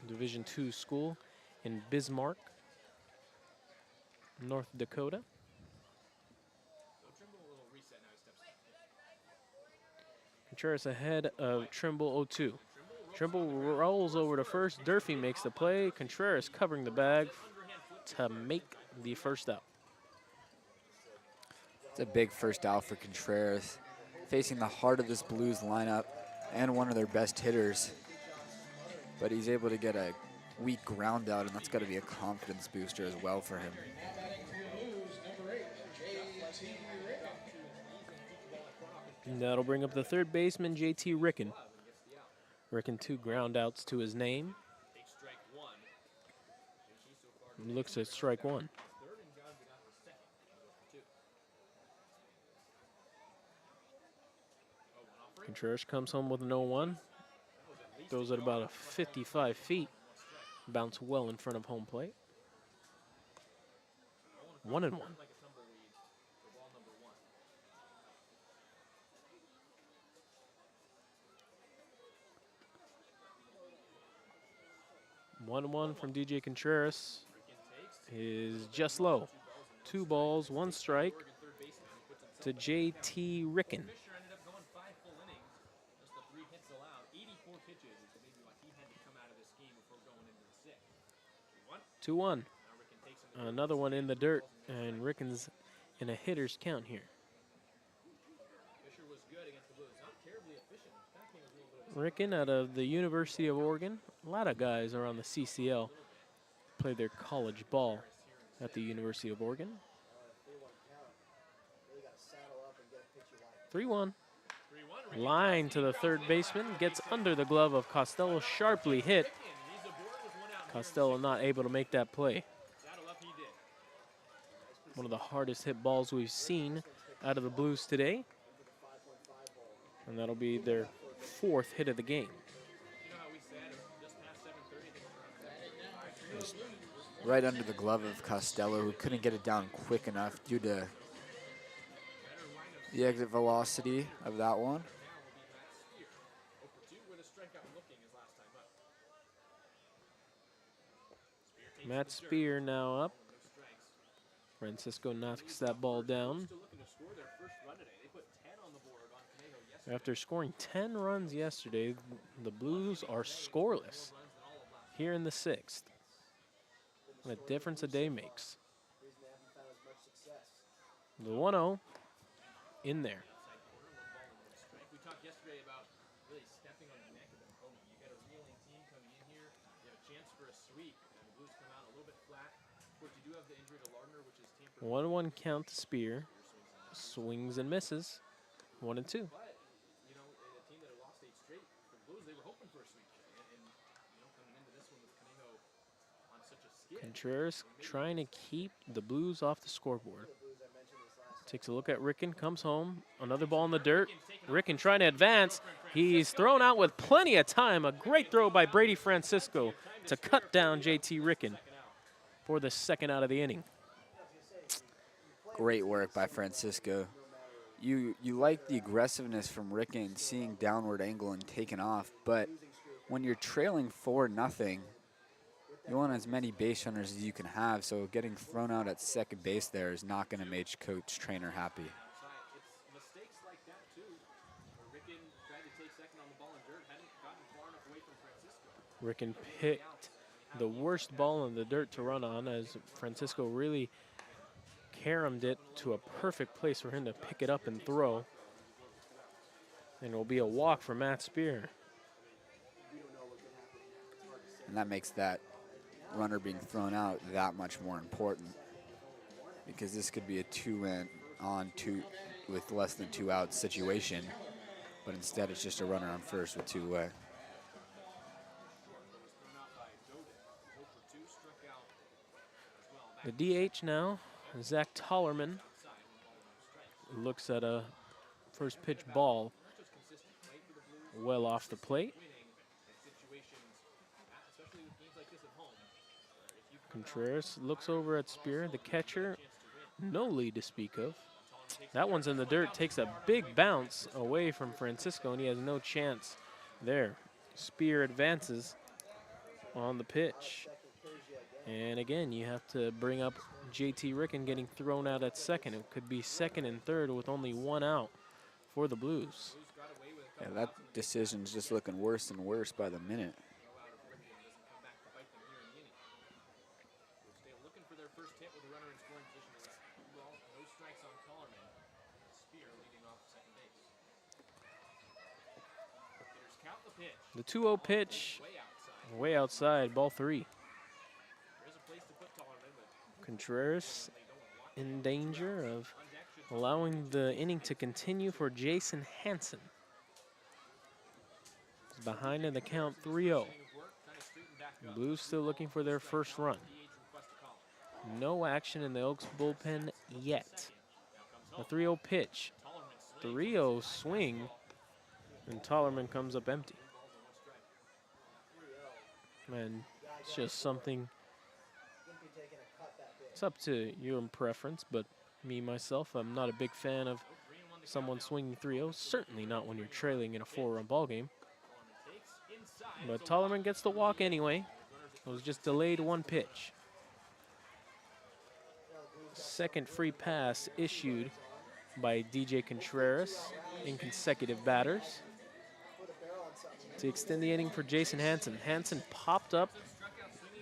Division II school in Bismarck, North Dakota. Contreras ahead of Trimble 0-2. Trimble rolls over to first. Durfee makes the play. Contreras covering the bag to make the first out. It's a big first out for Contreras, facing the heart of this Blues lineup and one of their best hitters. But he's able to get a weak ground out, and that's got to be a confidence booster as well for him. And that'll bring up the third baseman, JT Ricken. Ricken 2 ground outs to his name. Looks at strike 1. Contreras comes home with no one. Throws it about 55 feet. Bounce well in front of home plate. 1-1. Like a tumbleweed for ball number 1. 1-1 from DJ Contreras Ricken takes. is just low. 2 balls, 1 strike Third baseman who puts himself to JT Ricken. Fisher ended up going 5 full innings. Just the 3 hits allowed. 84 pitches is maybe why he had to come out of this game before going into the 6th. 2-1. Now Ricken takes him. Another one in the dirt, and Ricken's in a hitter's count here. Fisher was good against the Blues. Not terribly efficient. That thing was a little bit of Ricken out of the University of Oregon. A lot of guys are on the CCL. Play their college ball at the University of Oregon. 3-1. 3-1. Line to the third baseman. Gets under the glove of Costello. Sharply hit. He's aboard with 1 out. Costello not able to make that play. Saddle up he did. One of the hardest hit balls we've seen out of the Blues today. And that'll be their 4th hit of the game. You know how we said just past 7:30, I think it's around 7:30. Right under the glove of Costello, who couldn't get it down quick enough due to the exit velocity of that one. Matt Spear now up. Francisco knocks that ball down. After scoring 10 runs yesterday, the Blues are scoreless here in the 6th. What a difference a day makes. The 1-0 in there. We talked yesterday about really stepping on the neck of the opponent. You got a reeling team coming in here. You have a chance for a sweep, and the Blues come out a little bit flat. Of course, you do have the injury to Lardner, which is tampered. 1-1 count to Spear. Swings and misses. 1-2. But, you know, a team that had lost 8 straight, the Blues, they were hoping for a sweep. And you know, coming into this one with Conejo on such a skid. Contreras trying to keep the Blues off the scoreboard. Takes a look at Ricken, comes home. Another ball in the dirt. Ricken trying to advance. He's thrown out with plenty of time. A great throw by Brady Francisco to cut down JT Ricken for the 2nd out of the inning. Great work by Francisco. You like the aggressiveness from Ricken, seeing downward angle and taking off, but when you're trailing 4-0, you want as many base runners as you can have, so getting thrown out at second base there is not going to make coach trainer happy. It's mistakes like that, too, where Ricken tried to take second on the ball in dirt, hadn't gotten far enough away from Francisco. Ricken picked the worst ball in the dirt to run on, as Francisco really caromed it to a perfect place for him to pick it up and throw. And it will be a walk for Matt Spear. And that makes that runner being thrown out that much more important, because this could be a 2-in on 2 with less than 2 outs situation, but instead it's just a runner on first with 2 away. The DH now, Zach Tollerman, looks at a first pitch ball well off the plate. Contreras looks over at Spear, the catcher, no lead to speak of. That one's in the dirt, takes a big bounce away from Francisco, and he has no chance there. Spear advances on the pitch. And again, you have to bring up JT Ricken getting thrown out at second. It could be 2nd and 3rd with only 1 out for the Blues. Yeah, that decision's just looking worse and worse by the minute. The 2-0 pitch, way outside, ball 3. Contreras in danger of allowing the inning to continue for Jason Hansen. He's behind in the count 3-0. Blues still looking for their first run. No action in the Oaks bullpen yet. The 3-0 pitch. 3-0 swing And Tollerman comes up empty. And it's just something, it's up to your own preference, but me, myself, I'm not a big fan of someone swinging 3-0, certainly not when you're trailing in a 4-run ball game. But Tollerman gets the walk anyway. It was just delayed 1 pitch. Second free pass issued by DJ Contreras in consecutive batters to extend the inning for Jason Hansen. Hansen popped up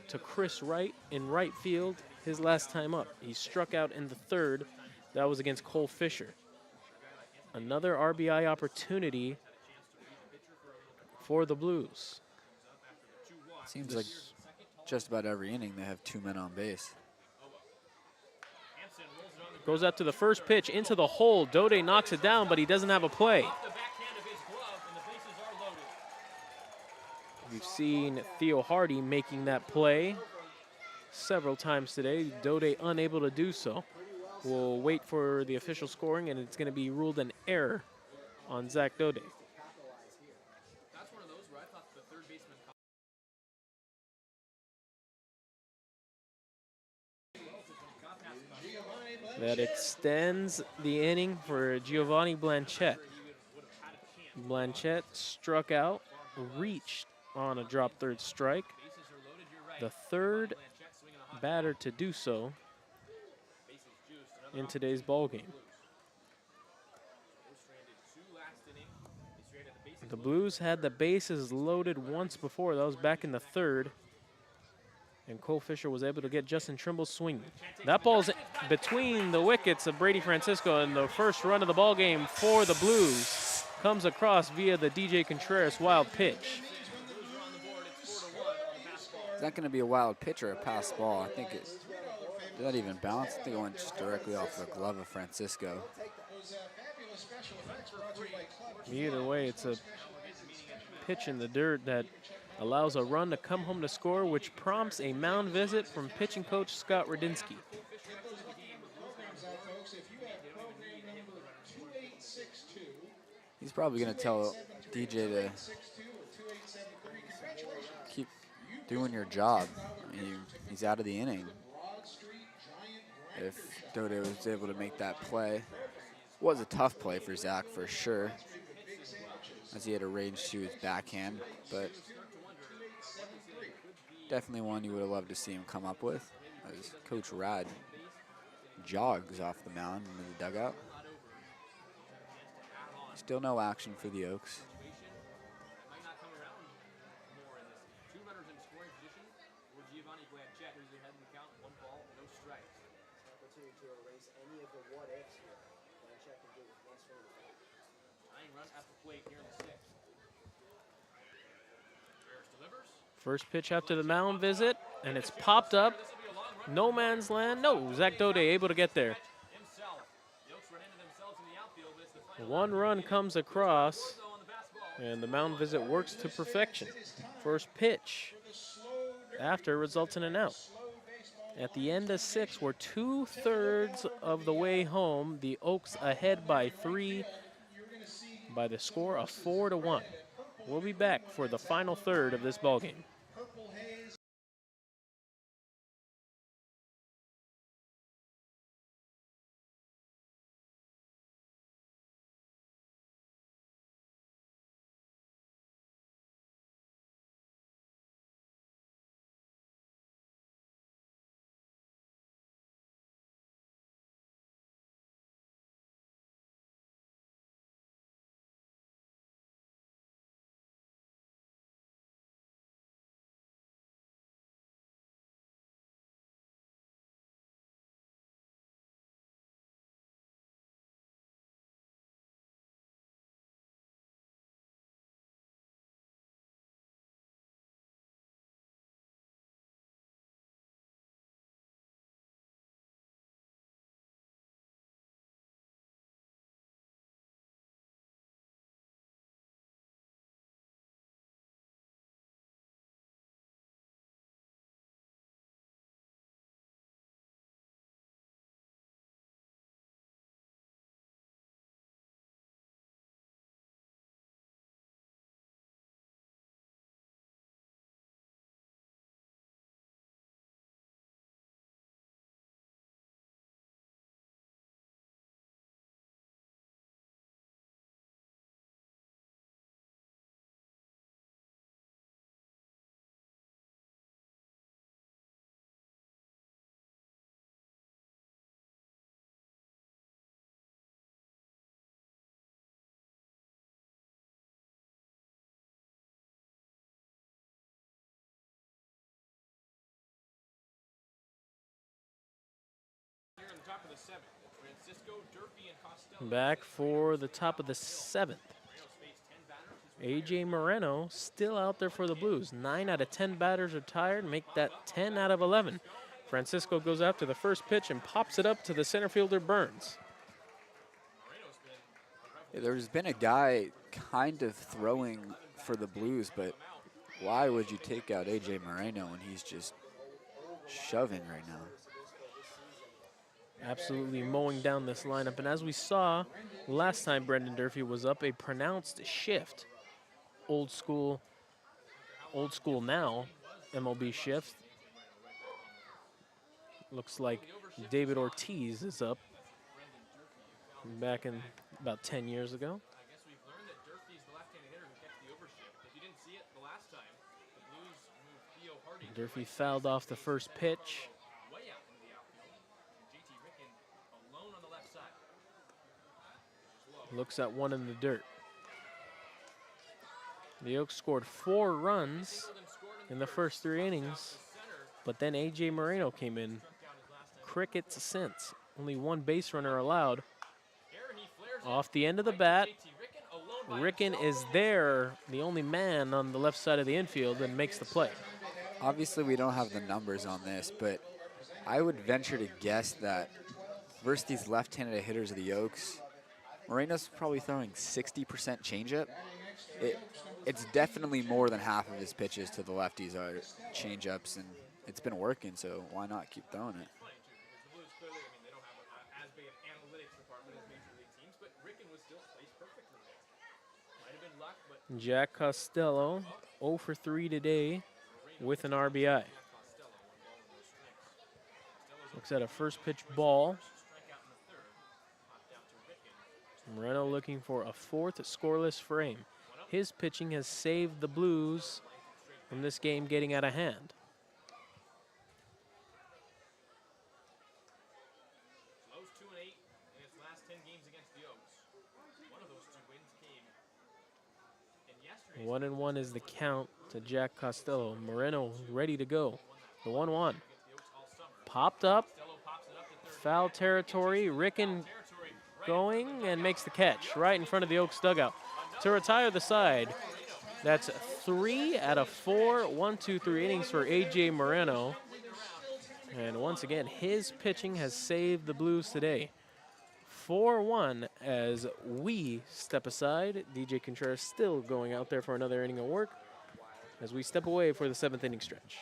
to Chris Wright in right field his last time up. He struck out in the 3rd. That was against Cole Fisher. Another RBI opportunity for the Blues. Seems like just about every inning they have 2 men on base. Goes out to the first pitch into the hole. Daudet knocks it down, but he doesn't have a play. We've seen Theo Hardy making that play several times today. Daudet unable to do so. We'll wait for the official scoring, and it's going to be ruled an error on Zach Daudet. That's one of those where I thought the third baseman. That extends the inning for Giovanni Blanchette. Blanchette struck out, reached on a drop 3rd strike. The 3rd batter to do so in today's ball game. The Blues had the bases loaded once before. That was back in the 3rd. And Cole Fisher was able to get Justin Trimble swinging. That ball's between the wickets of Brady Francisco, and the first run of the ball game for the Blues comes across via the DJ Contreras wild pitch. Is that going to be a wild pitch or a pass ball? I think it, did that even bounce? I think it went just directly off the glove of Francisco. Either way, it's a pitch in the dirt that allows a run to come home to score, which prompts a mound visit from pitching coach Scott Radinsky. He's probably going to tell DJ to keep doing your job. I mean, he's out of the inning. If Daudet was able to make that play. Was a tough play for Zach for sure, as he had a range to his backhand, but definitely one you would have loved to see him come up with, as Coach Rad jogs off the mound into the dugout. Still no action for the Oaks. First pitch out to the mound visit, and it's popped up. No man's land. No, Zach Daudet able to get there. 1 run comes across, and the mound visit works to perfection. First pitch after results in an out. At the end of 6, we're 2/3 of the way home. The Oaks ahead by 3 by the score of 4-1. We'll be back for the final third of this ballgame. top of the 7th. Francisco, Durfee, and Costello. Back for the top of the 7th. A.J. Moreno still out there for the Blues. 9 out of 10 batters are tired. Make that 10 out of 11. Francisco goes after the first pitch and pops it up to the center fielder, Burns. Yeah, there's been a guy kind of throwing for the Blues, but why would you take out A.J. Moreno when he's just shoving right now? Absolutely mowing down this lineup. And as we saw last time Brendan Durfee was up, a pronounced shift. Old school now, MLB shift. Looks like David Ortiz is up back in about 10 years ago. I guess we've learned that Durfee's the left-handed hitter who gets the overshift. If you didn't see it the last time, the Blues moved Theo Hardy. Durfee fouled off the first pitch. Way out into the outfield. And JT Ricken alone on the left side. Looks at one in the dirt. The Oaks scored 4 runs in the first 3 innings, but then A.J. Moreno came in. Crickets since. Only 1 base runner allowed. Off the end of the bat, Ricken is there, the only man on the left side of the infield, and makes the play. Obviously, we don't have the numbers on this, but I would venture to guess that versus these left-handed hitters of the Oaks, Moreno's probably throwing 60% changeup. It's definitely more than half of his pitches to the lefties are changeups, and it's been working, so why not keep throwing it? The Blues clearly, I mean, they don't have as big an analytics department as major league teams, but Ricken was still placed perfectly there. Might have been luck, but Jack Costello, 0 for 3 today with an RBI. Looks at a first pitch ball. Moreno looking for a 4th scoreless frame. His pitching has saved the Blues from this game getting out of hand. Lowe's 2-8 in its last 10 games against the Oaks. One of those 2 wins came in yesterday's 1-1 is the count to Jack Costello. Moreno ready to go. The 1-1. Popped up. Foul territory. Ricken going and makes the catch right in front of the Oaks dugout. To retire the side, that's 3 out of 4, 1, 2, 3 innings for A.J. Moreno. And once again, his pitching has saved the Blues today. 4-1 as we step aside. DJ Contreras still going out there for another inning of work as we step away for the 7th inning stretch.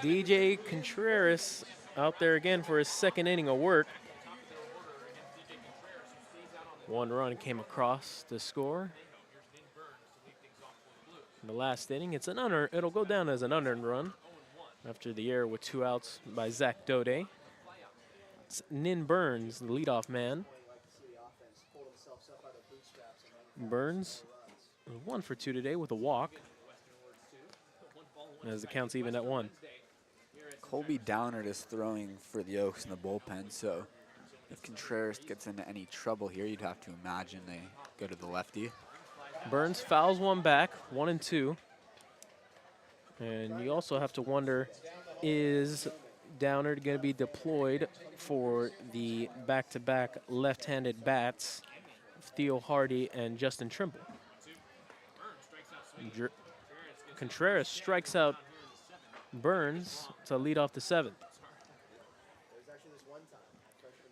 DJ Contreras out there again for his 2nd inning of work. 1 run came across to score. In the last inning, it's an unearned. It'll go down as an unearned run after the error with 2 outs by Zach Daudet. It's Nin Burns, the leadoff man. Burns 1 for 2 today with a walk. as the count's even at 1. Colby Downard is throwing for the Oaks in the bullpen, so if Contreras gets into any trouble here, you'd have to imagine they go to the lefty. Burns fouls one back, 1-2. And you also have to wonder, is Downard going to be deployed for the back-to-back left-handed bats, Theo Hardy and Justin Trimble? Contreras strikes out Burns to lead off the 7th.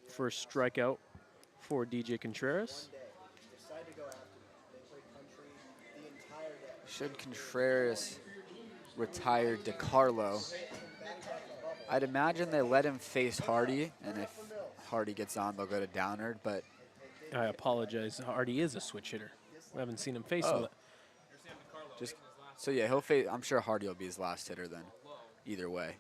First strikeout for DJ Contreras. Should Contreras retire DeCarlo, I'd imagine they let him face Hardy, and if Hardy gets on, they'll go to Downard, but I apologize. Hardy is a switch hitter. We haven't seen him face him. just so yeah, he'll face. I'm sure Hardy will be his last hitter then, either way.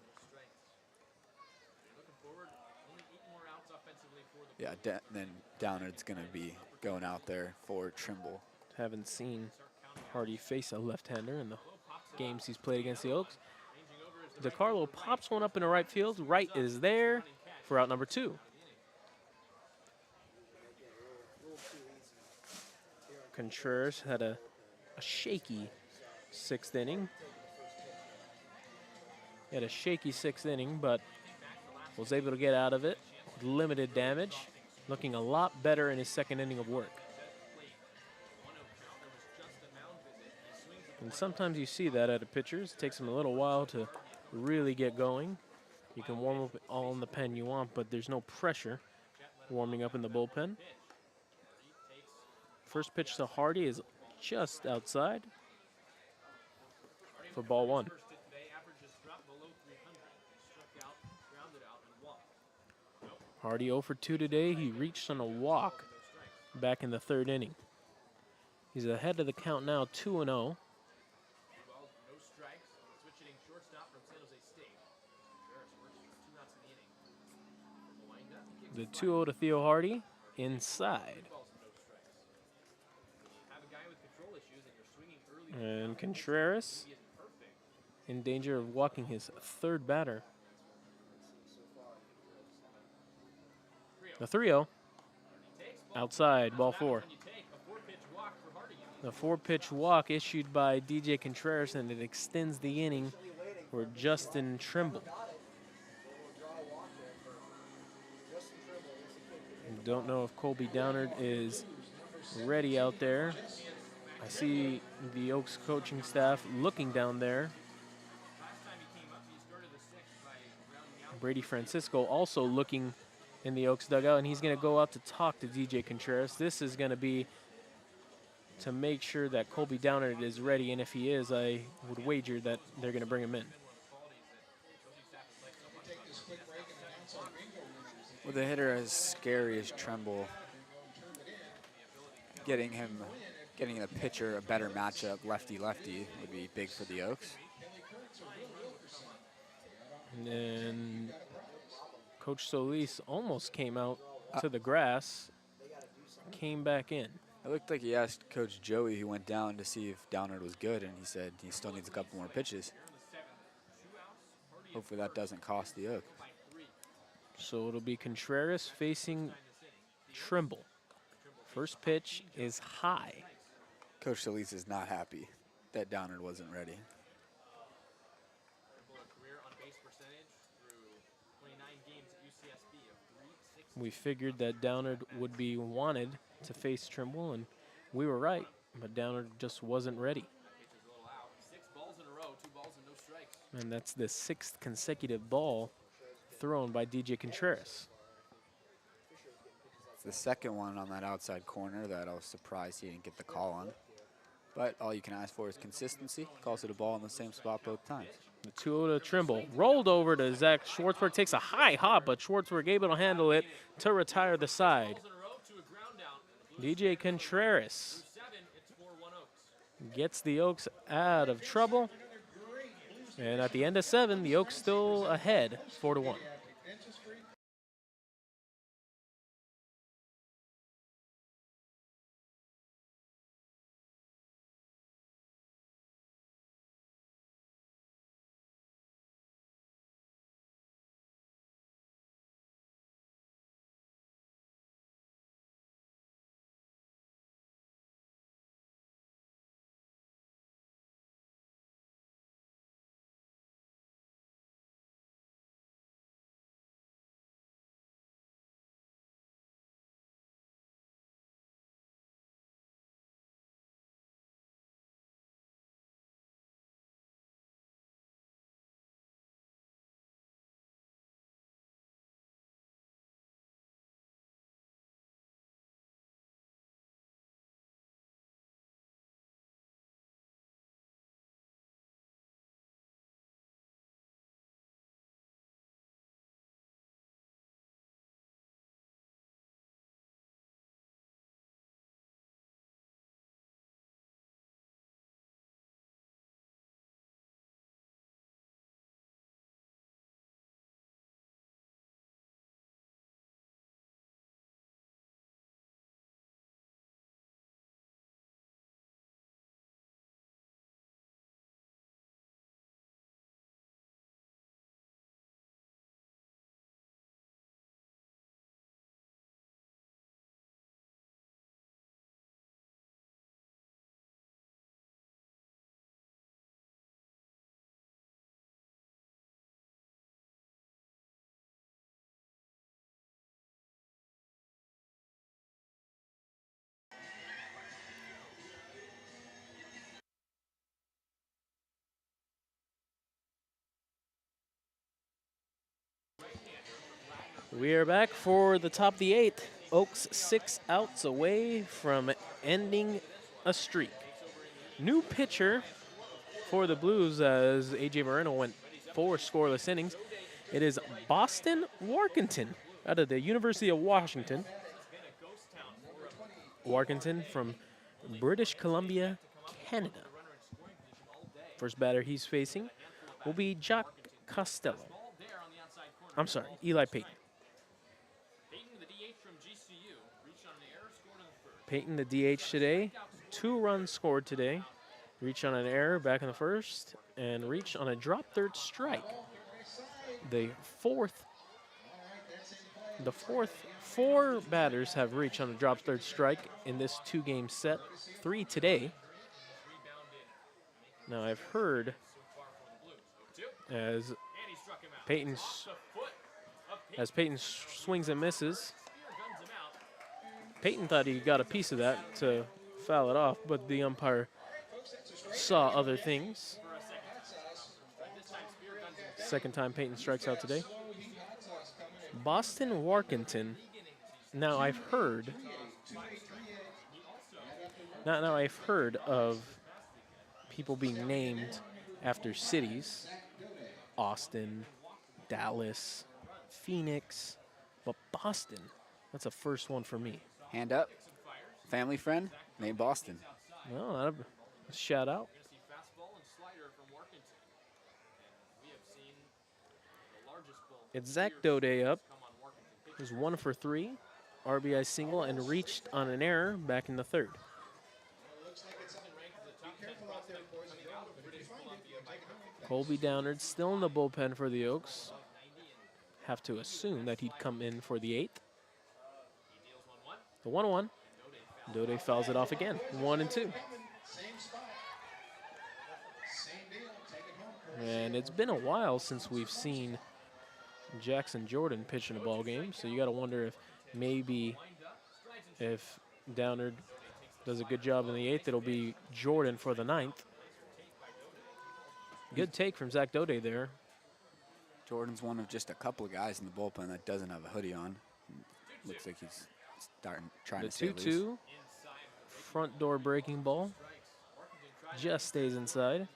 Yeah, then Downard's going to be going out there for Trimble. Haven't seen Hardy face a left-hander in the games he's played against the Oaks. DeCarlo pops one up in the right field. Wright is there for out number 2. Contreras had a shaky 6th inning. He had a shaky 6th inning, but was able to get out of it with limited damage, looking a lot better in his 2nd inning of work. And sometimes you see that out of pitchers. It takes them a little while to really get going. You can warm up all in the pen you want, but there's no pressure warming up in the bullpen. First pitch to Hardy is just outside for ball 1. Hardy 0 for 2 today. He reached on a walk back in the 3rd inning. He's ahead of the count now, 2-0. The 2-0 to Theo Hardy, inside. And Contreras in danger of walking his 3rd batter. The 3-0, outside, ball 4. The 4-pitch walk issued by DJ Contreras, and it extends the inning for Justin Trimble. Don't know if Colby Downard is ready out there. I see the Oaks coaching staff looking down there. Brady Francisco also looking in the Oaks dugout, and he's going to go out to talk to DJ Contreras. This is going to be to make sure that Colby Downard is ready, and if he is, I would wager that they're going to bring him in. With a hitter as scary as Trimble, getting the pitcher a better matchup, lefty-lefty, would be big for the Oaks. And then Coach Solis almost came out to the grass, came back in. It looked like he asked Coach Joey, who went down to see if Downard was good, and he said he still needs a couple more pitches. Hopefully that doesn't cost the Oaks. So it'll be Contreras facing Trimble. First pitch is high. Coach Solis is not happy that Downard wasn't ready. We figured that Downard would be wanted to face Trimble, and we were right, but Downard just wasn't ready. And that's the 6th consecutive ball thrown by DJ Contreras. It's the 2nd one on that outside corner that I was surprised he didn't get the call on. But all you can ask for is consistency. Calls it a ball in the same spot both times. The 2-0 to Trimble. Rolled over to Zach Schwartzberg. Takes a high hop, but Schwartzberg able to handle it to retire the side. DJ Contreras gets the Oaks out of trouble. And at the end of 7, the Oaks still ahead, 4-1. We are back for the top of the 8th. Oaks 6 outs away from ending a streak. New pitcher for the Blues as A.J. Moreno went 4 scoreless innings. It is Boston Warkentin out of the University of Washington. Warkentin from British Columbia, Canada. First batter he's facing will be Jack Costello. I'm sorry, Eli Paton. Paton, the DH today. 2 runs scored today. Reach on an error back in the first, and reach on a drop third strike. The fourth, 4 batters have reached on a drop third strike in this 2-game set. 3 today. Now I've heard as Paton swings and misses. Paton thought he got a piece of that to foul it off, but the umpire saw other things. Second time Paton strikes out today. Boston Warkentin. Now I've heard of people being named after cities. Austin, Dallas, Phoenix, but Boston, that's a first one for me. Hand up. Family friend named Boston. Well, a shout out. It's Zach Daudet up. He's 1 for 3. RBI single and reached on an error back in the third. Colby Downard still in the bullpen for the Oaks. Have to assume that he'd come in for the 8th. The 1-1. Daudet fouls it off again. 1-2. And it's been a while since we've seen Jackson Jordan pitch in a ball game, so you got to wonder if maybe if Downard does a good job in the 8th, it'll be Jordan for the 9th. Good take from Zach Daudet there. Jordan's one of just a couple of guys in the bullpen that doesn't have a hoodie on. Looks like he's trying to stay loose. The 2-2 front door breaking ball just stays inside.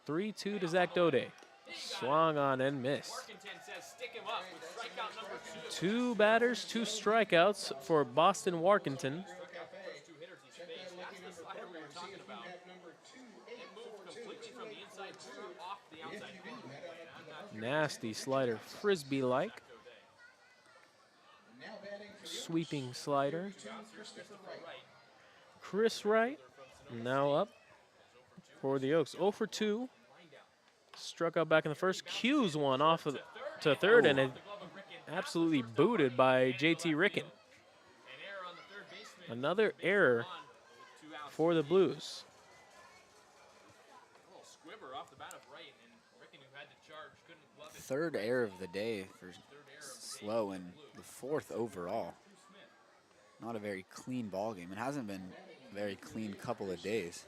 3-2 to Zach Daudet. Swung on and missed. 2 batters, 2 strikeouts for Boston Warkentin. Nasty slider, frisbee-like. Sweeping slider. Chris Wright now up for the Oaks. 0 for 2. Struck out back in the first. Cues one off of to third, and it absolutely booted by JT Ricken. Another error for the Blues. Third error of the day for SLO and the 4th overall. Not a very clean ball game. It hasn't been a very clean couple of days.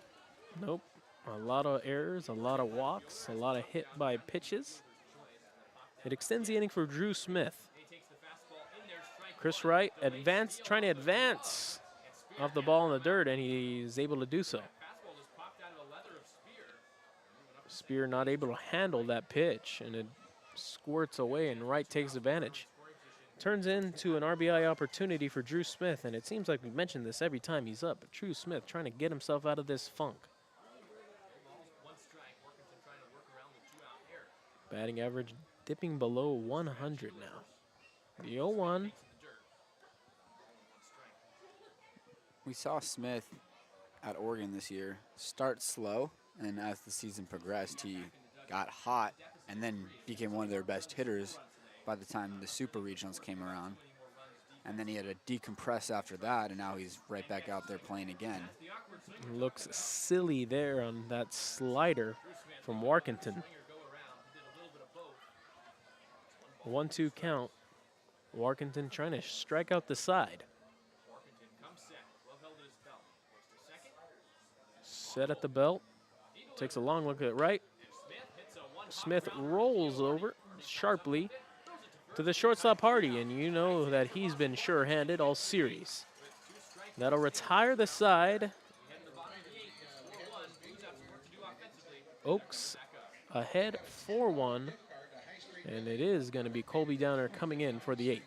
Nope. A lot of errors, a lot of walks, a lot of hit by pitches. It extends the inning for Drew Smith. Chris Wright trying to advance off the ball in the dirt, and he's able to do so. Spear not able to handle that pitch, and it squirts away, and Wright takes advantage. Turns into an RBI opportunity for Drew Smith, and it seems like we mention this every time he's up, but Drew Smith trying to get himself out of this funk. Batting average dipping below 100 now. The 0-1. We saw Smith at Oregon this year start slow, and as the season progressed, he got hot and then became one of their best hitters by the time the Super Regionals came around. And then he had to decompress after that, and now he's right back out there playing again. Looks silly there on that slider from Warkentin. 1-2 count. Warkentin trying to strike out the side. Set at the belt. Takes a long look at right. Smith rolls over sharply to the shortstop Hardy, and you know that he's been sure-handed all series. That'll retire the side. Oaks ahead 4-1, and it is going to be Colby Downer coming in for the 8th.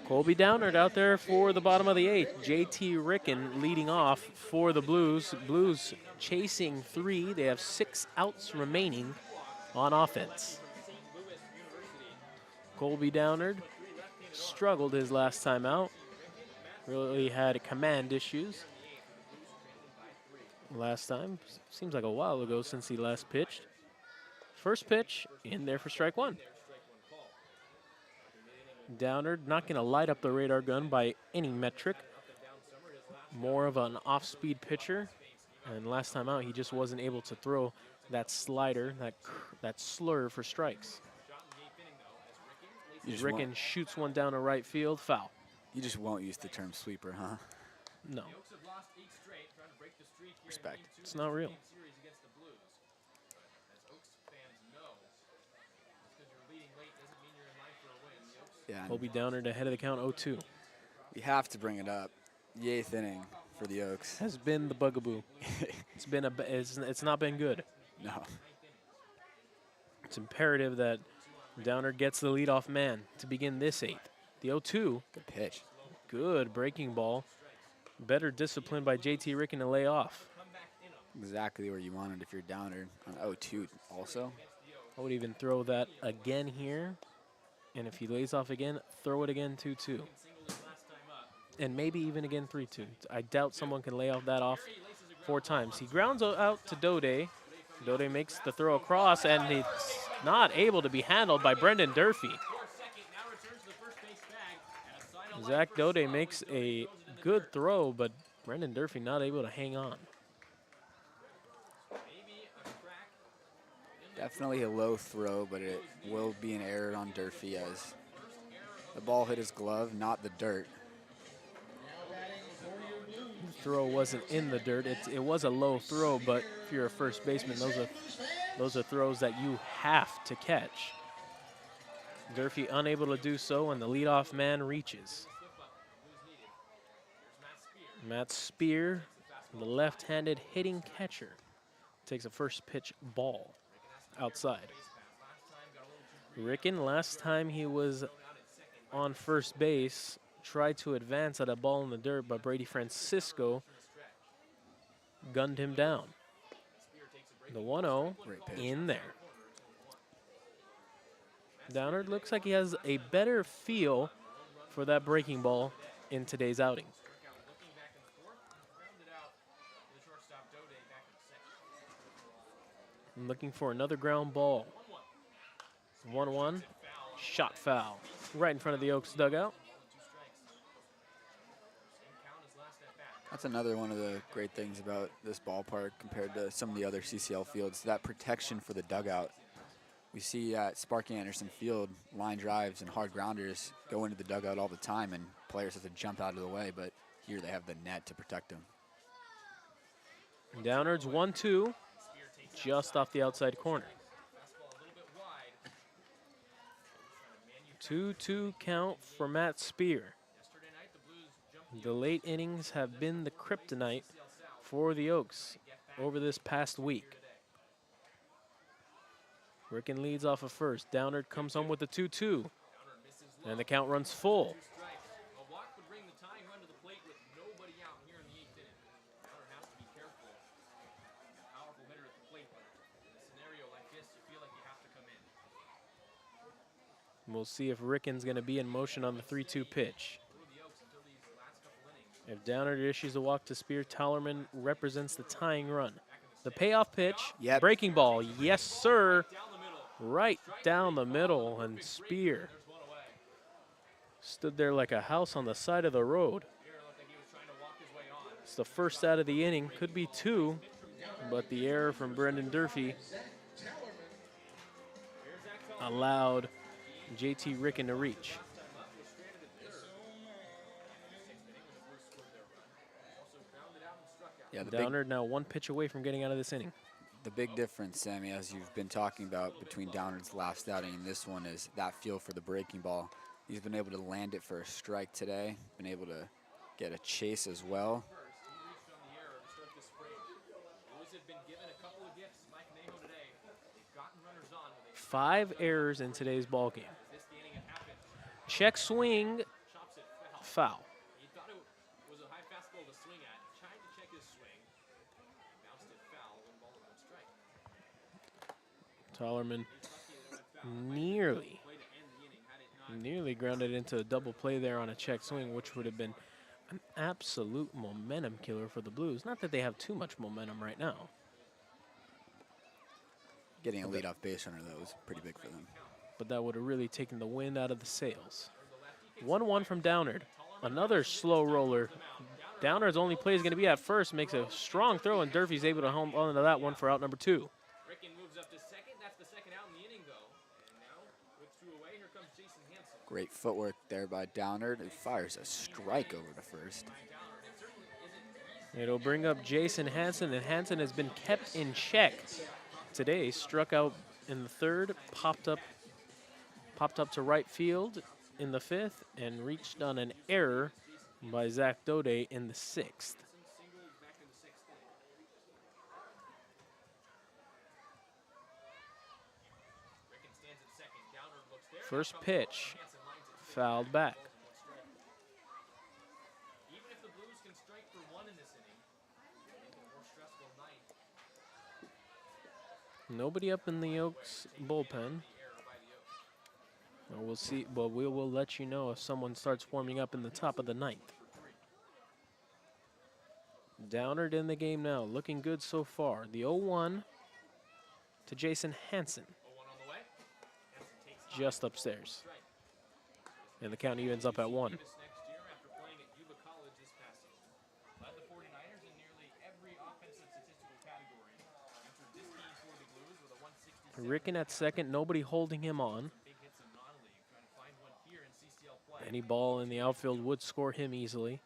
Colby Downard out there for the bottom of the 8th. JT Ricken leading off for the Blues. Blues chasing 3. They have 6 outs remaining on offense. Colby Downard struggled his last time out. Really had command issues last time. Seems like a while ago since he last pitched. First pitch in there for strike 1. Downard not going to light up the radar gun by any metric. More of an off-speed pitcher. And last time out, he just wasn't able to throw that slider, that slur for strikes. Ricken shoots one down to right field, foul. You just won't use the term sweeper, huh? No. Respect. It's not real. Yeah. Colby Downard ahead of the count 0-2. We have to bring it up. The 8th inning for the Oaks Has been the bugaboo. It's not been good. No. It's imperative that Downard gets the leadoff man to begin this 8th. The 0-2. Good pitch. Good breaking ball. Better discipline by JT Ricken to lay off. Exactly where you wanted if you're Downard on 0-2 also. I would even throw that again here. And if he lays off again, throw it again 2-2. And maybe even again 3-2. I doubt someone can lay off that off 4 times. He grounds out to Daudet. Daudet makes the throw across, and it's not able to be handled by Brendan Durfee. Zach Daudet makes a good throw, but Brendan Durfee not able to hang on. Definitely a low throw, but it will be an error on Durfee as The ball hit his glove, not the dirt. The throw wasn't in the dirt. It was a low throw, but if you're a first baseman, those are throws that you have to catch. Durfee unable to do so, and the leadoff man reaches. Matt Spear, the left-handed hitting catcher, takes a first pitch ball outside. Ricken, last time he was on first base, tried to advance at a ball in the dirt, but Brady Francisco gunned him down. The 1-0 in there. Downard looks like he has a better feel for that breaking ball in today's outing. I'm looking for another ground ball. 1-1, shot foul, right in front of the Oaks dugout. That's another one of the great things about this ballpark compared to some of the other CCL fields, that protection for the dugout. We see at Sparky Anderson Field, line drives and hard grounders go into the dugout all the time, and players have to jump out of the way, but here they have the net to protect them. Downard's 1-2, just off the outside corner. 2-2 count for Matt Spear. The late innings have been the kryptonite for the Oaks over this past week. Ricken leads off of first. Downard comes home with the 2-2, and the count runs full. We'll see if Ricken's going to be in motion on the 3-2 pitch. If Downard issues a walk to Spear, Tallerman represents the tying run. The payoff pitch, breaking ball, yes sir, right down the middle, and Spear stood there like a house on the side of the road. It's the first out of the inning, could be two, but the error from Brendan Durfee allowed JT Ricken to reach. Yeah, Downard now one pitch away from getting out of this inning. The big difference, Sammy, as you've been talking about between Downard's last outing and this one, is that feel for the breaking ball. He's been able to land it for a strike today, been able to get a chase as well. 5 errors in today's ball game. Check swing, foul. Tallerman nearly grounded into a double play there on a check swing, which would have been an absolute momentum killer for the Blues. Not that they have too much momentum right now. Getting a leadoff base runner, though, was pretty big for them. But that would have really taken the wind out of the sails. 1-1 from Downard. Another slow roller. Downard's only play is going to be at first, makes a strong throw, and Durfee's able to home onto that one for out number 2. Great footwork there by Downard, who fires a strike over to first. It'll bring up Jason Hansen, and Hansen has been kept in check today. Struck out in the 3rd, popped up to right field in the 5th, and reached on an error by Zach Daudet in the 6th. First pitch, fouled back. Nobody up in the Oaks bullpen. Well, we'll see, but we will let you know if someone starts warming up in the top of the 9th. Downard in the game now, looking good so far. The 0-1 to Jason Hansen. Just upstairs. And the count evens up at 1. Ricken at second, nobody holding him on. Any ball in the outfield would score him easily.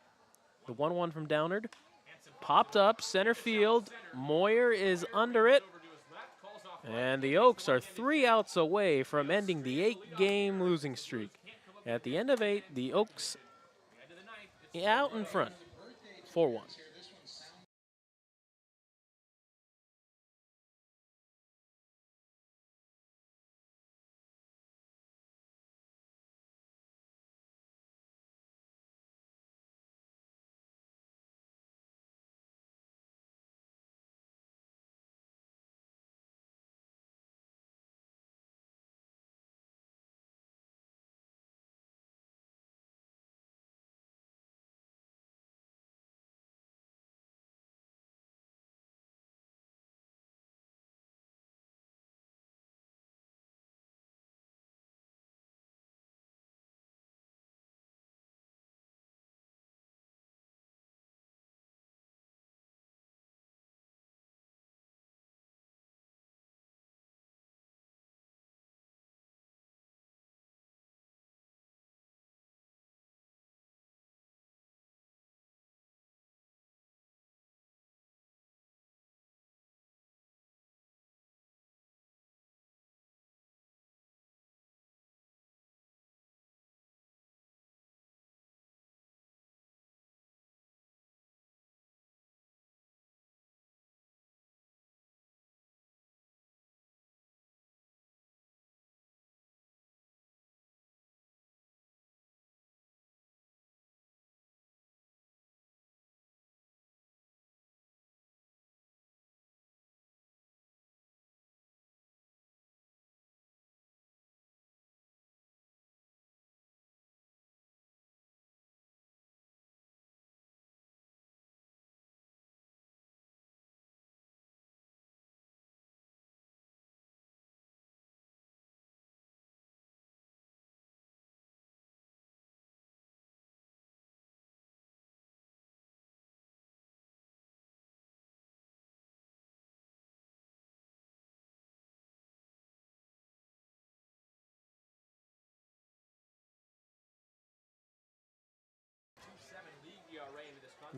The 1-1 from Downard. Popped up, center field. Moyer is under it. And the Oaks are 3 outs away from ending the 8-game losing streak. At the end of 8, the Oaks out in front, 4-1.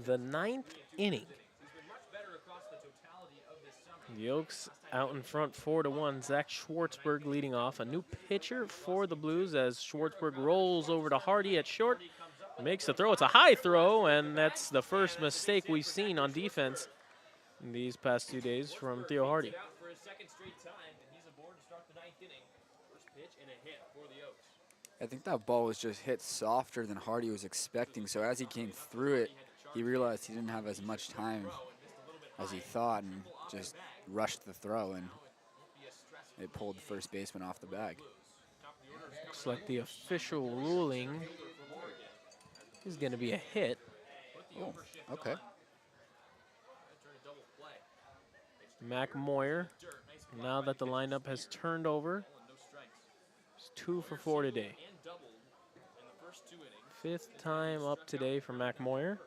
The 9th inning. The Oaks out in front 4-1. Zach Schwartzberg leading off. A new pitcher for the Blues as Schwartzberg rolls over to Hardy at short. Makes the throw. It's a high throw, and that's the first mistake we've seen on defense in these past 2 days from Theo Hardy. I think that ball was just hit softer than Hardy was expecting. So as he came through it, he realized he didn't have as much time as he thought and just rushed the throw, and it pulled the first baseman off the bag. Looks like the official ruling is going to be a hit. Oh, okay. Mac Moyer, now that the lineup has turned over, is 2 for 4 today. 5th time up today for Mac Moyer.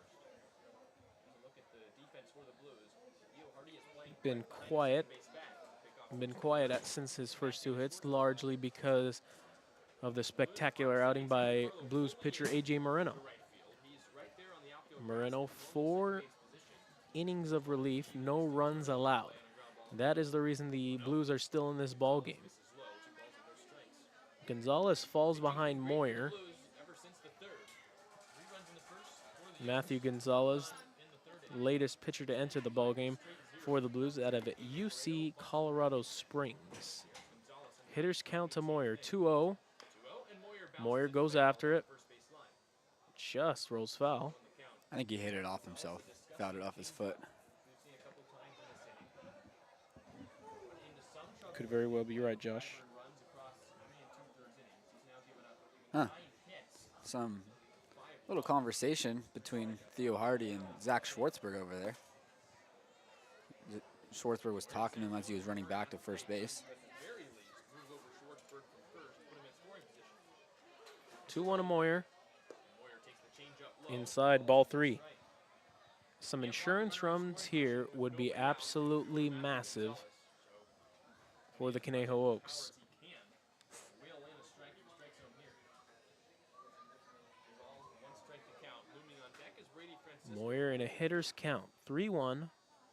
Been quiet since his first 2 hits, largely because of the spectacular outing by Blues pitcher A.J. Moreno. Moreno, 4 innings of relief, no runs allowed. That is the reason the Blues are still in this ball game. Gonzalez falls behind Moyer. Matthew Gonzalez, latest pitcher to enter the ball game for the Blues out of UC Colorado Springs. Hitters count to Moyer, 2-0. Moyer goes after it. Just rolls foul. I think he hit it off himself, fouled it off his foot. Could very well be right, Josh. Huh. Some little conversation between Theo Hardy and Zach Schwartzberg over there. Schwartzberg was talking to him as he was running back to first base. 2-1 to Moyer. Inside, ball 3. Some insurance runs here would be absolutely massive for the Conejo Oaks. Moyer in a hitter's count, 3-1.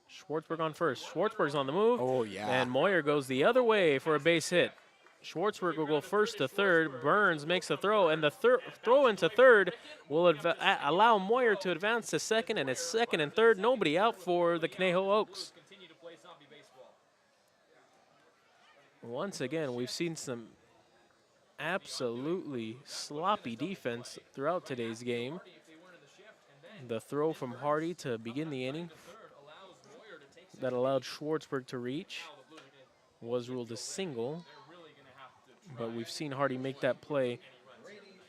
Schwartzberg on first. Schwartzberg's on the move. Oh, yeah. And Moyer goes the other way for a base hit. Schwartzberg will go first to third. Burns makes the throw, and the throw into third will allow Moyer to advance to second, and it's second and third. Nobody out for the Conejo Oaks. Once again, we've seen some absolutely sloppy defense throughout today's game. The throw from Hardy to begin the inning that allowed Schwartzberg to reach was ruled a single, but we've seen Hardy make that play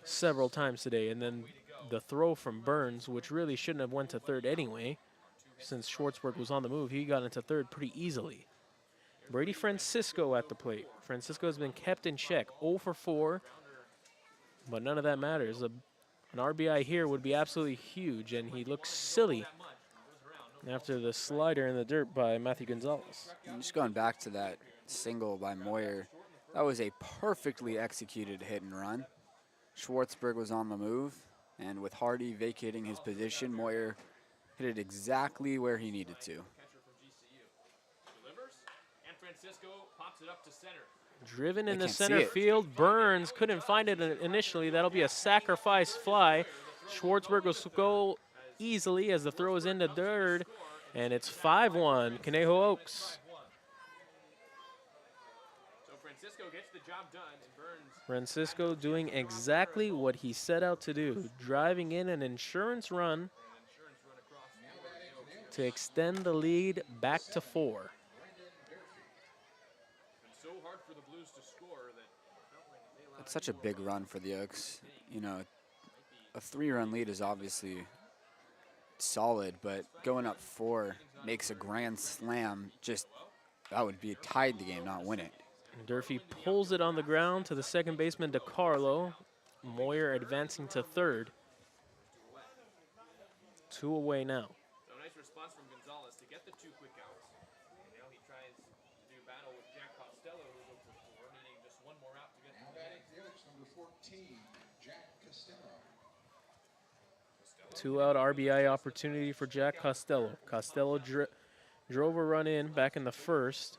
several times today. And then the throw from Burns, which really shouldn't have went to third anyway, since Schwartzberg was on the move, he got into third pretty easily. Brady Francisco at the plate. Francisco has been kept in check, 0 for 4, but none of that matters. An RBI here would be absolutely huge, and he looks silly after the slider in the dirt by Matthew Gonzalez. And just going back to that single by Moyer, that was a perfectly executed hit and run. Schwartzberg was on the move, and with Hardy vacating his position, Moyer hit it exactly where he needed to. Driven in the center field. Burns couldn't find it initially. That'll be a sacrifice fly. Schwartzberg will go easily as the throw is into third, and it's 5-1 Conejo Oaks. So Francisco gets the job done, and Burns. Francisco doing exactly what he set out to do, driving in an insurance run to extend the lead back to 4. It's such a big run for the Oaks. You know, a 3-run lead is obviously solid, but going up 4 makes a grand slam. Just, that would be tied the game, not win it. Durfee pulls it on the ground to the second baseman, DeCarlo. Moyer advancing to third. 2 away now. So nice response from Gonzalez to get the 2 quick outs. And now he tries to do battle with Jack Costello, who's over 4, needing just 1 more out to get Now batting the Oaks, number 14, Jack Costello. 2-out RBI opportunity for Jack Costello. Costello drove a run in back in the first.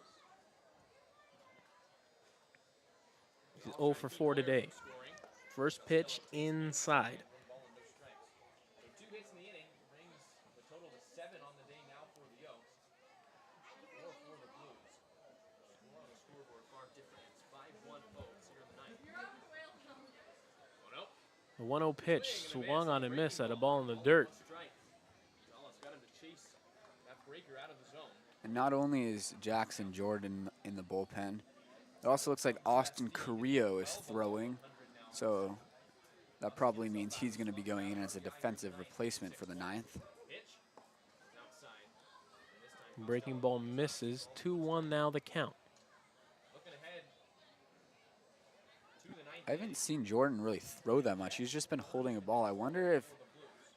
He's 0 for 4 today. First pitch inside. So 2 hits in the inning brings the total to 7 on the day now for the Oaks. 4 for the Blues. Score on the scoreboard far different. It's 5-1 Oaks here in the 9th. The 1-0 pitch swung on and missed at a ball in the dirt. Gonzalez got him to chase that breaker out of the zone. And not only is Jackson Jordan in the bullpen, it also looks like Austin Carrillo is throwing. So that probably means he's going to be going in as a defensive replacement for the 9th. Breaking ball misses. 2-1 now the count. I haven't seen Jordan really throw that much. He's just been holding a ball. I wonder if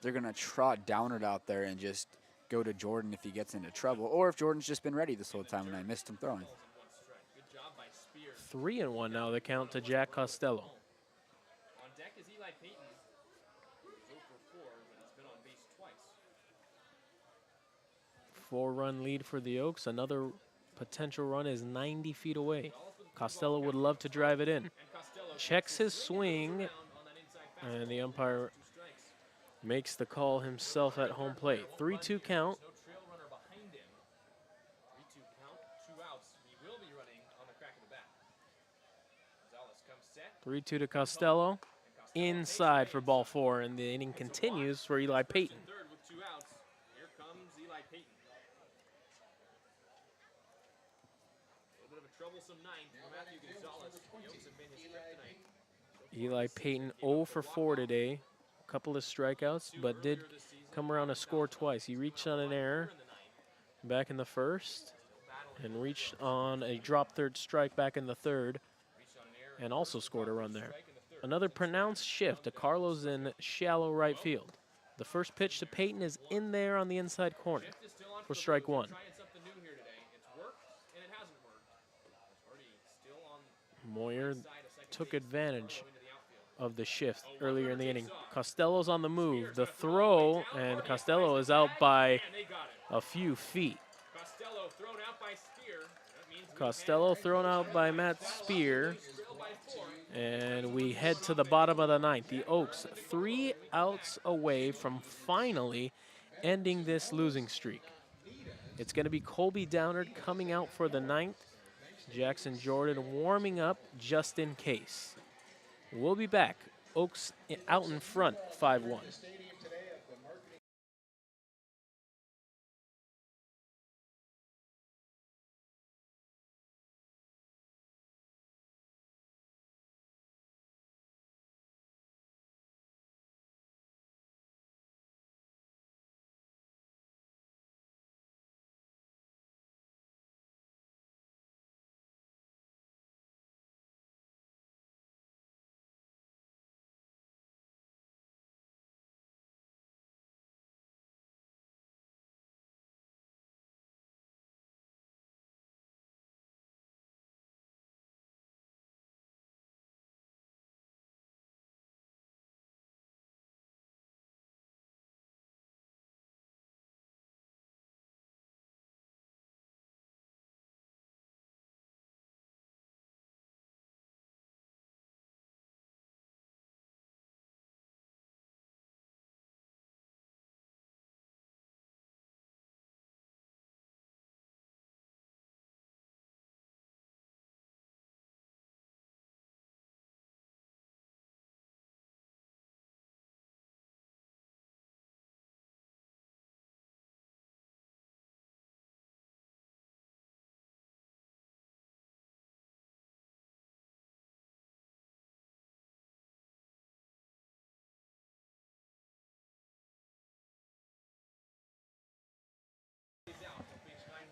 they're going to trot Downard out there and just go to Jordan if he gets into trouble, or if Jordan's just been ready this whole time and I missed him throwing. 3-1 now the count to Jack Costello. On deck is Eli Paton. He's 0 for 4, but he's been on base twice. 4-run lead for the Oaks. Another potential run is 90 feet away. Costello would love to drive it in. Checks his swing, and the umpire makes the call himself at home plate. 3-2 count. No trail runner behind him. 3-2 count, 2 outs. He will be running on the crack of the bat. Gonzalez comes set. 3-2 to Costello. Inside for ball 4, and the inning continues for Eli Paton. Third with 2 outs. Here comes Eli Paton. A little bit of a troublesome 9th for Matthew Gonzalez. The Oaks have been his kryptonite. Eli Paton 0 for 4 today. A couple of strikeouts, but did come around to score twice. He reached on an error back in the first and reached on a drop third strike back in the third and also scored a run there. Another pronounced shift to Carlos in shallow right field. The first pitch to Paton is in there on the inside corner for strike 1. Trying something new here today. It's worked and it hasn't worked. Already still on Moyer took advantage of the shift earlier in the inning. Costello's on the move. The throw, and Costello is out by a few feet. Costello thrown out by Spear. That means Costello thrown out by Matt Spear. And we head to the bottom of the ninth. The Oaks 3 outs away from finally ending this losing streak. It's going to be Colby Downard coming out for the ninth. Jackson Jordan warming up just in case. We'll be back. Oaks out in front, 5-1.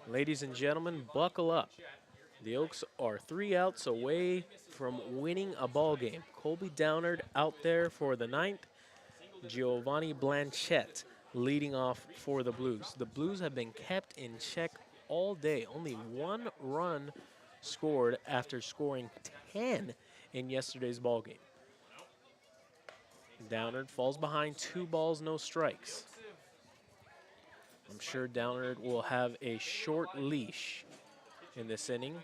Ladies and gentlemen, buckle up. The Oaks are 3 outs away from winning a ball game. Colby Downard out there for the ninth. Giovanni Blanchette leading off for the Blues. The Blues have been kept in check all day. Only 1 run scored after scoring 10 in yesterday's ball game. Downard falls behind 2 balls, no strikes. I'm sure Downard will have a short leash in this inning.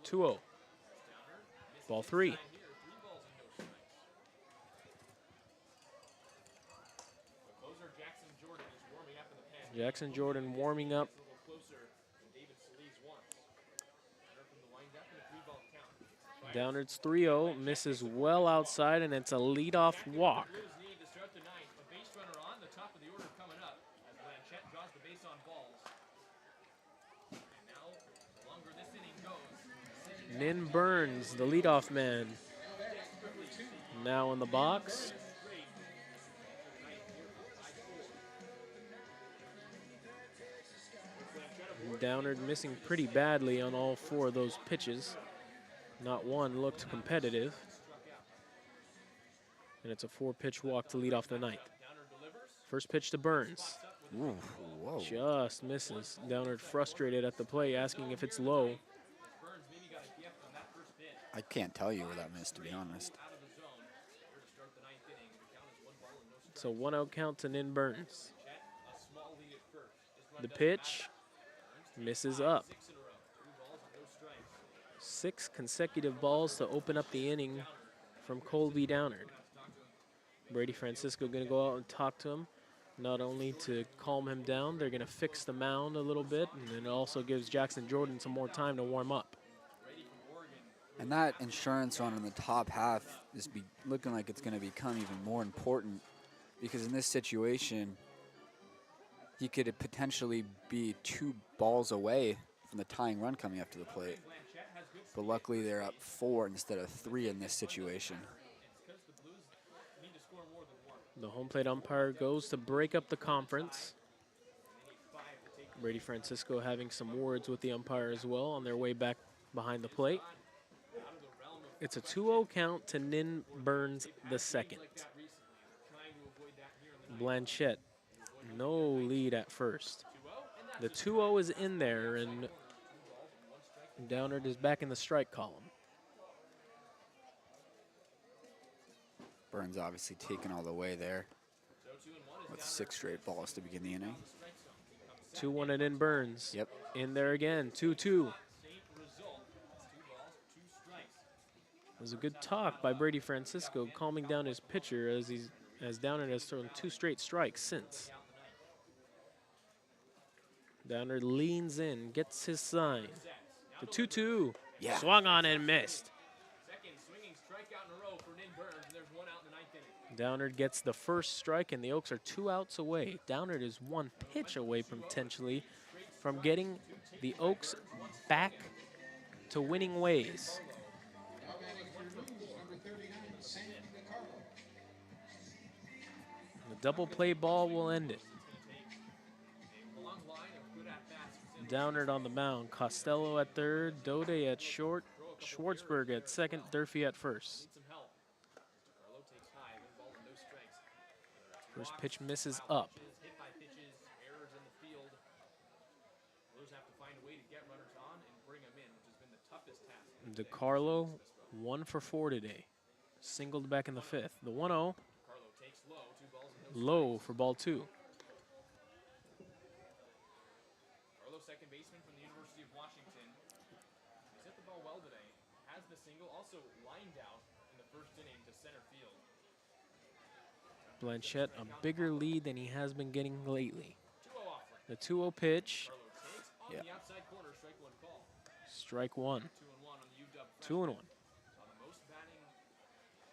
2-0. Ball 3. Jackson Jordan warming up. Downard's 3-0, misses well outside, and it's a leadoff walk. Nin Burns, the leadoff man, now in the box. Downard missing pretty badly on all 4 of those pitches. Not one looked competitive. And it's a 4-pitch walk to lead off the ninth. First pitch to Burns. Ooh, whoa. Just misses. Downard frustrated at the play, asking if it's low. I can't tell you where that missed, to be honest. It's a 1-0 count to Nin Burns. The pitch misses up. 6 consecutive balls to open up the inning from Colby Downard. Brady Francisco going to go out and talk to him, not only to calm him down, they're going to fix the mound a little bit, and then it also gives Jackson Jordan some more time to warm up. And that insurance run in the top half is looking like it's going to become even more important, because in this situation, he could potentially be 2 balls away from the tying run coming up to the plate. But luckily they're up 4 instead of 3 in this situation. The home plate umpire goes to break up the conference. Brady Francisco having some words with the umpire as well on their way back behind the plate. It's a 2-0 count to Nin Burns the second. Blanchette, no lead at first. The 2-0 is in there, and Downard is back in the strike column. Burns obviously taking all the way there with 6 straight balls to begin the inning. 2-1 and in Burns. Yep. In there again, 2-2. It was a good talk by Brady Francisco, calming down his pitcher as Downer has thrown 2 straight strikes since. Downer leans in, gets his sign. The 2-2. Yeah. Swung on and missed. Downard gets the first strike, and the Oaks are 2 outs away. Downard is 1 pitch away from potentially from getting the Oaks back to winning ways. The double play ball will end it. Downard on the mound. Costello at third, Daudet at short, Schwartzberg at second, Durfee at first. First pitch misses up. DeCarlo 1 for 4 today. Singled back in the 5th. The 1-0. Low for ball 2. Second baseman from the University of Washington. He's hit the ball well today. Has the single, also lined out in the first inning to center field. Blanchette a bigger lead than he has been getting lately. The 2-0 pitch. Yeah. The outside corner, strike 1 call. Strike 1. 2-1 on the UW. 2-1. Saw the most batting,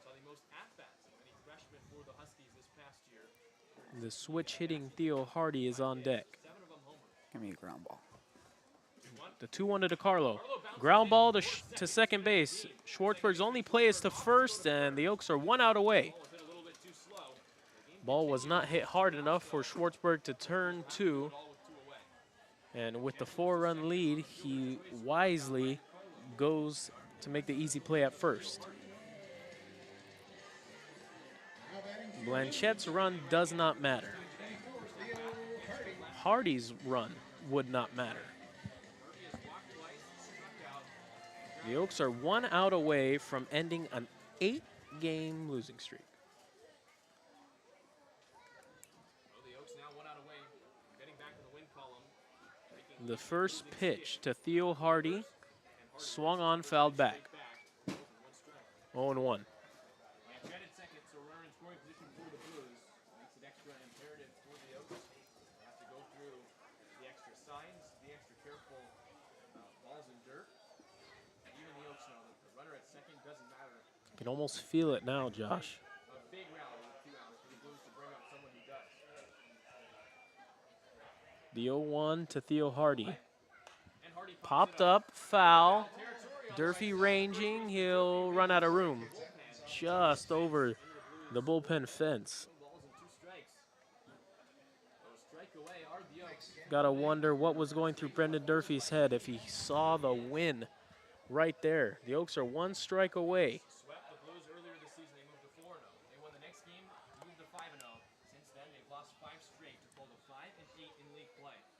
saw the most at-bats of any freshman for the Huskies this past year. The switch hitting Theo Hardy is on deck. 7 of them homers. Give me a ground ball. The 2-1 to DeCarlo. Ground ball to second base. Schwartzberg's only play is to first, and the Oaks are 1 out away. Ball was not hit hard enough for Schwartzberg to turn 2. And with the 4-run lead, he wisely goes to make the easy play at first. Blanchette's run does not matter. Hardy's run would not matter. The Oaks are 1 out away from ending an 8-game losing streak. The first pitch to Theo Hardy, swung on, fouled back. 0-1. You can almost feel it now, Josh. The 0-1 to Theo Hardy. Popped up, foul. Durfee ranging, he'll run out of room. Just over the bullpen fence. Gotta wonder what was going through Brendan Durfee's head if he saw the win right there. The Oaks are 1 strike away.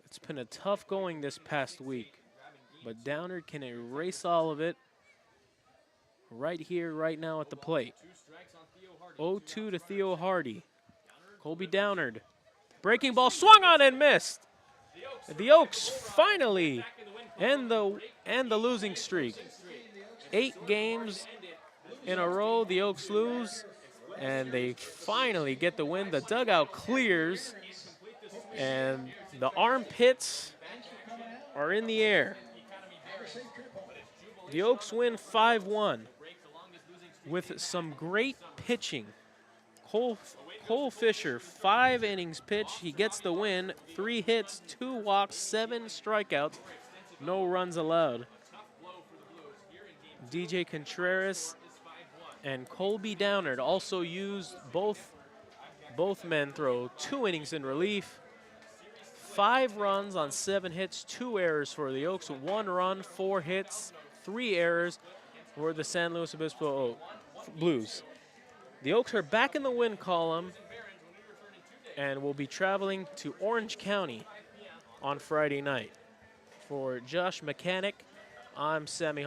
It's been a tough going this past week, but Downard can erase all of it right here, right now at the plate. 0-2 to Theo Hardy. Colby Downard. Breaking ball swung on and missed. The Oaks finally end the losing streak. 8 games in a row the Oaks lose, and they finally get the win. The dugout clears, and the armpits are in the air. The Oaks win 5-1 with some great pitching. Cole Fisher, 5 innings pitched. He gets the win. 3 hits, 2 walks, 7 strikeouts, no runs allowed. DJ Contreras and Colby Downard also used both men throw 2 innings in relief. 5 runs on 7 hits, 2 errors for the Oaks, 1 run, 4 hits, 3 errors for the San Luis Obispo Blues. The Oaks are back in the win column and will be traveling to Orange County on Friday night. For Josh Mechanick, I'm Sammy.